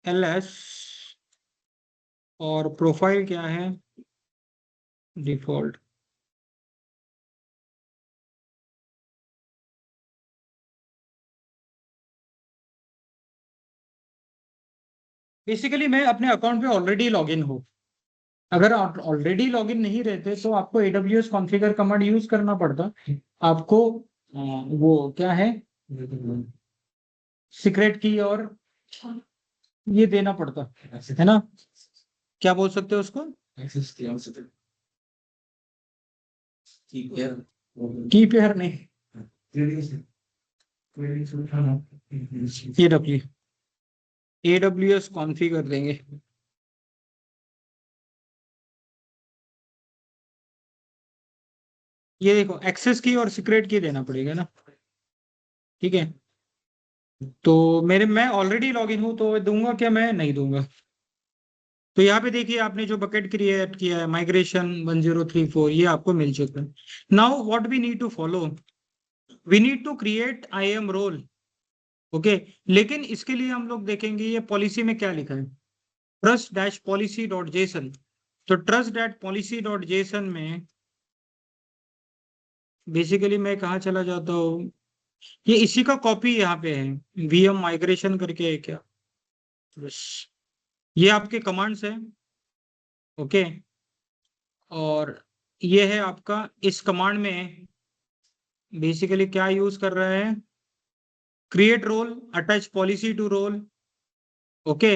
[SPEAKER 1] LS, और प्रोफाइल क्या है, डिफॉल्ट। बेसिकली मैं अपने अकाउंट पे ऑलरेडी लॉगिन हूँ। अगर आप ऑलरेडी लॉगिन नहीं रहते तो आपको AWS कॉन्फ़िगर कमांड यूज करना पड़ता। आपको वो क्या है, सीक्रेट की और ये देना पड़ता, है ना। क्या बोल सकते हो उसको, की पेयर नहीं, AWS कॉन्फ़िगर देंगे। ये देखो, एक्सेस की और सीक्रेट की देना पड़ेगा ना, ठीक है। तो मैं ऑलरेडी लॉगिन हूँ तो दूंगा क्या, मैं नहीं दूंगा। तो यहाँ पे देखिए आपने जो बकेट क्रिएट किया है माइग्रेशन 1034 ये आपको मिल चुका है। Now what we need to follow, we need to create I M role. Okay, लेकिन इसके लिए हम लोग देखेंगे ये पॉलिसी में क्या लिखा है, trust dash policy dot JSON. तो trust dash policy dot JSON में बेसिकली मैं कहाँ चला जाता हूँ, ये इसी का कॉपी यहाँ पे है, वीएम माइग्रेशन करके है क्या, बस ये आपके कमांड्स है। ओके, और ये है आपका, इस कमांड में बेसिकली क्या यूज कर रहा है, create role, attach policy to role. Okay,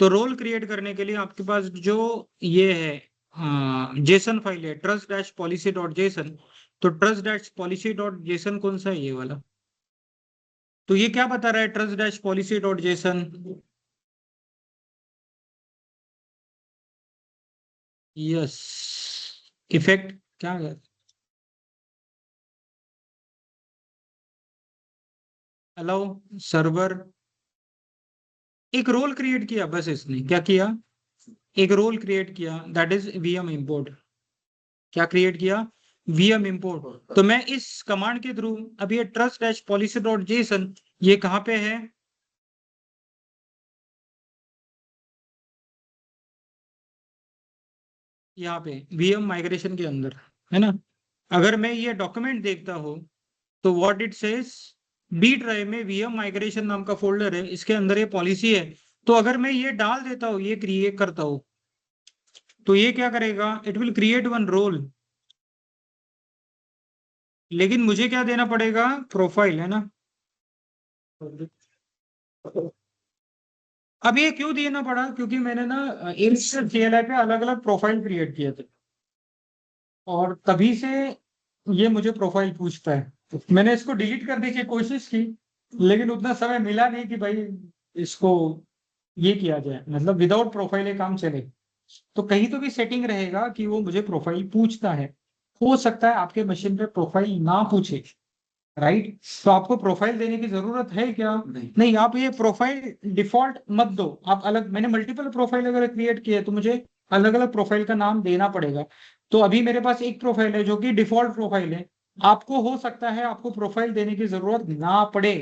[SPEAKER 1] तो रोल क्रिएट करने के लिए आपके पास जो ये है जेसन फाइल है trust dash policy dot JSON, तो trust dash policy dot JSON कौन सा है, ये वाला। तो ये क्या बता रहा है trust dash policy dot Jason, yes effect क्या है, अलाउ सर्वर, एक रोल क्रिएट किया बस, इसने क्या किया, एक रोल क्रिएट किया, दैट इज वीएम इंपोर्ट। क्या क्रिएट किया, वीएम इंपोर्ट। तो मैं इस कमांड के थ्रू, अब ये trust dash policy dot Jason ये कहाँ पे है, यहाँ पे वीएम माइग्रेशन के अंदर, है ना। अगर मैं ये डॉक्यूमेंट देखता हूँ तो what it says, B drive में वीएम माइग्रेशन नाम का फोल्डर है, इसके अंदर ये पॉलिसी है। तो अगर मैं ये डाल देता हूँ, ये क्रिएट करता हूँ, तो ये क्या करेगा, it will create one role, लेकिन मुझे क्या देना पड़ेगा, प्रोफाइल, है ना। अब ये क्यों देना पड़ा, क्योंकि मैंने ना इस CLI पे अलग अलग प्रोफाइल क्रिएट किए थे, और तभी से ये मुझे प्रोफाइल पूछता है। मैंने इसको डिलीट करने की कोशिश की, लेकिन उतना समय मिला नहीं कि भाई इसको ये किया जाए, मतलब विदाउट प्रोफाइल ये काम चले। तो कहीं तो भी सेटिंग रहेगा कि वो मुझे प्रोफाइल पूछता है। हो सकता है आपके मशीन पे प्रोफाइल ना पूछे, राइट। तो आपको प्रोफाइल देने की जरूरत है क्या, नहीं आप ये प्रोफाइल डिफॉल्ट मत दो, आप अलग, मैंने मल्टीपल प्रोफाइल अगर क्रिएट किए तो मुझे अलग अलग प्रोफाइल का नाम देना पड़ेगा। तो अभी मेरे पास एक प्रोफाइल है जो कि डिफॉल्ट प्रोफाइल है, आपको हो सकता है आपको प्रोफाइल देने की जरूरत ना पड़े।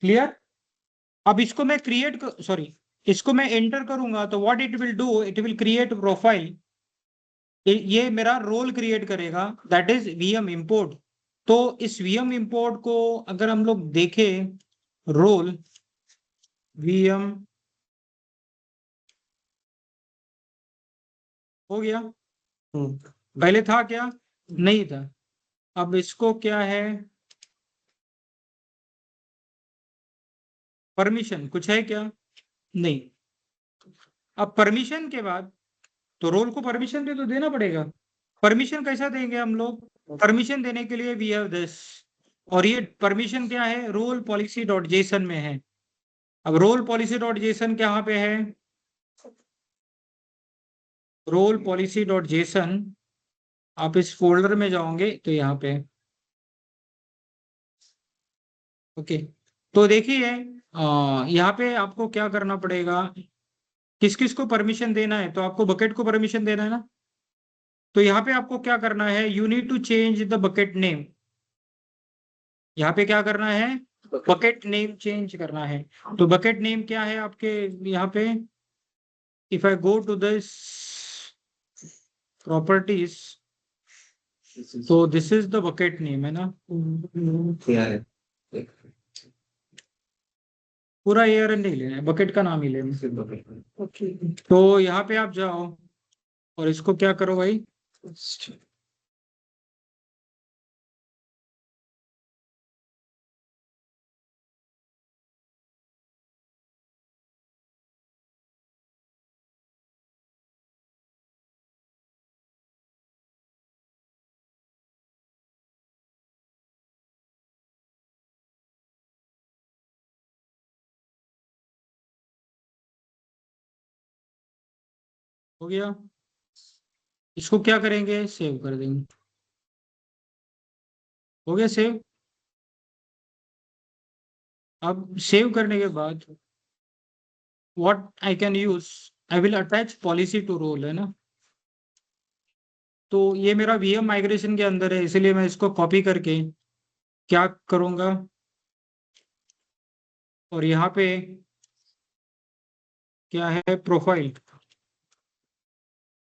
[SPEAKER 1] क्लियर। अब इसको मैं क्रिएट, सॉरी, इसको मैं एंटर करूंगा तो what it will do, it will create profile, ये मेरा रोल क्रिएट करेगा, दैट इज वीएम इंपोर्ट। तो इस वीएम इंपोर्ट को अगर हम लोग देखें, रोल वीएम हो गया, पहले था क्या, नहीं था। अब इसको क्या है, परमिशन कुछ है क्या, नहीं। अब परमिशन के बाद तो रोल को परमिशन भी तो देना पड़ेगा। परमिशन कैसा देंगे हम लोग, परमिशन देने के लिए वी हैव दिस, और ये परमिशन क्या है, रोल पॉलिसी डॉट जेसन में है। अब रोल पॉलिसी डॉट जेसन कहाँ पे है, रोल पॉलिसी डॉट जेसन, आप इस फोल्डर में जाओगे तो यहाँ पे, ओके। तो देखिए यहाँ पे आपको क्या करना पड़ेगा, किस किस को परमिशन देना है, तो आपको बकेट को परमिशन देना है ना। तो यहाँ पे आपको क्या करना है, you need to change the bucket name. यहाँ पे क्या करना है, बकेट नेम चेंज करना है। तो बकेट नेम क्या है आपके यहाँ पे, if I go to this properties, तो this is the bucket name, है ना। पूरा एयर नहीं लेना है, बकेट का नाम ही लेना है। तो यहाँ पे आप जाओ और इसको क्या करो भाई, हो गया। इसको क्या करेंगे, सेव कर देंगे, हो गया सेव। अब सेव करने के बाद what I can use, I will attach policy to role, है ना। तो ये मेरा वीएम माइग्रेशन के अंदर है, इसलिए मैं इसको कॉपी करके क्या करूंगा, और यहाँ पे क्या है, प्रोफाइल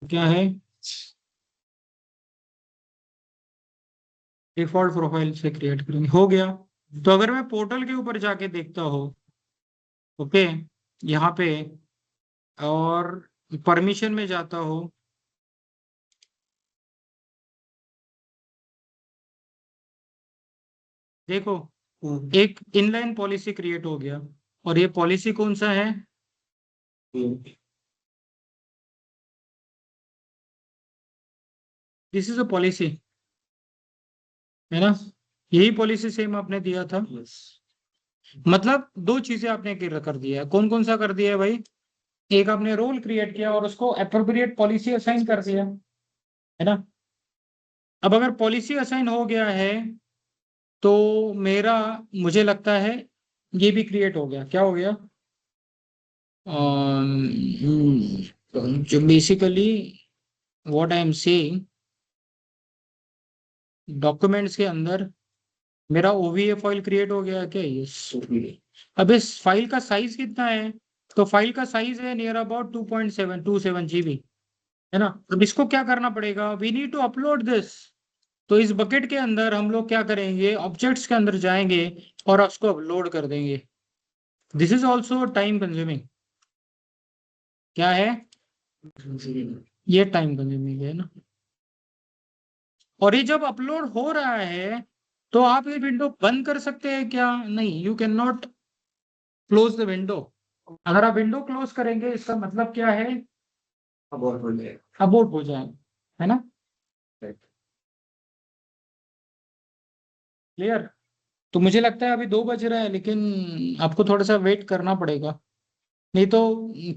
[SPEAKER 1] क्या है, डिफॉल्ट प्रोफाइल से क्रिएट करेंगे, हो गया। तो अगर मैं पोर्टल के ऊपर जाके देखता हूँ, ओके, यहाँ पे, और परमिशन में जाता हूँ, देखो एक इनलाइन पॉलिसी क्रिएट हो गया, और ये पॉलिसी कौन सा है, दिस इज अ पॉलिसी, है ना। यही पॉलिसी सेम आपने दिया था। मतलब दो चीजें आपने कर दिया है, कौन कौन सा कर दिया है भाई, एक आपने रोल क्रिएट किया और उसको एप्रोप्रिएट पॉलिसी असाइन कर दिया, है ना। अब अगर पॉलिसी असाइन हो गया है तो मेरा, मुझे लगता है ये भी क्रिएट हो गया, क्या हो गया, जो basically what I am saying, documents के अंदर मेरा ओवीए फाइल क्रिएट हो गया क्या, ये अब इस फाइल का साइज कितना है, तो फाइल का साइज है नियर अबाउट 2.727 जीबी, है ना। अब इसको क्या करना पड़ेगा, we need to upload this. तो इस बकेट के अंदर हम लोग क्या करेंगे, ऑब्जेक्ट्स के अंदर जाएंगे और उसको अपलोड कर देंगे। This is also time consuming, क्या है, ये टाइम कंज्यूमिंग है ना। और ये जब अपलोड हो रहा है तो आप ये विंडो बंद कर सकते हैं क्या, नहीं, you can not close the window. अगर आप विंडो क्लोज करेंगे इसका मतलब क्या है,
[SPEAKER 2] अबॉर्ट हो जाएगा।
[SPEAKER 1] अबोर्ट हो जाए, है ना। क्लियर। तो मुझे लगता है अभी 2 बज रहा है, लेकिन आपको थोड़ा सा वेट करना पड़ेगा, नहीं तो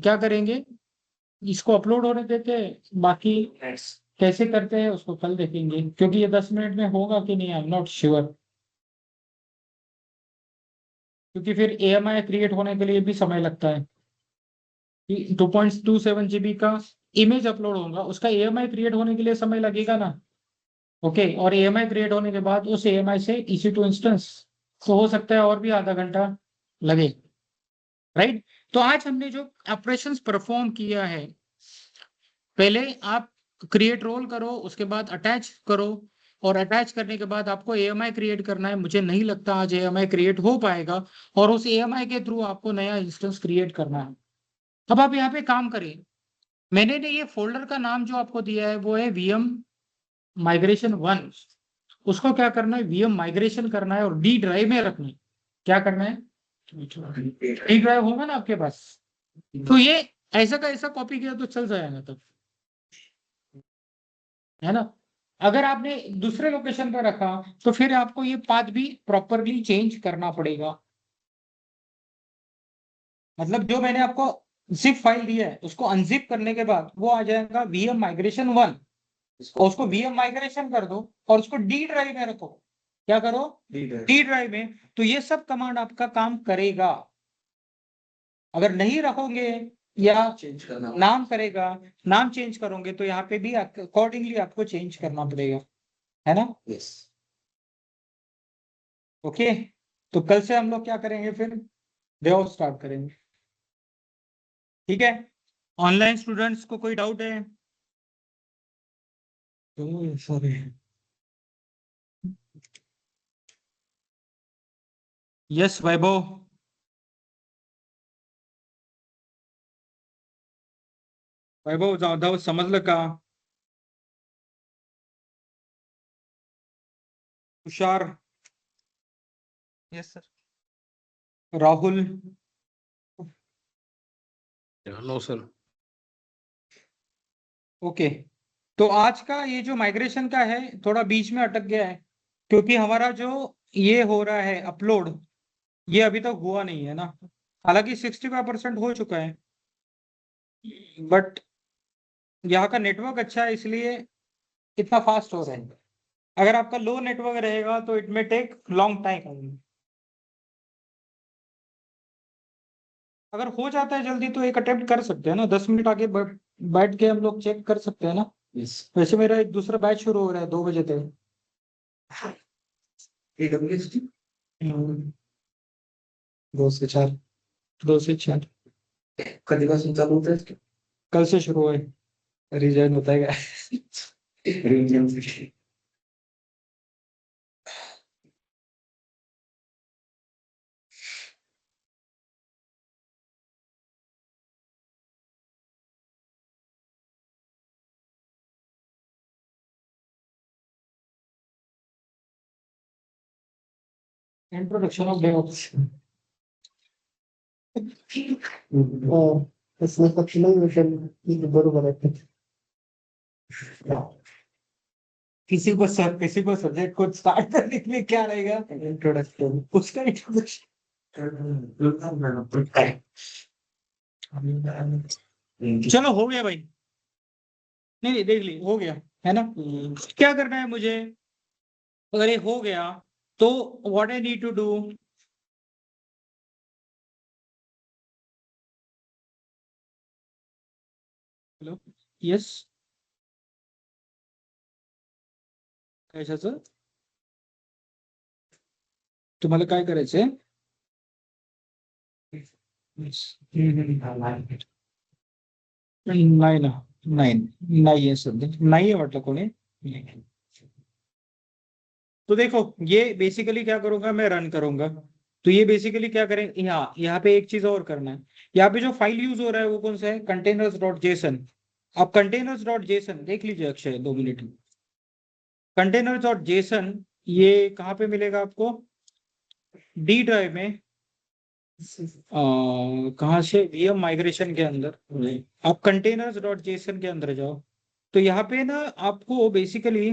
[SPEAKER 1] क्या करेंगे, इसको अपलोड होने देते हैं, बाकी कैसे करते हैं उसको कल देखेंगे, क्योंकि ये 10 मिनट में होगा कि नहीं, आई एम नॉट श्योर, क्योंकि फिर एएमआई क्रिएट होने के लिए भी समय लगता है। 2.27 जीबी का इमेज अपलोड होगा, उसका एएमआई क्रिएट होने के लिए समय लगेगा ना, ओके। और एएमआई क्रिएट होने के बाद उस एएमआई से EC2 इंस्टेंस, तो हो सकता है और भी आधा घंटा लगे, राइट। तो आज हमने जो ऑपरेशंस परफॉर्म किया है, पहले आप क्रिएट रोल करो, उसके बाद अटैच करो, और अटैच करने के बाद आपको एएमआई क्रिएट करना है। मुझे नहीं लगता आज एएमआई क्रिएट हो पाएगा, और उस एएमआई के थ्रू आपको नया इंस्टेंस क्रिएट करना है। अब आप यहाँ पे काम करें, मैंने ने ये फोल्डर का नाम जो आपको दिया है वो है वीएम माइग्रेशन 1। उसको क्या करना है, वीएम माइग्रेशन करना है और डी ड्राइव में रखना है। क्या करना है, डी ड्राइव होगा ना आपके पास, तो ये ऐसा का ऐसा कॉपी किया तो चल जाएगा तब, है ना। अगर आपने दूसरे लोकेशन पर रखा तो फिर आपको ये पाथ भी प्रॉपरली चेंज करना पड़ेगा। मतलब जो मैंने आपको जिप फाइल दी है उसको अनजिप करने के बाद वो आ जाएगा वीएम माइग्रेशन 1, और उसको वीएम माइग्रेशन कर दो और उसको डी ड्राइव में रखो। क्या करो, डी ड्राइव में। तो ये सब कमांड आपका काम करेगा। अगर नहीं रखोगे या
[SPEAKER 2] चेंज करना
[SPEAKER 1] नाम करेगा, नाम चेंज करोगे तो यहाँ पे भी अकॉर्डिंगली आपको चेंज करना पड़ेगा, है ना।
[SPEAKER 2] यस।
[SPEAKER 1] ओके। तो कल से हम लोग क्या करेंगे, फिर डेव स्टार्ट करेंगे, ठीक है। ऑनलाइन स्टूडेंट्स को कोई डाउट है, सॉरी, यस वैभव, वैभव जाधव समजलं का, Tushar,
[SPEAKER 3] yes sir.
[SPEAKER 1] Rahul,
[SPEAKER 3] no sir.
[SPEAKER 1] Okay. तो आज का ये जो माइग्रेशन का है थोड़ा बीच में अटक गया है, क्योंकि हमारा जो ये हो रहा है अपलोड, ये अभी तक हुआ नहीं है ना। हालांकि 65% हो चुका है, बट यहाँ का नेटवर्क अच्छा है इसलिए इतना फास्ट हो रहा है। अगर आपका लो नेटवर्क रहेगा तो it may take long time. अगर हो जाता है जल्दी तो एक अटेम्प्ट कर सकते हैं ना, 10 मिनट आगे बैठ के हम लोग चेक कर सकते हैं ना।
[SPEAKER 2] यस
[SPEAKER 1] वैसे मेरा एक दूसरा बैच शुरू हो रहा है 2 बजे तक।
[SPEAKER 2] AWS
[SPEAKER 1] हम्म, 2 से 4, 2 से 4
[SPEAKER 2] कधीपासून चालू होत आहे
[SPEAKER 1] कल से शुरू है, रिजाइन होता है क्या?
[SPEAKER 2] Revision
[SPEAKER 1] introduction of DevOps.
[SPEAKER 2] इसमें फंक्शनल बरोबर आहे
[SPEAKER 1] किसी को किसी को सब्जेक्ट को स्टार्ट करने के लिए क्या रहेगा,
[SPEAKER 2] इंट्रोडक्शन
[SPEAKER 1] उसका इंट्रोडक्शन। चलो हो गया भाई, नहीं नहीं देख ली, हो गया है ना। क्या करना है मुझे, अगर ये हो गया तो what I need to do, hello, yes, कशाचं, तुम्हाला काय करायचंय? नाही ना, नाही आहे सध्या, नाही आहे वाटलं कोणी। तो देखो ये बेसिकली क्या करूंगा, मैं रन करूंगा। तो ये बेसिकली क्या करें, यहाँ पे एक चीज और करना है। यहाँ पे जो फाइल यूज हो रहा है वो कौन सा है, कंटेनर्स डॉट जेसन। अब कंटेनर्स डॉट जेसन देख लीजिए Akshay, 2 minute. Containers dot JSON ये कहाँ पे मिलेगा आपको, डी ड्राइव में। कहाँ से, वीएम माइग्रेशन के अंदर। आप कंटेनर्स डॉट जेसन के अंदर जाओ, तो यहाँ पे ना आपको बेसिकली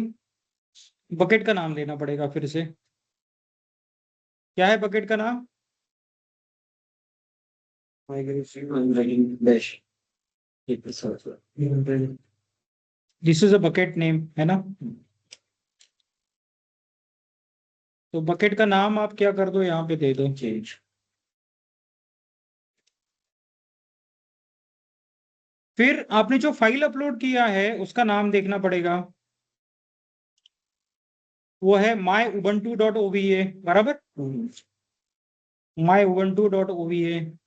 [SPEAKER 1] बकेट का नाम देना पड़ेगा फिर से। क्या है बकेट का नाम,
[SPEAKER 2] dash
[SPEAKER 1] this is a bucket name, है ना। तो बकेट का नाम आप क्या कर दो, यहाँ पे दे दो
[SPEAKER 2] चेंज
[SPEAKER 1] फिर आपने जो फाइल अपलोड किया है उसका नाम देखना पड़ेगा, वो है myubuntu.ova, बराबर, myubuntu.ova,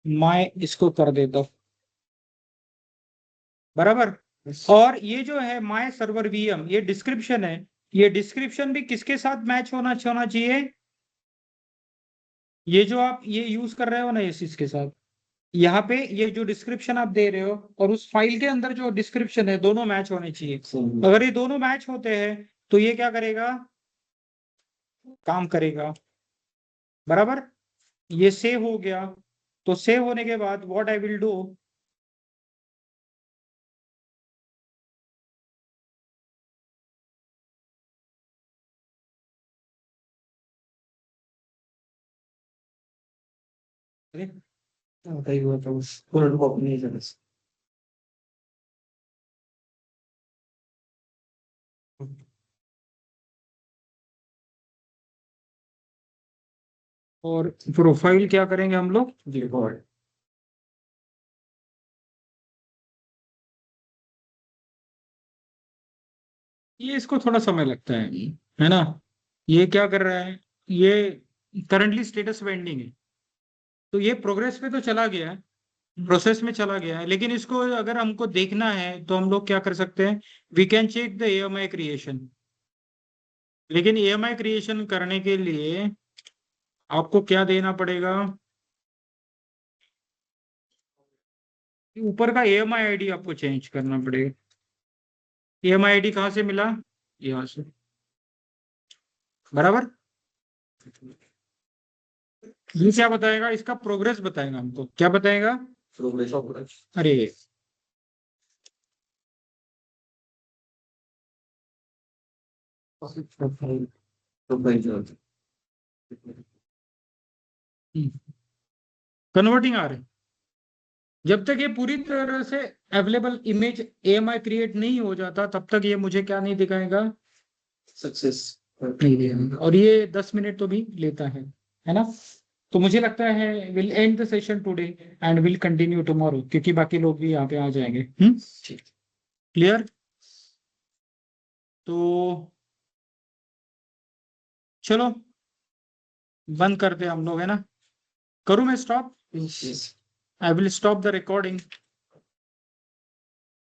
[SPEAKER 1] माय इसको कर देता हूं, बराबर। और ये जो है माय सर्वर वीएम, ये डिस्क्रिप्शन है, ये डिस्क्रिप्शन भी किसके साथ मैच होना चाहिए, ये जो आप ये यूज कर रहे हो ना इस इसके साथ। यहाँ पे ये जो डिस्क्रिप्शन आप दे रहे हो और उस फाइल के अंदर जो डिस्क्रिप्शन है, दोनों मैच होने चाहिए। अगर ये दोनों मैच होते हैं तो ये क्या करेगा, काम करेगा, बराबर। ये सेव हो गया, तो सेव होने के बाद व्हाट आई विल डू,
[SPEAKER 2] काही होत पूर्ण कॉपी नाही झालं
[SPEAKER 1] और प्रोफाइल क्या करेंगे हम लोग,
[SPEAKER 2] रिकॉर्ड
[SPEAKER 1] ये इसको थोड़ा समय लगता है ना। ये क्या कर रहा है, ये करंटली स्टेटस पेंडिंग है, तो ये प्रोग्रेस पे तो चला गया है, प्रोसेस में चला गया है, लेकिन इसको अगर हमको देखना है तो हम लोग क्या कर सकते हैं, we can check the AMI creation. लेकिन एएमआई क्रिएशन करने के लिए आपको क्या देना पड़ेगा, ऊपर का एएमआई आईडी आपको चेंज करना पड़ेगा। एएमआई आईडी कहाँ से मिला, यहाँ से, बराबर। ये क्या बताएगा, इसका प्रोग्रेस बताएगा हमको, क्या बताएगा,
[SPEAKER 2] प्रोग्रेस
[SPEAKER 1] अरे
[SPEAKER 2] प्रोफाइल
[SPEAKER 1] कन्वर्टिंग आ रहे हैं। जब तक ये पूरी तरह से अवेलेबल इमेज एएमआई क्रिएट नहीं हो जाता तब तक ये मुझे क्या नहीं दिखाएगा,
[SPEAKER 2] सक्सेस
[SPEAKER 1] नहीं दिखाएगा। और ये 10 मिनट तो भी लेता है ना। तो मुझे लगता है will and the session today and will continue tomorrow, क्योंकि बाकी लोग भी यहाँ पे आ जाएंगे।
[SPEAKER 2] ठीक।
[SPEAKER 1] क्लियर? तो चलो बंद करते हैं हम लोग, है ना? करूं मैं stop?
[SPEAKER 2] Yes.
[SPEAKER 1] I will stop the recording.